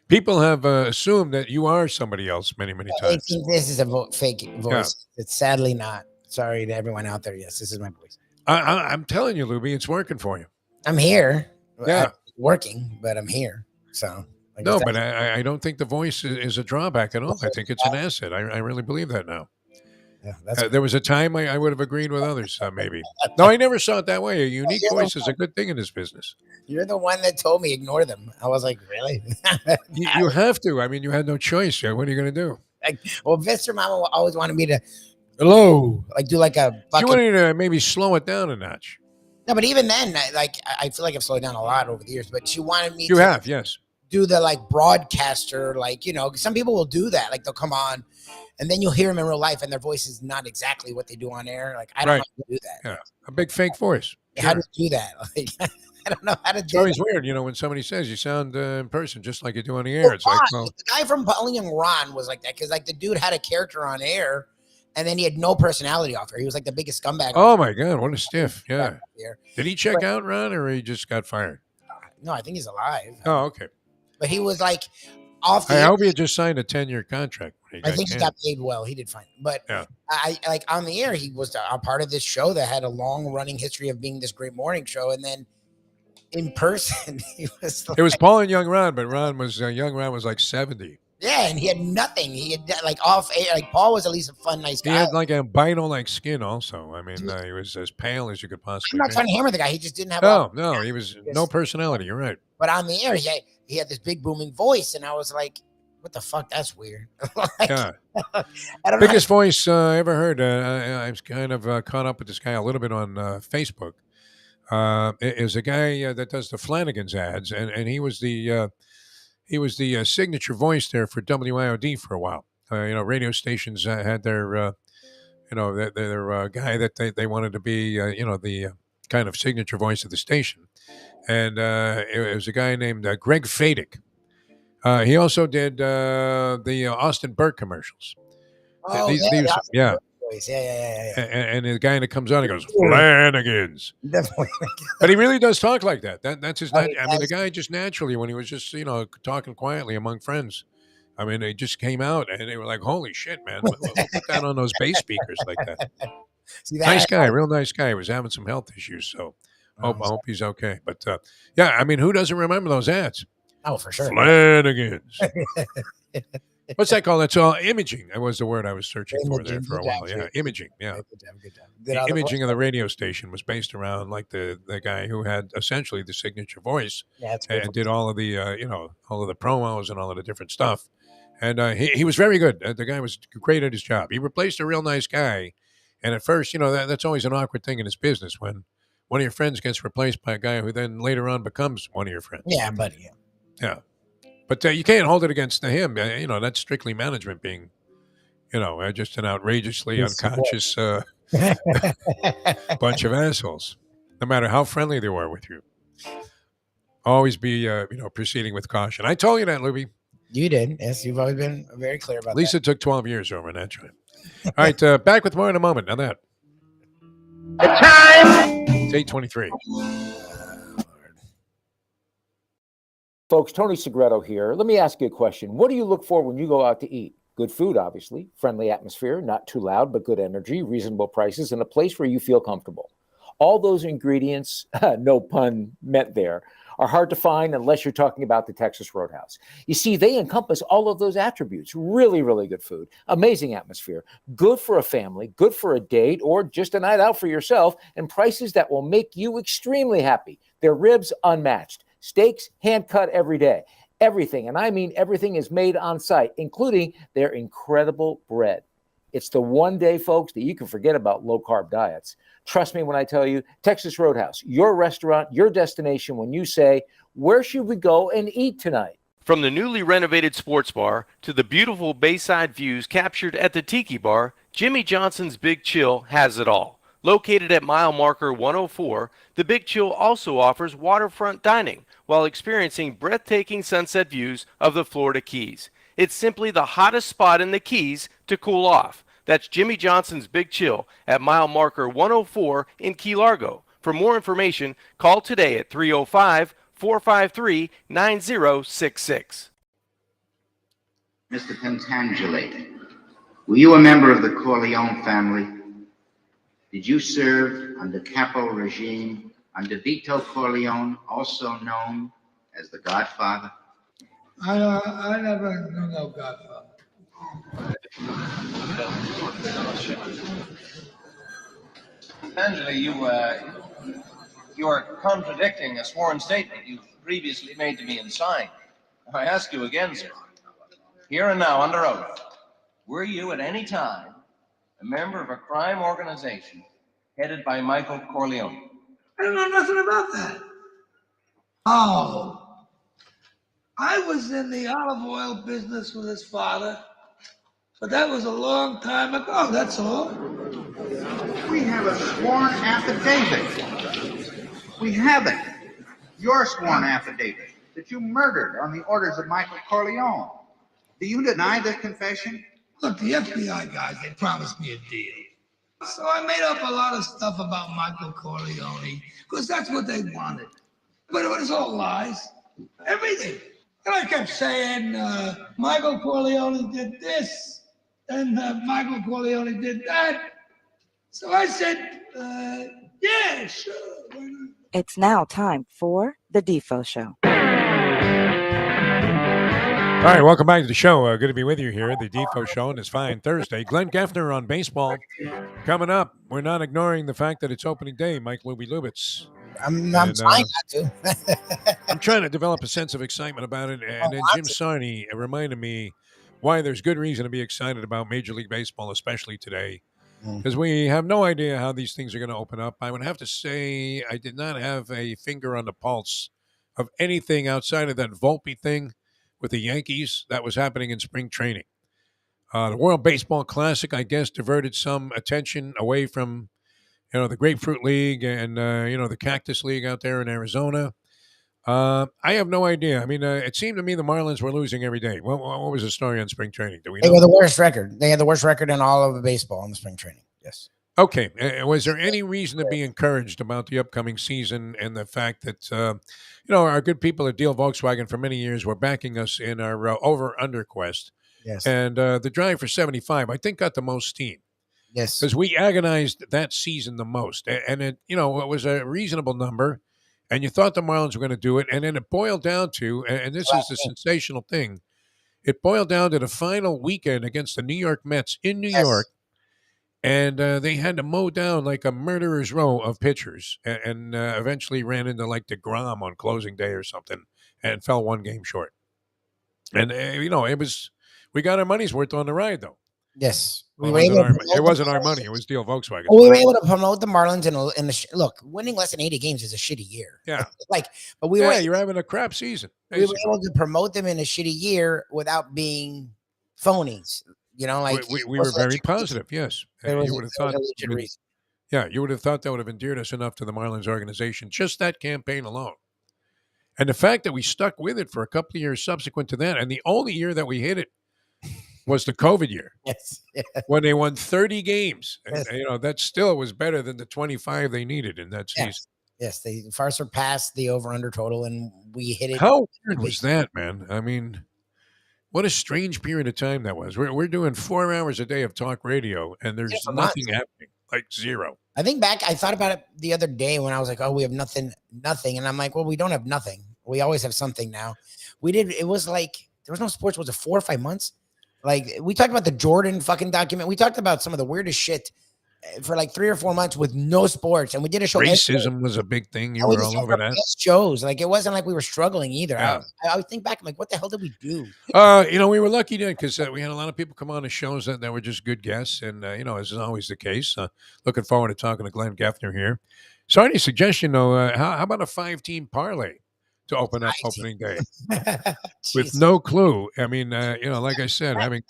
People have assumed that you are somebody else many, many They times. think this is a fake voice. It's sadly not. Sorry to everyone out there. Yes, this is my voice. I'm telling you, Lubie, it's working for you. I'm here. Yeah. I'm working, but I'm here. So. I guess No, that's- but I don't think the voice is a drawback at all. I think it's an asset. I really believe that now. Yeah, there was a time I would have agreed with others, maybe. No, I never saw it that way. A unique voice is a good thing in this business. You're the one that told me ignore them. I was like, really? You have to. I mean, you had no choice. What are you going to do? Like, well, Mr. Mama always wanted me to, hello, like, do like a You fucking. wanted to maybe slow it down a notch. No, but even then, I feel like I've slowed down a lot over the years. But she wanted me. You to have, yes. do the like broadcaster, like, some people will do that. Like they'll come on and then you'll hear them in real life and their voice is not exactly what they do on air. Like, I don't know how to do that. Yeah, a big fake voice. How do you do that? Like, I don't know how to It's do always that. weird, when somebody says you sound in person just like you do on the air. It's like, well, The guy from Paul Young Ron was like that because like the dude had a character on air and then he had no personality off air. He was like the biggest scumbag. oh my God, what a stiff. Yeah. Here. Did he check out, Ron, or he just got fired? No, I think he's alive. Oh, okay. But he was like off the I air. hope he had just signed a 10-year contract. When I think he got paid well. He did fine. But Yeah. I like on the air, he was a part of this show that had a long running history of being this great morning show. And then in person, he was like, It was Paul and Young Ron, but Young Ron was like 70. yeah, and he had nothing. He had like off air. Like Paul was at least a fun, nice He guy. had like albino-like skin also. I mean, he was as pale as you could I'm possibly not be. trying to hammer the guy. He just didn't have. No, he was no personality. You're right. But on the air, he had this big booming voice, and I was like, "What the fuck? That's weird." Like, Yeah. I don't know. Biggest voice I ever heard. I was kind of caught up with this guy a little bit on Facebook. Is a guy that does the Flanagan's ads, and he was the signature voice there for WIOD for a while. Radio stations had their their guy that they wanted to be the kind of signature voice of the station, and it was a guy named Greg Fadick. He also did the Austin Burke commercials. Oh, These- yeah, these- the Austin yeah. Burke voice. Yeah. And the guy that comes on, he goes, Flanagan's. Definitely. But he really does talk like that. That's his. Oh, I he mean, the does. guy just naturally, when he was just talking quietly among friends, I mean, they just came out and they were like, "Holy shit, man! We'll put that on those bass speakers like that." See Nice guy, real nice guy. He was having some health issues, so I hope he's okay. But yeah, I mean, who doesn't remember those ads? Oh, for sure. Flanagan's. What's that called? That's all imaging. That was the word I was searching for there for a while. Yeah, imaging. Yeah, good job. the imaging of the radio station was based around like the guy who had essentially the signature voice and did all of the all of the promos and all of the different stuff. And he was very good. The guy was great at his job. He replaced a real nice guy. And at first, that's always an awkward thing in his business when one of your friends gets replaced by a guy who then later on becomes one of your friends. Yeah, buddy. Yeah. But you can't hold it against him. That's strictly management being, just an outrageously unconscious bunch of assholes, no matter how friendly they were with you. Always be, proceeding with caution. I told you that, Lubie. You did. Yes, you've always been very clear about Lisa took 12 years over in that joint. All right, back with more in a moment. Now that. The time. It's 8:23. Folks, Tony Segreto here. Let me ask you a question. What do you look for when you go out to eat? Good food, obviously, friendly atmosphere, not too loud, but good energy, reasonable prices, and a place where you feel comfortable. All those ingredients, no pun meant there, are hard to find unless you're talking about the Texas Roadhouse. You see, they encompass all of those attributes. Really, really good food, amazing atmosphere, good for a family, good for a date, or just a night out for yourself, and prices that will make you extremely happy. Their ribs unmatched. Steaks hand cut every day. Everything, and I mean everything, is made on site, including their incredible bread. It's the one day, folks, that you can forget about low-carb diets. Trust me when I tell you, Texas Roadhouse, your restaurant, your destination when you say, where should we go and eat tonight? From the newly renovated sports bar to the beautiful bayside views captured at the Tiki Bar, Jimmy Johnson's Big Chill has it all. Located at mile marker 104, the Big Chill also offers waterfront dining while experiencing breathtaking sunset views of the Florida Keys. It's simply the hottest spot in the Keys to cool off. That's Jimmy Johnson's Big Chill at mile marker 104 in Key Largo. For more information, call today at 305-453-9066. Mr. Pentangeli, were you a member of the Corleone family? Did you serve under Capo regime under Vito Corleone, also known as the Godfather? I never knew no Godfather. Angela, you are contradicting a sworn statement you previously made to me and signed. I ask you again, sir, here and now under oath, were you at any time a member of a crime organization headed by Michael Corleone? I don't know nothing about that. Oh, I was in the olive oil business with his father, but that was a long time ago, that's all. We have a sworn affidavit. We have it. Your sworn affidavit that you murdered on the orders of Michael Corleone. Do you deny this confession? Look, the FBI guys, they promised me a deal. So I made up a lot of stuff about Michael Corleone, because that's what they wanted. But it was all lies. Everything. And I kept saying, Michael Corleone did this, and Michael Corleone did that. So I said, yeah, sure. It's now time for the Defo Show. All right, welcome back to the show. Good to be with you here at the Defo Show on this fine Thursday. Glenn Geffner on baseball coming up. We're not ignoring the fact that it's opening day. Mike Lubie Lubitz. I'm trying not to. I'm trying to develop a sense of excitement about it. And then Jim Sarney reminded me why there's good reason to be excited about Major League Baseball, especially today, because we have no idea how these things are going to open up. I would have to say I did not have a finger on the pulse of anything outside of that Volpe thing with the Yankees that was happening in spring training. The World Baseball Classic, I guess, diverted some attention away from, the Grapefruit League and, the Cactus League out there in Arizona. I have no idea. I mean, it seemed to me the Marlins were losing every day. What was the story on spring training? Do we know? They were the worst record. They had the worst record in all of baseball in the spring training. Yes. Okay. Was there any reason to be encouraged about the upcoming season and the fact that, our good people at Deal Volkswagen for many years were backing us in our over-under quest? Yes. And the drive for 75, I think, got the most steam. Yes. Because we agonized that season the most. And it, it was a reasonable number. And you thought the Marlins were going to do it. And then it boiled down to, and this is the sensational thing, it boiled down to the final weekend against the New York Mets in New York. And they had to mow down like a murderer's row of pitchers, and eventually ran into like DeGrom on closing day or something, and fell one game short. And we got our money's worth on the ride, though. Yes, It wasn't our money; it was Deal Volkswagen. Well, we were able to promote the Marlins in the look. Winning less than 80 games is a shitty year. Yeah, but we were. You're having a crap season. We were able to promote them in a shitty year without being phonies. We were very positive. Yes, you would have thought. Reason. Yeah, you would have thought that would have endeared us enough to the Marlins organization. Just that campaign alone, and the fact that we stuck with it for a couple of years subsequent to that, and the only year that we hit it was the COVID year. Yes, when they won 30 games. Yes. And, that still was better than the 25 they needed in that season. Yes, they far surpassed the over-under total, and we hit it. How weird was that, man? I mean, what a strange period of time that was. We're doing 4 hours a day of talk radio, and there's nothing happening, like zero. I think back, I thought about it the other day when I was like, oh, we have nothing. And I'm like, well, we don't have nothing. We always have something now. It was like, there was no sports. Was it 4 or 5 months? Like, we talked about the Jordan fucking document. We talked about some of the weirdest shit for like 3 or 4 months with no sports. And we did a show. Racism was a big thing. You were all over that. Shows. Like, it wasn't like we were struggling either. Yeah. I would think back, I'm like, what the hell did we do? We were lucky then because we had a lot of people come on the shows that were just good guests. And, as is always the case, looking forward to talking to Glenn Geffner here. So any suggestion, though, how about a 5-team parlay to open up opening day with no clue? I mean, like I said, having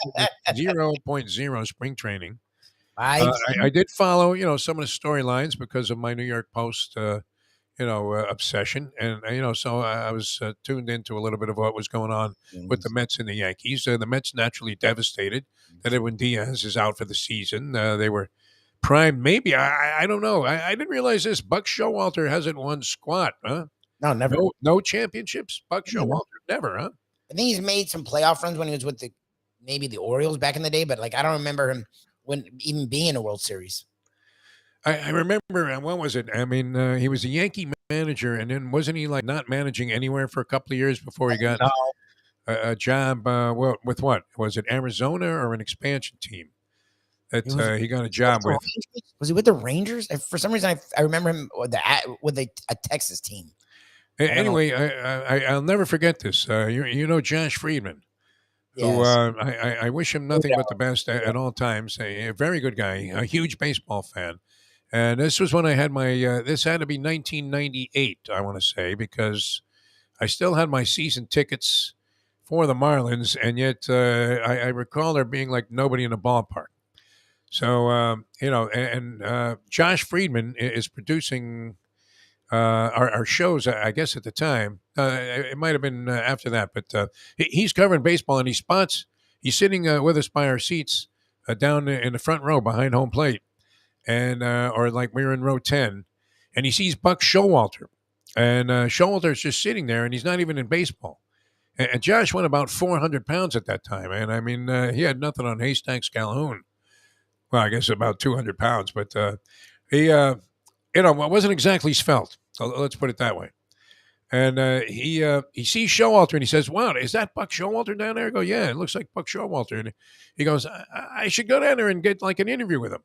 0.0 spring training. I did follow, some of the storylines because of my New York Post, obsession. And, so I was tuned into a little bit of what was going on with the Mets and the Yankees. The Mets naturally devastated that Edwin Diaz is out for the season. They were primed. Maybe. I don't know. I didn't realize this. Buck Showalter hasn't won squat, huh? No, never. No championships. Buck Showalter, never, huh? I think he's made some playoff runs when he was with maybe the Orioles back in the day, but like I don't remember him even being in a World Series. I remember, what was it? I mean, he was a Yankee manager, and then wasn't he like not managing anywhere for a couple of years before he got a job? With what? Was it Arizona or an expansion team that he got a job with? Was he with the Rangers? For some reason, I remember him with a Texas team. Anyway, I'll never forget this. Josh Friedman, who I wish him nothing but the best at all times. A very good guy, a huge baseball fan. And this was when I had my, this had to be 1998, I want to say, because I still had my season tickets for the Marlins. And yet I recall there being like nobody in the ballpark. So, Josh Friedman is producing our shows, I guess, at the time. It might have been after that, but he's covering baseball, and he's sitting with us by our seats down in the front row behind home plate, and or like we were in row 10, and he sees Buck Showalter, and Showalter's just sitting there, and he's not even in baseball. And Josh went about 400 pounds at that time, and I mean, he had nothing on Haystacks Calhoun. Well, I guess about 200 pounds, but he it wasn't exactly svelte. Let's put it that way. And he sees Showalter, and he says, "Wow, is that Buck Showalter down there?" I go, "Yeah, it looks like Buck Showalter." And he goes, I should go down there and get like an interview with him.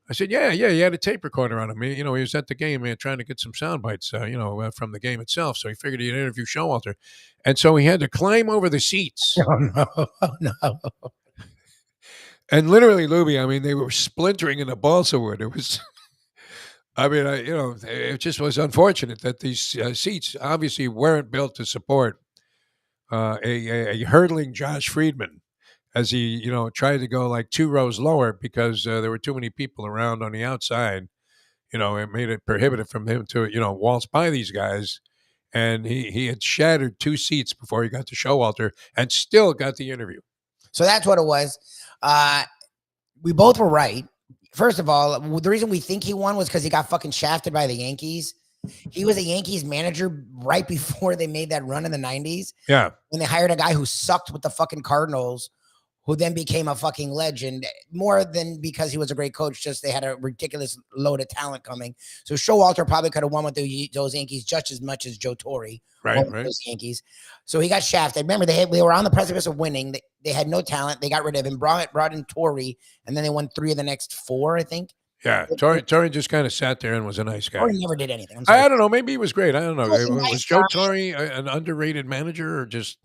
I said, yeah, he had a tape recorder on him. He was at the game trying to get some sound bites, from the game itself. So he figured he'd interview Showalter. And so he had to climb over the seats. Oh, no. And literally, Lubie, I mean, they were splintering in the balsa wood. It was... I mean, it just was unfortunate that these seats obviously weren't built to support a hurdling Josh Friedman as he, tried to go like 2 rows lower because there were too many people around on the outside. It made it prohibitive from him to, waltz by these guys. And he had shattered 2 seats before he got to Showalter and still got the interview. So that's what it was. We both were right. First of all, the reason we think he won was because he got fucking shafted by the Yankees. He was a Yankees manager right before they made that run in the 90s. Yeah. When they hired a guy who sucked with the fucking Cardinals, who then became a fucking legend, more than because he was a great coach, just they had a ridiculous load of talent coming. So Showalter probably could have won with those Yankees just as much as Joe Torre won with those Yankees. So he got shafted. Remember, they were on the precipice of winning. They had no talent. They got rid of him, brought in Torre, and then they won 3 of the next 4, I think. Yeah, Torre just kind of sat there and was a nice guy. Torre never did anything. I'm sorry. I don't know. Maybe he was great. I don't know. He was a nice Was Joe guy. Torre an underrated manager, or just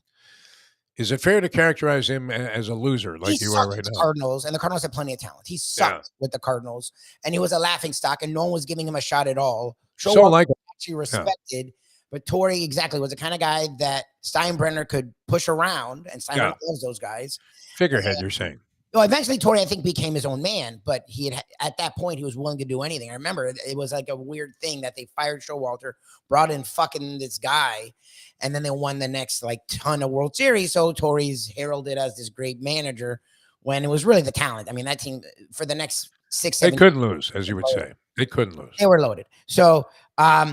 is it fair to characterize him as a loser like He you sucked are right with the now? Cardinals, and the Cardinals had plenty of talent. He sucked with the Cardinals, and he was a laughing stock, and no one was giving him a shot at all. Like actually respected, but Torre exactly was the kind of guy that Steinbrenner could push around, and Steinbrenner loves those guys. Figurehead, you're saying? Well, eventually Torre, I think, became his own man, but he had at that point he was willing to do anything. I remember it was like a weird thing that they fired Showalter, brought in fucking this guy, and then they won the next like ton of World Series. So Torre's heralded as this great manager when it was really the talent. I mean, that team for the next 6, 7 They couldn't lose, as you would say. They couldn't lose. They were loaded. So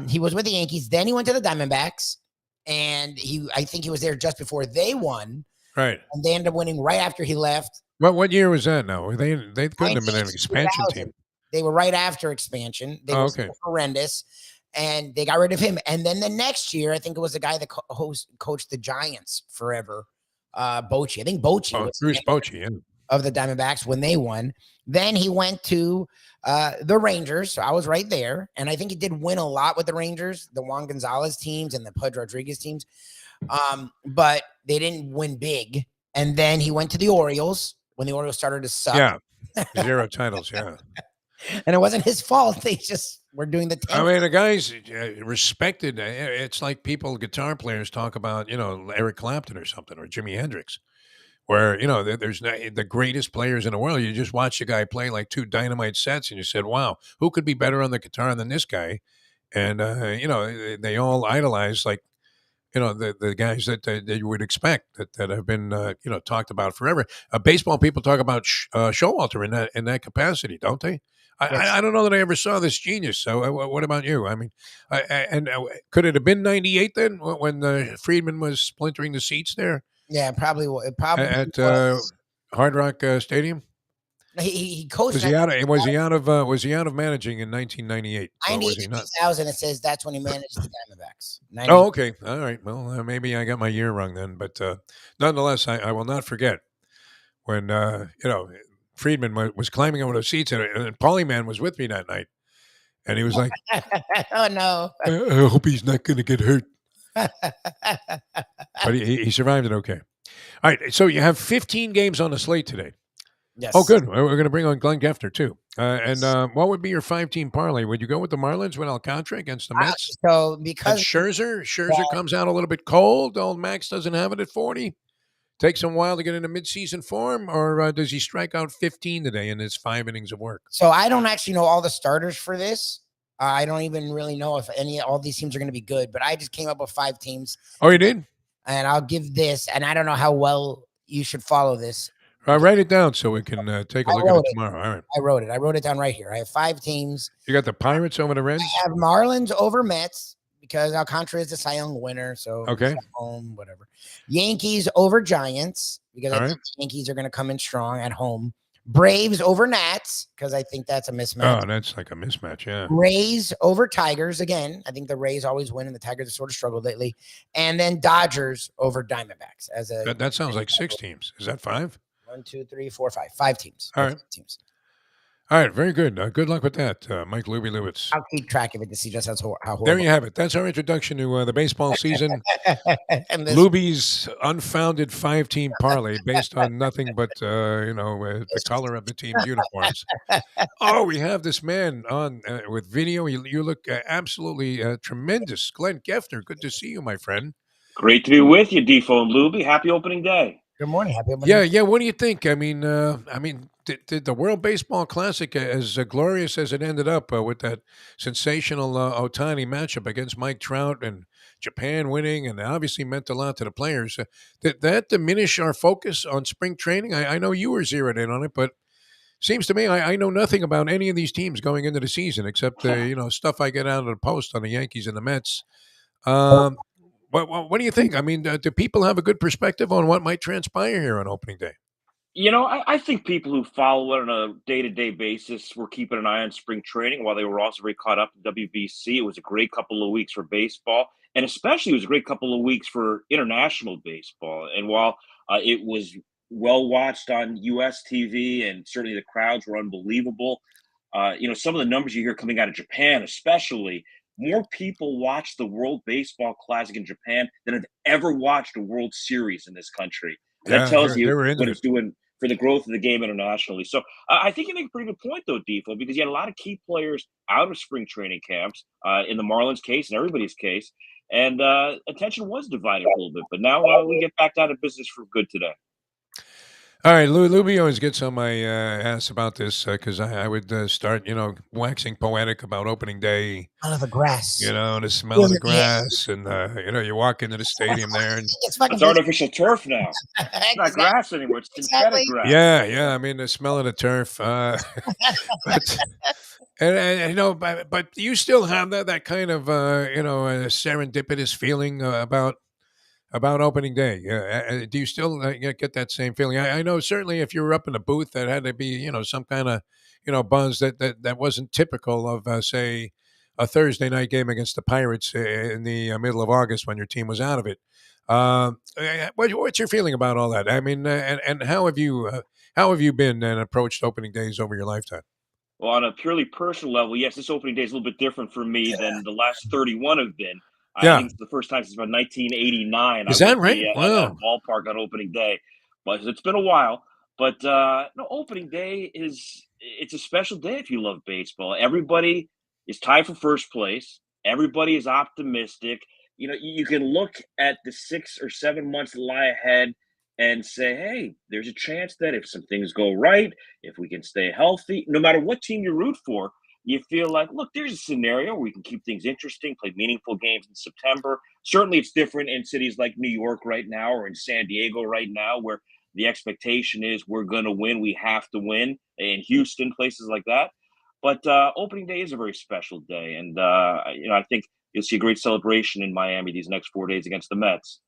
he was with the Yankees. Then he went to the Diamondbacks, and I think he was there just before they won. Right. And they ended up winning right after he left. What year was that? Now they couldn't have been an expansion team. They were right after expansion. They were okay. horrendous, and they got rid of him. And then the next year, I think it was the guy that coached the Giants forever, Bochy. I think Bochy was Bruce Bochy, of the Diamondbacks when they won. Then he went to the Rangers. So I was right there, and I think he did win a lot with the Rangers, the Juan Gonzalez teams and the Pudge Rodriguez teams, but they didn't win big. And then he went to the Orioles when the Orioles started to suck. Yeah, 0 titles. Yeah, and it wasn't his fault. They just were doing the. I mean, the guy's respected. It's like guitar players talk about, Eric Clapton or something, or Jimi Hendrix, where there's the greatest players in the world. You just watch the guy play like 2 dynamite sets, and you said, "Wow, who could be better on the guitar than this guy?" And they all idolize the guys that you would expect that have been talked about forever. Baseball people talk about Showalter in that capacity, don't they? I don't know that I ever saw this genius. So what about you? I mean, could it have been 98 then when Friedman was splintering the seats there? Yeah, probably. Probably at Hard Rock Stadium. He coached. Was he out of managing in 1998? 98-2000. It says that's when he managed the Diamondbacks. Oh, okay. All right. Well, maybe I got my year wrong then, but nonetheless, I will not forget when Friedman was climbing over the seats, and Polyman was with me that night, and he was like, "Oh no, I hope he's not going to get hurt." But he survived it okay. All right. So you have 15 games on the slate today. Yes. Oh, good. We're going to bring on Glenn Geffner, too. And what would be your 5-team parlay? Would you go with the Marlins with Alcantara against the Mets? So because and Scherzer comes out a little bit cold. Old Max doesn't have it at 40. Takes him a while to get into midseason form, or does he strike out 15 today in his 5 innings of work? So I don't actually know all the starters for this. I don't even really know if all these teams are going to be good, but I just came up with 5 teams. Oh, you did? And I'll give this, and I don't know how well you should follow this. Write it down so we can take a look at it tomorrow. All right. I wrote it. I wrote it down right here. I have 5 teams. You got the Pirates over the Reds? I have Marlins over Mets because Alcantara is the Cy Young winner. So okay. Home, whatever. Yankees over Giants because I think the Yankees are going to come in strong at home. Braves over Nats because I think that's a mismatch. Oh, that's like a mismatch, yeah. Rays over Tigers again. I think the Rays always win, and the Tigers have sort of struggled lately. And then Dodgers over Diamondbacks as a. That sounds like 6 teams. Is that 5? 1, 2, 3, 4, 5. 5 teams. All right. 5 teams. All right, very good. Good luck with that, Mike Lubie Lewitz. I'll keep track of it to see just how horrible. There you have it. That's our introduction to the baseball season. Lubie's unfounded 5-team parlay based on nothing but the color of the team's uniforms. Oh, we have this man on with video. You look absolutely tremendous, Glenn Geffner. Good to see you, my friend. Great to be with you, Defo and Lubie. Happy opening day. Good morning. Happy opening day. Yeah. What do you think? I mean, did the World Baseball Classic, as glorious as it ended up with that sensational Ohtani matchup against Mike Trout and Japan winning, and obviously meant a lot to the players, did that diminish our focus on spring training? I know you were zeroed in on it, but Seems to me I know nothing about any of these teams going into the season except stuff I get out of the post on the Yankees and the Mets. What do you think? I mean, do people have a good perspective on what might transpire here on opening day? I think people who follow it on a day-to-day basis were keeping an eye on spring training while they were also very caught up in WBC. It was a great couple of weeks for baseball, and especially it was a great couple of weeks for international baseball. And while it was well watched on U.S. TV, and certainly the crowds were unbelievable, some of the numbers you hear coming out of Japan, especially, more people watch the World Baseball Classic in Japan than have ever watched a World Series in this country. And that Yeah, tells they you were into what it. it's doing for the growth of the game internationally. So I think you make a pretty good point, though, Defo, because you had a lot of key players out of spring training camps in the Marlins case and everybody's case. And attention was divided a little bit. But now we get back down to business for good today. All right, Lubie always gets on my ass about this because I would start, waxing poetic about opening day. Out of the grass. The smell of the grass, and you walk into the stadium there, and It's artificial turf now. It's not grass anymore. It's synthetic grass. yeah. I mean, the smell of the turf. But but you still have that kind of serendipitous feeling about opening day. Do you still get that same feeling? I know certainly if you were up in a booth, that had to be some kind of buzz that wasn't typical of say a Thursday night game against the Pirates in the middle of August when your team was out of it. What's your feeling about all that? I mean, and how have you been and approached opening days over your lifetime? Well, on a purely personal level, yes, this opening day is a little bit different for me than the last 31 have been. I think it's the first time since about 1989 Is I that would right? be at Wow. a ballpark on opening day. But it's been a while. But no, opening day it's a special day if you love baseball. Everybody is tied for first place. Everybody is optimistic. You can look at the 6 or 7 months that lie ahead and say, hey, there's a chance that if some things go right, if we can stay healthy, no matter what team you root for, you feel like, look, there's a scenario where we can keep things interesting, play meaningful games in September. Certainly it's different in cities like New York right now or in San Diego right now, where the expectation is we're going to win. We have to win. In Houston, places like that. But opening day is a very special day. And, I think you'll see a great celebration in Miami these next 4 days against the Mets.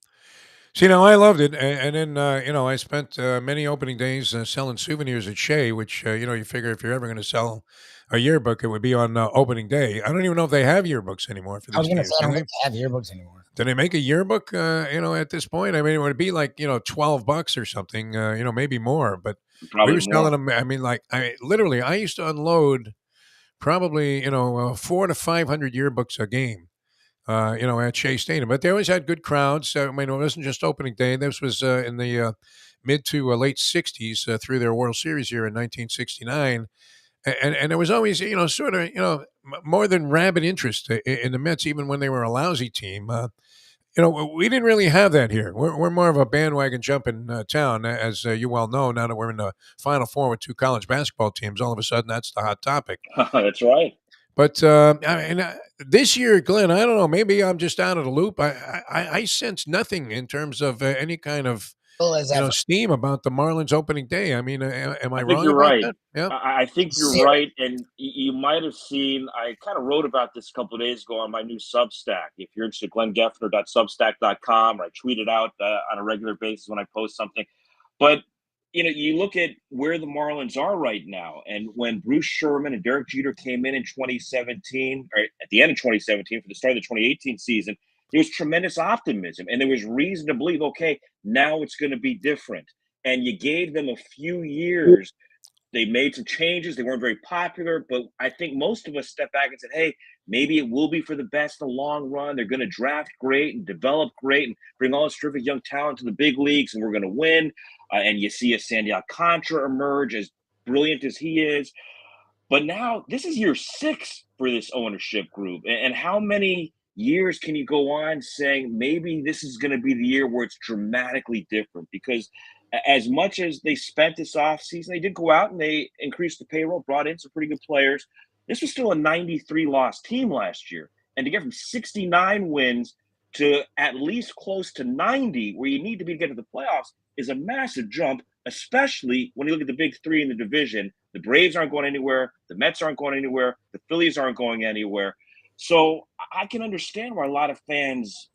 See, now I loved it, and then I spent many opening days selling souvenirs at Shea, which you figure if you're ever going to sell a yearbook, it would be on opening day. I don't even know if they have yearbooks anymore for I was these going to teams. say, I Do don't they? think they have yearbooks anymore. Do they make a yearbook? At this point, I mean, it would be like $12 or something. Maybe more, but Probably we were selling more. them. I mean, like I used to unload probably 400 to 500 yearbooks a game. At Shea Stadium. But they always had good crowds. I mean, it wasn't just opening day. This was in the mid to late 60s through their World Series year in 1969. And there was always, sort of, more than rabid interest in the Mets, even when they were a lousy team. We didn't really have that here. We're more of a bandwagon jumping town, as you well know. Now that we're in the Final Four with 2 college basketball teams, all of a sudden that's the hot topic. That's right. But this year, Glenn, I don't know. Maybe I'm just out of the loop. I sense nothing in terms of any kind of steam about the Marlins opening day. I mean, am I I think wrong you're about right. that? Yeah. I think you're right. And you might have seen, I kind of wrote about this a couple of days ago on my new Substack. If you're interested, glengeffner.substack.com, or I tweet it out on a regular basis when I post something. But, you look at where the Marlins are right now. And when Bruce Sherman and Derek Jeter came in 2017, or at the end of 2017 for the start of the 2018 season, there was tremendous optimism. And there was reason to believe, okay, now it's going to be different. And you gave them a few years. They made some changes. They weren't very popular, but I think most of us stepped back and said, hey, maybe it will be for the best in the long run. They're going to draft great and develop great and bring all this terrific young talent to the big leagues, and we're going to win. And you see a Sandy Alcantara emerge, as brilliant as he is. But now this is year 6 for this ownership group. And how many years can you go on saying maybe this is going to be the year where it's dramatically different? Because as much as they spent this offseason, they did go out and they increased the payroll, brought in some pretty good players. This was still a 93-loss team last year. And to get from 69 wins to at least close to 90, where you need to be to get to the playoffs, is a massive jump, especially when you look at the big 3 in the division, The Braves aren't going anywhere. The Mets aren't going anywhere. The Phillies aren't going anywhere. So I can understand why a lot of fans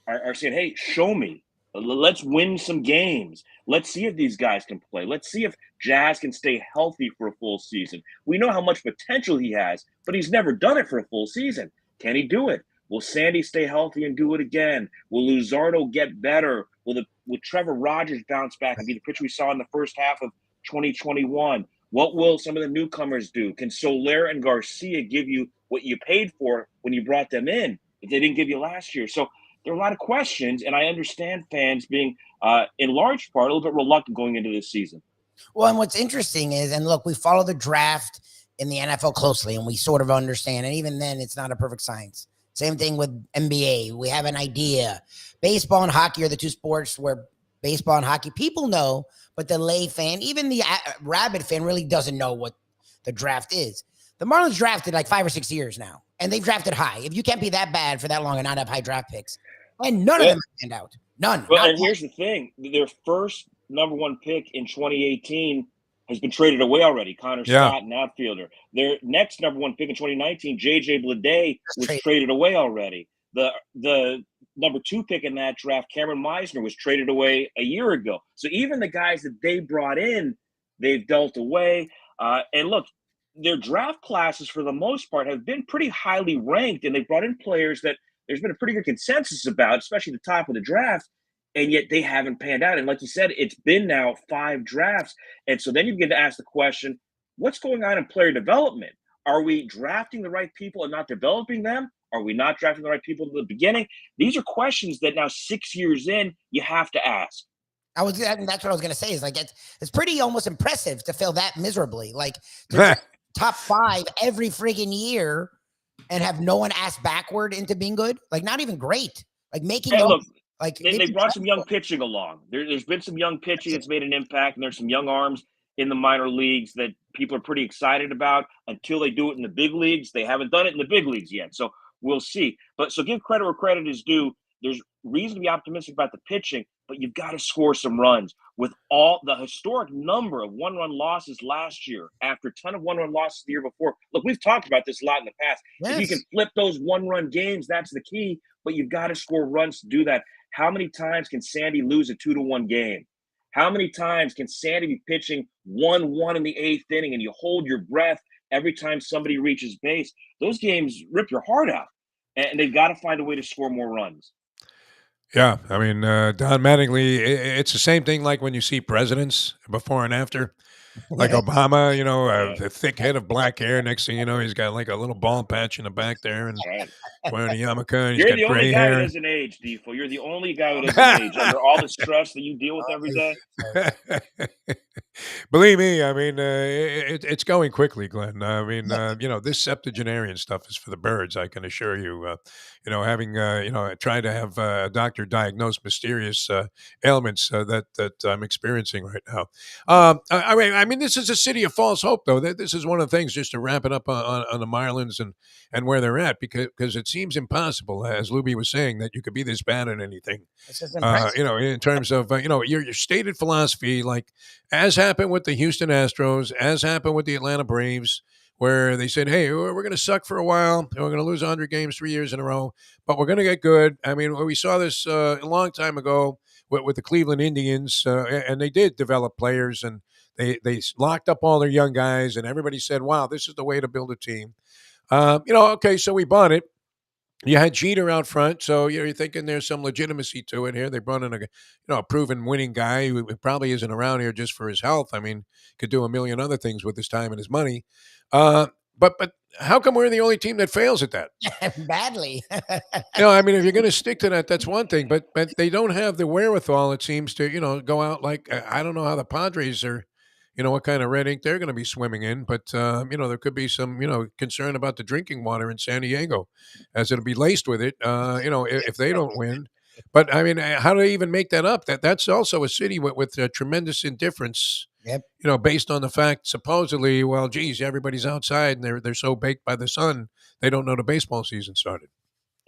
are saying, hey, show me. Let's win some games. Let's see if these guys can play. Let's see if Jazz can stay healthy for a full season. We know how much potential he has, but he's never done it for a full season. Can he do it? Will Sandy stay healthy and do it again? Will Luzardo get better? Will Trevor Rogers bounce back and be the pitcher we saw in the first half of 2021? What will some of the newcomers do? Can Soler and Garcia give you what you paid for when you brought them in if they didn't give you last year? So there are a lot of questions, and I understand fans being, in large part, a little bit reluctant going into this season. Well, and what's interesting is, and look, we follow the draft in the NFL closely, and we sort of understand, and even then, it's not a perfect science. Same thing with NBA. We have an idea. Baseball and hockey are the two sports where baseball and hockey people know, but the lay fan, even the rabid fan, really doesn't know what the draft is. The Marlins drafted like 5 or 6 years now, and they've drafted high. If you can't be that bad for that long and not have high draft picks, and none of them stand out. None. Well, and here's the thing. Their first number 1 pick in 2018 has been traded away already. Connor Scott, an outfielder. Their next number 1 pick in 2019, J.J. Bleday, was traded away already. The number 2 pick in that draft, Cameron Meisner, was traded away a year ago. So even the guys that they brought in, they've dealt away. And look, their draft classes, for the most part, have been pretty highly ranked, and they brought in players that there's been a pretty good consensus about, especially the top of the draft, and yet they haven't panned out. And like you said, it's been now 5 drafts. And so then you begin to ask the question, what's going on in player development? Are we drafting the right people and not developing them? Are we not drafting the right people at the beginning? These are questions that now 6 years in, you have to ask. That's what I was going to say is like, it's pretty almost impressive to fail that miserably. Like top 5 every friggin' year and have no one asked backward into being good. Like not even great. Like making look, like they brought some young pitching along. There's been some young pitching that's made an impact, and there's some young arms in the minor leagues that people are pretty excited about until they do it in the big leagues. They haven't done it in the big leagues yet. So we'll see. But so give credit where credit is due. There's reason to be optimistic about the pitching, but you've got to score some runs. With all the historic number of 1-run losses last year, after a ton of 1-run losses the year before. Look, we've talked about this a lot in the past. Yes. If you can flip those 1-run games, that's the key, but you've got to score runs to do that. How many times can Sandy lose a 2-1 game? How many times can Sandy be pitching 1-1 in the 8th inning and you hold your breath every time somebody reaches base? Those games rip your heart out, and they've got to find a way to score more runs. Yeah, I mean, Don Mattingly, it's the same thing like when you see presidents before and after. Like Obama, you know, a thick head of black hair. Next thing you know, he's got like a little bald patch in the back there and wearing a yarmulke, and he's You're got the only gray guy hair. who doesn't age, Defo. You're the only guy who doesn't age under all the stress that you deal with every day. Believe me, I mean, it's going quickly, Glenn. I mean, you know, this septuagenarian stuff is for the birds, I can assure you. You know, having, you know, trying to have a doctor diagnose mysterious ailments that I'm experiencing right now. I mean, this is a city of false hope, though. This is one of the things, just to wrap it up on the Marlins and where they're at, because it seems impossible, as Lubie was saying, that you could be this bad at anything. You know, in terms of, you know, your stated philosophy, like as happened with the Houston Astros, as happened with the Atlanta Braves, where they said, hey, we're going to suck for a while, and we're going to lose 100 games 3 years in a row, but we're going to get good. I mean, we saw this a long time ago with the Cleveland Indians, and they did develop players, and they locked up all their young guys, and everybody said, wow, this is the way to build a team. You know, okay, so we bought it. You had Jeter out front, so you're thinking there's some legitimacy to it here. They brought in a proven winning guy who probably isn't around here just for his health. I mean, could do a million other things with his time and his money. But how come we're the only team that fails at that? Badly. You know, I mean, if you're going to stick to that, that's one thing. But they don't have the wherewithal, it seems, to, you know, go out like, I don't know how the Padres are. You know, what kind of red ink they're going to be swimming in. But, you know, there could be some, you know, concern about the drinking water in San Diego, as it'll be laced with it, you know, if they don't win. But, I mean, how do they even make that up? That's also a city with tremendous indifference, you know, based on the fact, supposedly, well, geez, everybody's outside and they're so baked by the sun, they don't know the baseball season started.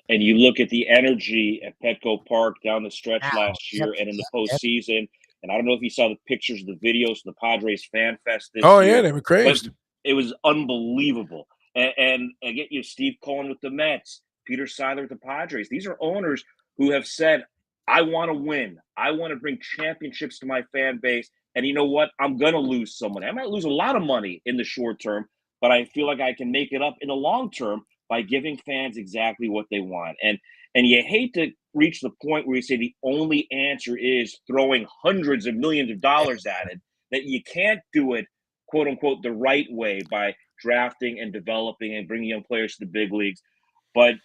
And you look at the energy at Petco Park down the stretch last year and in the postseason. And I don't know if you saw the pictures, the videos of the Padres Fan Fest this Oh year. yeah, they were crazed. It was unbelievable. And again, Steve Cohen with the Mets, Peter Seidler with the Padres. These are owners who have said, I want to win. I want to bring championships to my fan base. And you know what? I'm going to lose some money. I might lose a lot of money in the short term, but I feel like I can make it up in the long term by giving fans exactly what they want. And you hate to reach the point where you say the only answer is throwing hundreds of millions of dollars at it, that you can't do it, quote unquote, the right way by drafting and developing and bringing young players to the big leagues. But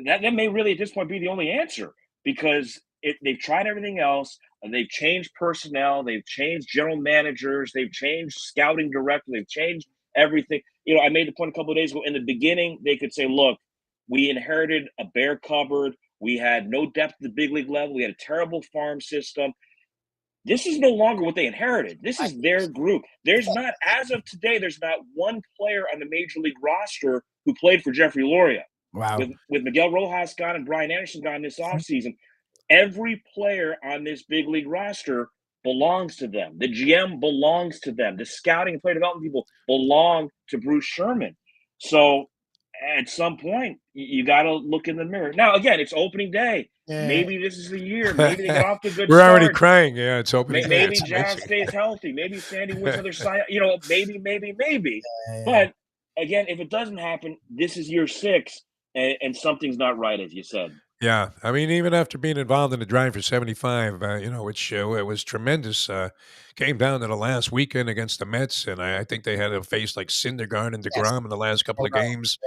that may really at this point be the only answer, because they've tried everything else. And they've changed personnel. They've changed general managers. They've changed scouting directors. They've changed everything. I made the point a couple of days ago. In the beginning, they could say, look, we inherited a bare cupboard. We had no depth at the big league level. We had a terrible farm system. This is no longer what they inherited. This is their group. There's not, as of today, there's not one player on the major league roster who played for Jeffrey Loria. Wow. With Miguel Rojas gone and Brian Anderson gone this offseason, every player on this big league roster belongs to them. The GM belongs to them. The scouting and player development people belong to Bruce Sherman. So at some point, you got to look in the mirror. Now, again, it's opening day. Yeah. Maybe this is the year. Maybe they get off to a good We're start. already crying. Yeah, it's opening day. Maybe It's Jazz amazing. stays healthy. Maybe Sandy wins another side. Maybe. Yeah. But again, if it doesn't happen, this is year 6, and something's not right, as you said. Yeah, I mean, even after being involved in the drive for 75, which it was tremendous, came down to the last weekend against the Mets, and I think they had to face like Syndergaard and DeGrom in the last couple of games.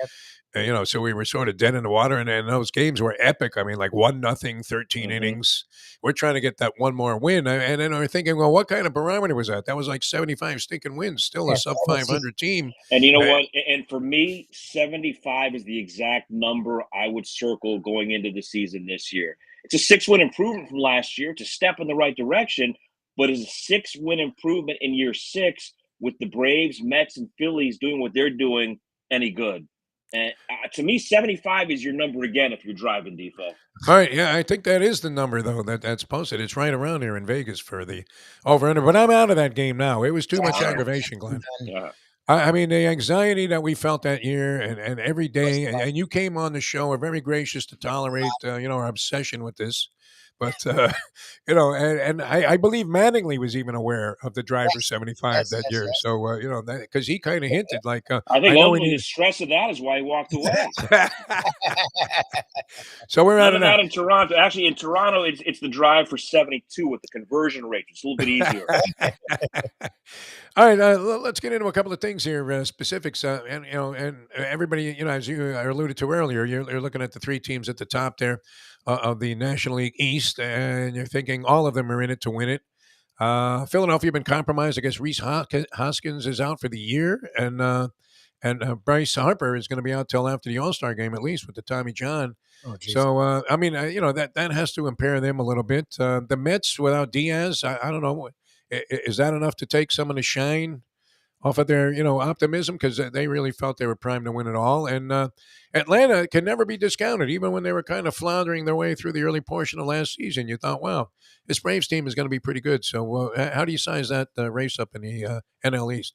So we were sort of dead in the water, and those games were epic. I mean, like 1-0, 13 innings. We're trying to get that one more win, and then we're thinking, well, what kind of barometer was that? That was like 75 stinking wins, still a sub 500 team. And you know what? And for me, 75 is the exact number I would circle going into the season this year. It's a 6-win improvement from last year. It's a step in the right direction, but it's a 6-win improvement in year 6 with the Braves, Mets, and Phillies doing what they're doing any good. And to me, 75 is your number again if you're driving, Defo. All right, yeah, I think that is the number, though, that's posted. It's right around here in Vegas for the over-under, but I'm out of that game now. It was too much aggravation, Glenn. Yeah. I mean, the anxiety that we felt that year and every day, and you came on the show, are very gracious to tolerate, our obsession with this. But, and I believe Mattingly was even aware of the drive for 75 that year. So, because he kind of hinted like, I think know ultimately the stress of that is why he walked away. So we're out of that that. in Toronto. Actually, in Toronto, it's the drive for 72 with the conversion rate. It's a little bit easier. All right, let's get into a couple of things here, specifics, and everybody, as you alluded to earlier, you're looking at the 3 teams at the top there of the National League East, and you're thinking all of them are in it to win it. Philadelphia been compromised. I guess Reese Hoskins is out for the year, and Bryce Harper is going to be out till after the All-Star game at least with the Tommy John. Oh, geez. So I mean, that has to impair them a little bit. The Mets without Diaz, I don't know. Is that enough to take some of the shine off of their, optimism? Because they really felt they were primed to win it all. And Atlanta can never be discounted. Even when they were kind of floundering their way through the early portion of last season, you thought, wow, this Braves team is going to be pretty good. So how do you size that race up in the NL East?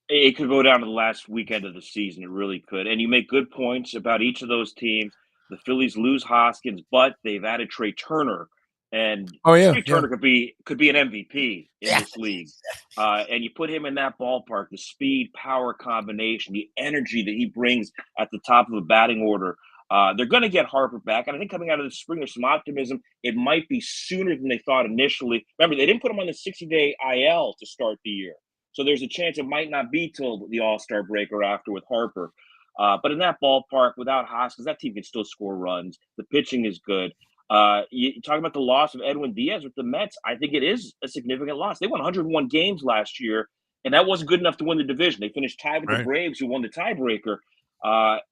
It could go down to the last weekend of the season. It really could. And you make good points about each of those teams. The Phillies lose Hoskins, but they've added Trey Turner. And Trey Turner could be an MVP in this league. And you put him in that ballpark, the speed, power combination, the energy that he brings at the top of the batting order. They're going to get Harper back. And I think coming out of the spring, there's some optimism. It might be sooner than they thought initially. Remember, they didn't put him on the 60-day IL to start the year. So there's a chance it might not be till the All-Star break or after with Harper. But in that ballpark, without Hoskins, that team can still score runs. The pitching is good. You talk about the loss of Edwin Diaz with the Mets. I think it is a significant loss. They won 101 games last year, and that wasn't good enough to win the division. They finished tied with the Braves, who won the tiebreaker.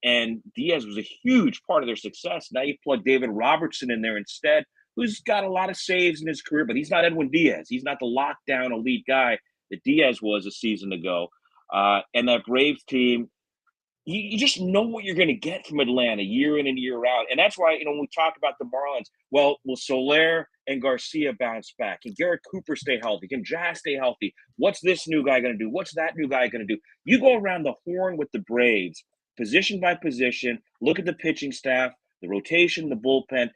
And Diaz was a huge part of their success. Now you plug David Robertson in there instead, who's got a lot of saves in his career, but he's not Edwin Diaz. He's not the lockdown elite guy that Diaz was a season ago. And that Braves team, you just know what you're going to get from Atlanta year in and year out. And that's why, when we talk about the Marlins, well, will Soler and Garcia bounce back? Can Garrett Cooper stay healthy? Can Jazz stay healthy? What's this new guy going to do? What's that new guy going to do? You go around the horn with the Braves, position by position, look at the pitching staff, the rotation, the bullpen.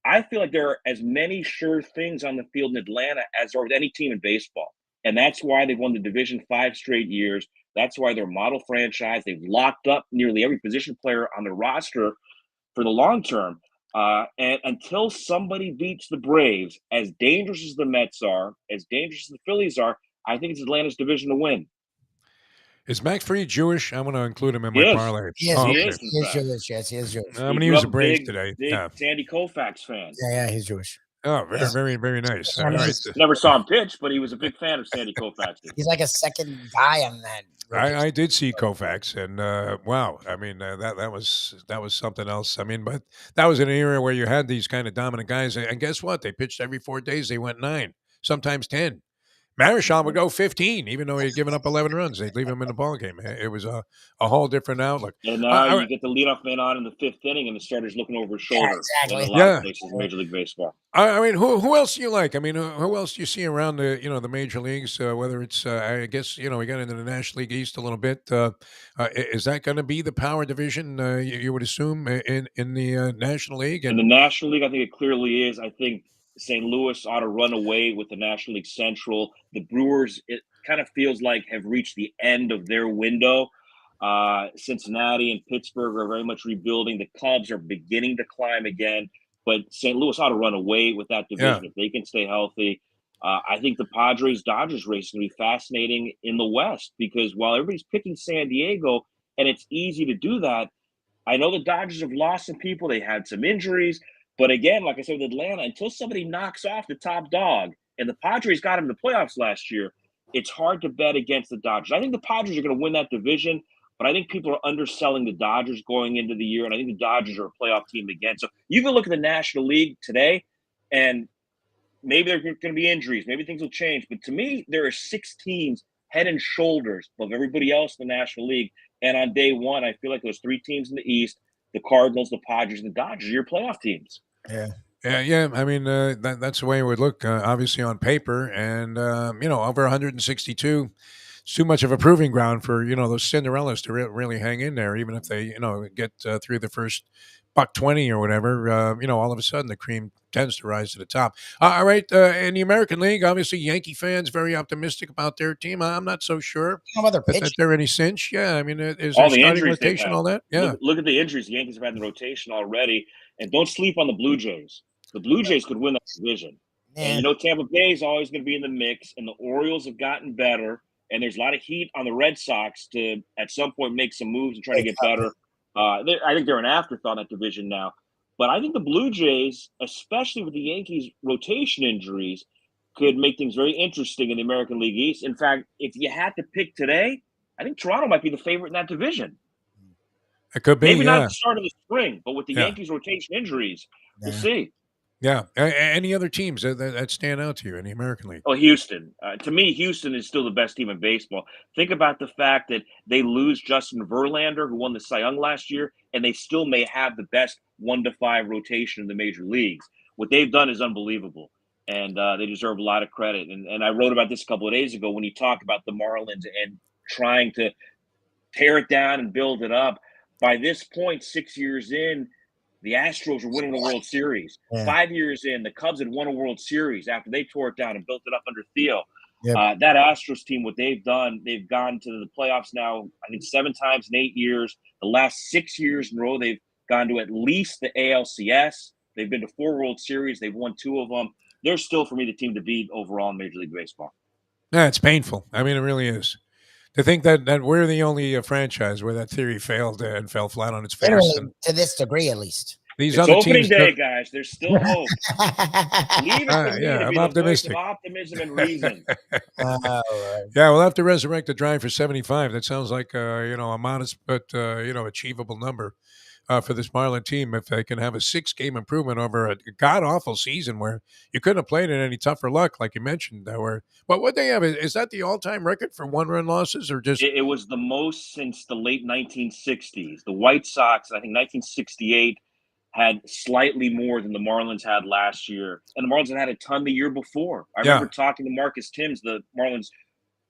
I feel like there are as many sure things on the field in Atlanta as there are with any team in baseball. And that's why they've won the division 5 straight years. That's why they're a model franchise. They've locked up nearly every position player on the roster for the long term. And until somebody beats the Braves, as dangerous as the Mets are, as dangerous as the Phillies are, I think it's Atlanta's division to win. Is Max Fried Jewish? I'm going to include him in my Yes. parlay. He is, Oh, he okay. is, he is Jewish. Yes, he is Jewish. I'm going to He use grew the up Braves big today. Big Yeah. Sandy Koufax fan. Yeah, he's Jewish. Oh, very, very, very nice. All One of right. his- Never saw him pitch, but he was a big fan of Sandy Koufax. He's like a second guy on that. I did see Koufax, and wow, I mean that was something else. I mean, but that was an era where you had these kind of dominant guys, and guess what? They pitched every 4 days. They went 9, sometimes 10. Marichal would go 15, even though he had given up 11 runs. They'd leave him in the ballgame. It was a whole different outlook. And now you get the leadoff man on in the 5th inning, and the starter's looking over his shoulder. exactly. In a lot of places in Major League Baseball. I mean, who else do you like? I mean, who else do you see around the major leagues? Whether it's, I guess we got into the National League East a little bit. Is that going to be the power division? You would assume in the National League. In the National League, I think it clearly is. I think St. Louis ought to run away with the National League Central. The Brewers, it kind of feels like, have reached the end of their window. Cincinnati and Pittsburgh are very much rebuilding. The Cubs are beginning to climb again. But St. Louis ought to run away with that division if they can stay healthy. I think the Padres-Dodgers race is going to be fascinating in the West because while everybody's picking San Diego, and it's easy to do that, I know the Dodgers have lost some people. They had some injuries. But again, like I said with Atlanta, until somebody knocks off the top dog, and the Padres got him in the playoffs last year, it's hard to bet against the Dodgers. I think the Padres are going to win that division, but I think people are underselling the Dodgers going into the year, and I think the Dodgers are a playoff team again. So you can look at the National League today, and maybe there are going to be injuries. Maybe things will change. But to me, there are 6 teams head and shoulders above everybody else in the National League. And on day one, I feel like those 3 teams in the East, the Cardinals, the Padres, and the Dodgers are your playoff teams. Yeah. Yeah. I mean, that's the way it would look, obviously, on paper. And, over 162, it's too much of a proving ground for, those Cinderellas to really hang in there, even if they, get through the first $1.20 or whatever. All of a sudden the cream tends to rise to the top. All right. In the American League, obviously, Yankee fans very optimistic about their team. I'm not so sure that they're any cinch. Yeah. I mean, is All there the starting injuries they've rotation, had. all that? Yeah. Look at the injuries the Yankees have had in the rotation already. And don't sleep on the Blue Jays. The Blue Jays could win that division. And Tampa Bay is always going to be in the mix, and the Orioles have gotten better. And there's a lot of heat on the Red Sox to, at some point, make some moves and try to get better. I think they're an afterthought in that division now. But I think the Blue Jays, especially with the Yankees' rotation injuries, could make things very interesting in the American League East. In fact, if you had to pick today, I think Toronto might be the favorite in that division. It could be. Maybe not yeah. at the start of the spring, but with the Yeah. Yankees' rotation injuries, we'll see. Yeah. Any other teams that stand out to you in the American League? Oh, Houston. To me, Houston is still the best team in baseball. Think about the fact that they lose Justin Verlander, who won the Cy Young last year, and they still may have the best 1-5 rotation in the major leagues. What they've done is unbelievable, and they deserve a lot of credit. And I wrote about this a couple of days ago when you talk about the Marlins and trying to tear it down and build it up. By this point, 6 years in, the Astros were winning the World Series. Yeah. 5 years in, the Cubs had won a World Series after they tore it down and built it up under Theo. Yep. That Astros team, what they've done, they've gone to the playoffs now, I think 7 times in 8 years. The last 6 years in a row, they've gone to at least the ALCS. They've been to 4 World Series. They've won 2 of them. They're still, for me, the team to beat overall in Major League Baseball. Yeah, it's painful. I mean, it really is. To think that we're the only franchise where that theory failed and fell flat on its face. Literally, And to this degree, at least. these It's other opening teams, day, guys. There's still hope. Leave it to me yeah, to I'm be the voice optimistic. of optimism and reason. Yeah, we'll have to resurrect the drive for 75. That sounds like a modest but achievable number. for this Marlin team if they can have a 6-game improvement over a god awful season where you couldn't have played in any tougher luck, like you mentioned. But what they have is that the all-time record for one-run losses, or just It was the most since the late 1960s. The White Sox, I think 1968, had slightly more than the Marlins had last year. And the Marlins had a ton the year before. I Yeah. remember talking to Marcus Timms, the Marlins'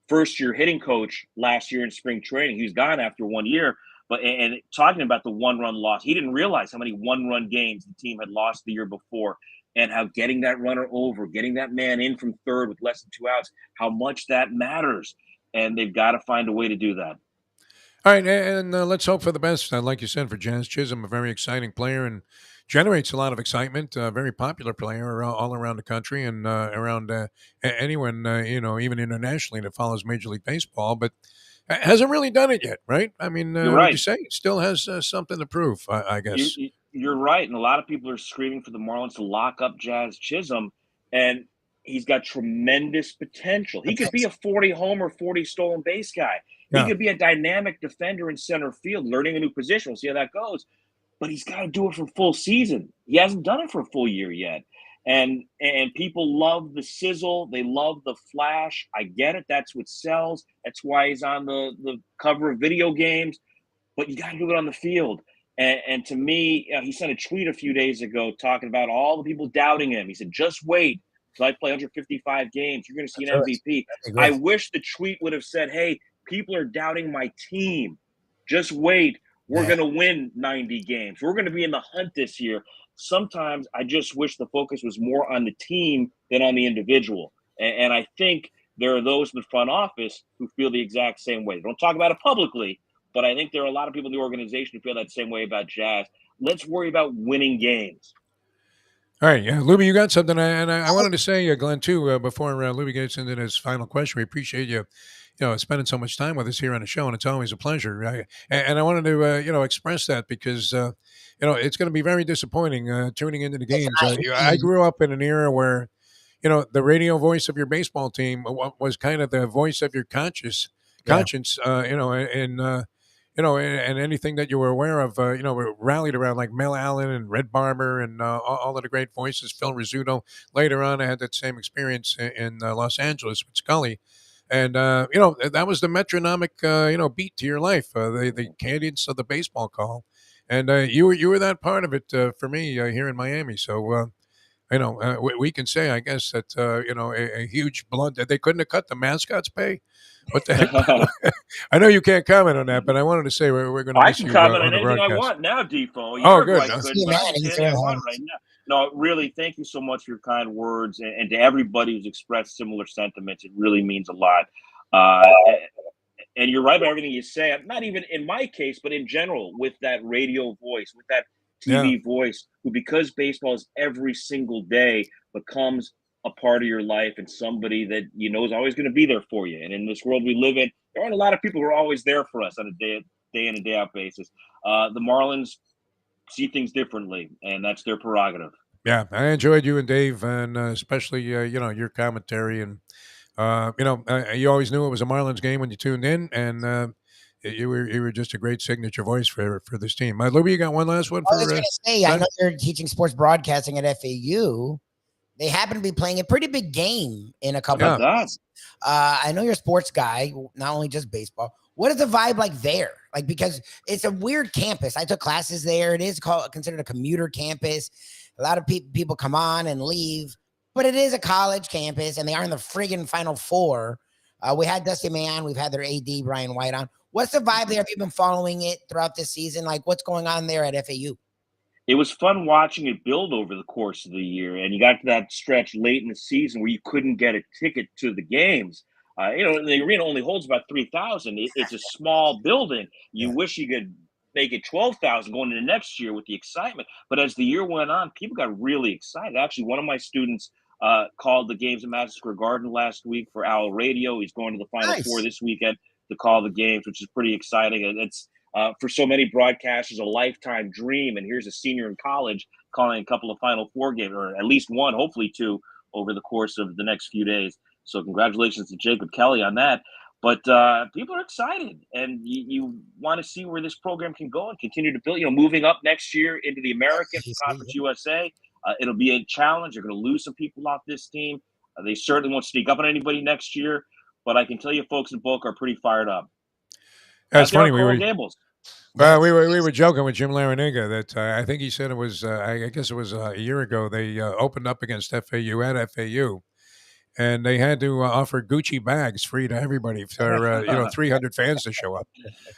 first-year hitting coach last year in spring training. He was gone after 1 year. And talking about the one-run loss, he didn't realize how many one-run games the team had lost the year before and how getting that runner over, getting that man in from third with less than 2 outs, how much that matters. And they've got to find a way to do that. all right? And let's hope for the best. Like you said, for Jazz Chisholm, a very exciting player and generates a lot of excitement. A very popular player all around the country and around anyone, even internationally that follows Major League Baseball, but hasn't really done it yet, right? I mean, You're would right. you say still has something to prove? I guess. You're right, and a lot of people are screaming for the Marlins to lock up Jazz Chisholm, and he's got tremendous potential. He could be a 40 homer, 40 stolen base guy. He Yeah. could be a dynamic defender in center field, learning a new position. We'll see how that goes. But he's got to do it for full season. He hasn't done it for a full year yet. And people love the sizzle. They love the flash. I get it. That's what sells. That's why he's on the cover of video games. But you got to do it on the field. And to me, he sent a tweet a few days ago talking about all the people doubting him. He said, just wait till I play 155 games. You're going to see an MVP. I wish the tweet would have said, hey, people are doubting my team. Just wait. We're going to win 90 games. We're going to be in the hunt this year. Sometimes I just wish the focus was more on the team than on the individual. And I think there are those in the front office who feel the exact same way. They don't talk about it publicly, but I think there are a lot of people in the organization who feel that same way about Jazz. Let's worry about winning games. All right, yeah, Lubie, you got something, and I wanted to say, Glenn, too, before Lubie gets into his final question. We appreciate you, spending so much time with us here on the show, and it's always a pleasure. Right? And I wanted to, express that because, it's going to be very disappointing tuning into the games. I grew up in an era where, the radio voice of your baseball team was kind of the voice of your conscience, and anything that you were aware of, rallied around like Mel Allen and Red Barber and all of the great voices. Phil Rizzuto. Later on, I had that same experience in Los Angeles with Scully. And, that was the metronomic, beat to your life, the cadence of the baseball call. And you were that part of it for me here in Miami. So, we can say, I guess, that, a huge blunt that they couldn't have cut the mascot's pay. What the heck? I know you can't comment on that, but I wanted to say we're going to miss I can you comment on on the anything broadcast. I want now, Defo. Oh, good. I couldn't, but I can say anything I want right now. No, really, thank you so much for your kind words. And to everybody who's expressed similar sentiments, it really means a lot. And you're right about everything you say. Not even in my case, but in general, with that radio voice, with that TV voice, who, because baseball is every single day, becomes a part of your life and somebody that you know is always going to be there for you. And in this world we live in, there aren't a lot of people who are always there for us on a day in and day out basis. The Marlins see things differently, and that's their prerogative. Yeah, I enjoyed you and Dave, and especially your commentary, and you always knew it was a Marlins game when you tuned in, and you were just a great signature voice for this team. Lubie, you got one last one? I was going to say, I know you're teaching sports broadcasting at FAU. They happen to be playing a pretty big game in a couple of days. I know you're a sports guy, not only just baseball. What is the vibe like there? Like, because it's a weird campus. I took classes there. It is considered a commuter campus. A lot of people come on and leave, but it is a college campus, and they are in the friggin' Final Four. We had Dusty May on. We've had their AD, Brian White, on. What's the vibe there? Have you been following it throughout this season? Like, what's going on there at FAU? It was fun watching it build over the course of the year, and you got to that stretch late in the season where you couldn't get a ticket to the games. The arena only holds about 3,000. It's a small building. You wish you could make it 12,000 going into next year with the excitement. But as the year went on, people got really excited. Actually, one of my students called the games at Madison Square Garden last week for Owl Radio. He's going to the Final Four this weekend to call the games, which is pretty exciting. And it's for so many broadcasters a lifetime dream. And here's a senior in college calling a couple of Final Four games, or at least one, hopefully two, over the course of the next few days. So congratulations to Jacob Kelly on that. But people are excited, and you want to see where this program can go and continue to build. Moving up next year into the American Conference USA, it'll be a challenge. You're going to lose some people off this team. They certainly won't sneak up on anybody next year, but I can tell you, folks in Boca are pretty fired up. That's As they are funny. Coral Gables. We were joking with Jim Larinaga that I think he said it was I guess it was a year ago they opened up against FAU at FAU, and they had to offer Gucci bags free to everybody for 300 fans to show up.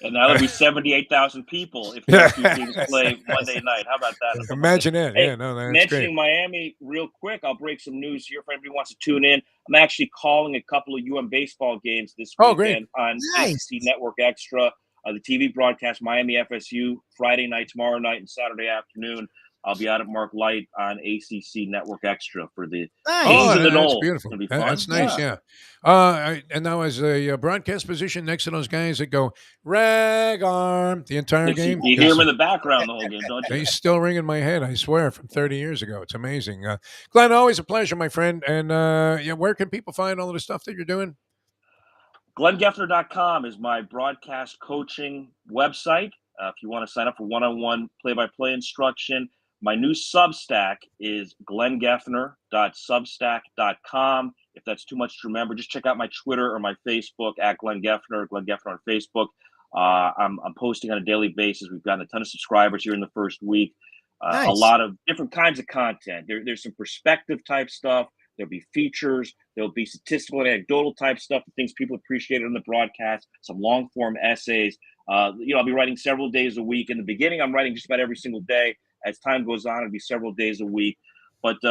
And that'll be 78,000 people if those two teams play Monday night. How about that? Imagine that. Hey, Yeah, no, that's mentioning great. Miami real quick, I'll break some news here for anybody who wants to tune in. I'm actually calling a couple of baseball games this Oh, great. weekend on ACC Network Extra. The TV broadcast Miami FSU Friday night, tomorrow night, and Saturday afternoon. I'll be out at Mark Light on ACC Network Extra for the Kings of the Knoll. That's beautiful. It's gonna be fun. That's nice. Yeah. And now as a broadcast position next to those guys that go rag arm the entire game. You hear them in the background the whole game, don't you? They still ring in my head. I swear, from 30 years ago. It's amazing. Glenn, always a pleasure, my friend. And where can people find all of the stuff that you're doing? GlennGeffner.com is my broadcast coaching website. If you want to sign up for one-on-one play-by-play instruction, my new Substack is GlennGeffner.substack.com. If that's too much to remember, just check out my Twitter or my Facebook at Glenn Geffner on Facebook. I'm posting on a daily basis. We've gotten a ton of subscribers here in the first week. Nice. A lot of different kinds of content. There's some perspective type stuff. There'll be features. There'll be statistical and anecdotal type stuff, the things people appreciated on the broadcast, some long form essays. I'll be writing several days a week. In the beginning, I'm writing just about every single day. As time goes on, it'll be several days a week. But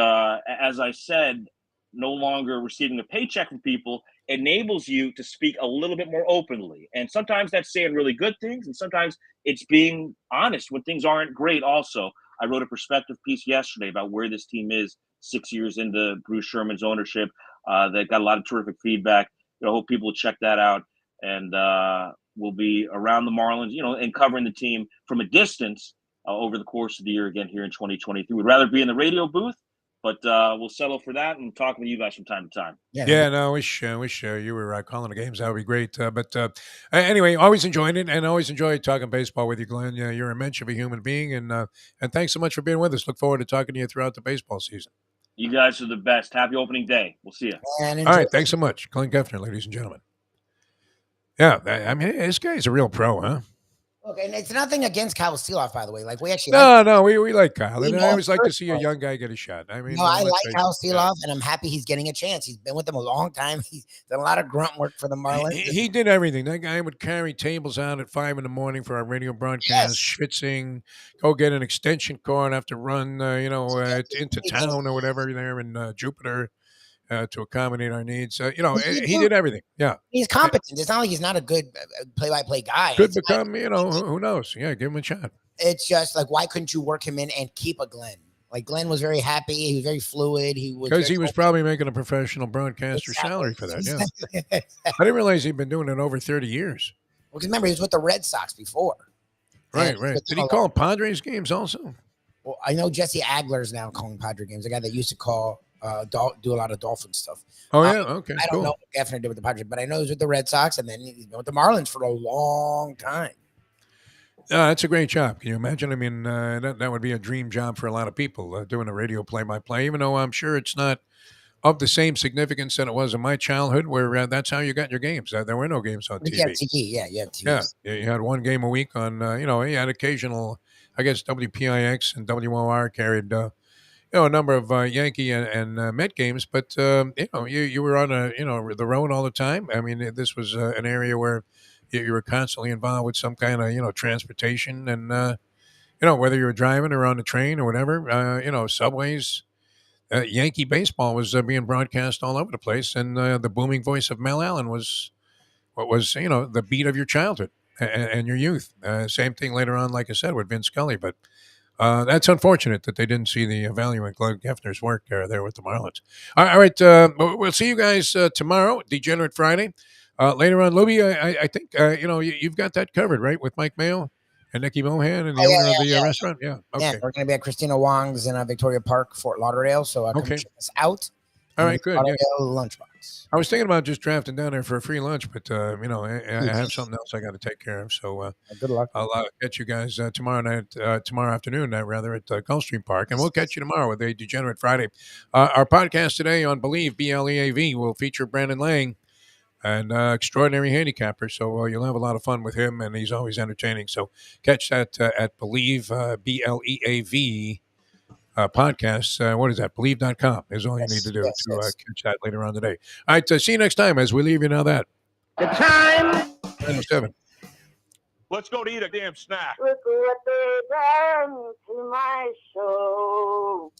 as I said, no longer receiving a paycheck from people enables you to speak a little bit more openly. And sometimes that's saying really good things, and sometimes it's being honest when things aren't great also. I wrote a perspective piece yesterday about where this team is 6 years into Bruce Sherman's ownership. That got a lot of terrific feedback. I hope people will check that out. And we'll be around the Marlins, and covering the team from a distance over the course of the year again here in 2023. We'd rather be in the radio booth, but we'll settle for that and talk with you guys from time to time. Yeah, no, I wish you were calling the games. That would be great. But anyway, always enjoyed it, and always enjoyed talking baseball with you, Glenn. You're a mensch of a human being, and thanks so much for being with us. Look forward to talking to you throughout the baseball season. You guys are the best. Happy opening day. We'll see you. All right, thanks so much. Glenn Geffner, ladies and gentlemen. Yeah, I mean, this guy's a real pro, huh? Look, and it's nothing against Kyle Steeloff, by the way. Like, we actually we like Kyle. We And I know always like to first, see a young guy get a shot. I mean, No, I let's like face Kyle it. Steeloff, and I'm happy he's getting a chance. He's been with them a long time. He's done a lot of grunt work for the Marlins. He did everything. That guy would carry tables out at 5 a.m. for our radio broadcast, schwitzing, go get an extension cord, have to run, into town or whatever there in Jupiter to accommodate our needs. He did everything. Yeah. He's competent. It's not like he's not a good play-by-play guy. Could It's become, who knows? Yeah, give him a shot. It's just like, why couldn't you work him in and keep a Glenn? Like, Glenn was very happy. He was very fluid. Because he was probably making a professional broadcaster salary for that. Yeah. I didn't realize he'd been doing it over 30 years. Well, because remember, he was with the Red Sox before. Right. Did he call Padres games also? Well, I know Jesse Agler's now calling Padre games. The guy that used to call, do a lot of Dolphin stuff. Oh, yeah? Okay, I don't know what Geffner did with the Padres, but I know he was with the Red Sox, and then he's been with the Marlins for a long time. That's a great job. Can you imagine? I mean, that would be a dream job for a lot of people, doing a radio play-by-play, even though I'm sure it's not of the same significance that it was in my childhood, where that's how you got your games. There were no games on TV. You have TV. Yeah, you have TV. Yeah, you had one game a week on, you had occasional, I guess, WPIX and WOR carried, a number of Yankee and Met games, but, you were on the road all the time. I mean, this was an area where you were constantly involved with some kind of, transportation and, whether you were driving or on the train or whatever, subways. Yankee baseball was being broadcast all over the place, and the booming voice of Mel Allen was what was, the beat of your childhood and your youth. Same thing later on, like I said, with Vin Scully, but that's unfortunate that they didn't see the value in Glenn Geffner's work there with the Marlins. All right, we'll see you guys tomorrow, Degenerate Friday. Later on, Lubie, I think, you've got that covered, right, with Mike Mayo and Nicky Mohan and the owner of the restaurant? Yeah, okay. Yeah, we're going to be at Christina Wong's in Victoria Park, Fort Lauderdale, so come check us out. All right, good. Lauderdale Lunchbox. Thanks. I was thinking about just drafting down there for a free lunch, but I have something else I got to take care of. So good luck. I'll catch you guys tomorrow afternoon, rather at Gulfstream Park, and we'll catch you tomorrow with a Degenerate Friday. Our podcast today on Believe BLEAV will feature Brandon Lang, an extraordinary handicapper. So you'll have a lot of fun with him, and he's always entertaining. So catch that at Believe BLEAV. Podcasts. What is that? Believe.com is all you need to do to catch that later on today. All right. See you next time as we leave you now that. The time. 9:07. Let's go to eat a damn snack. Look what they done to my soul.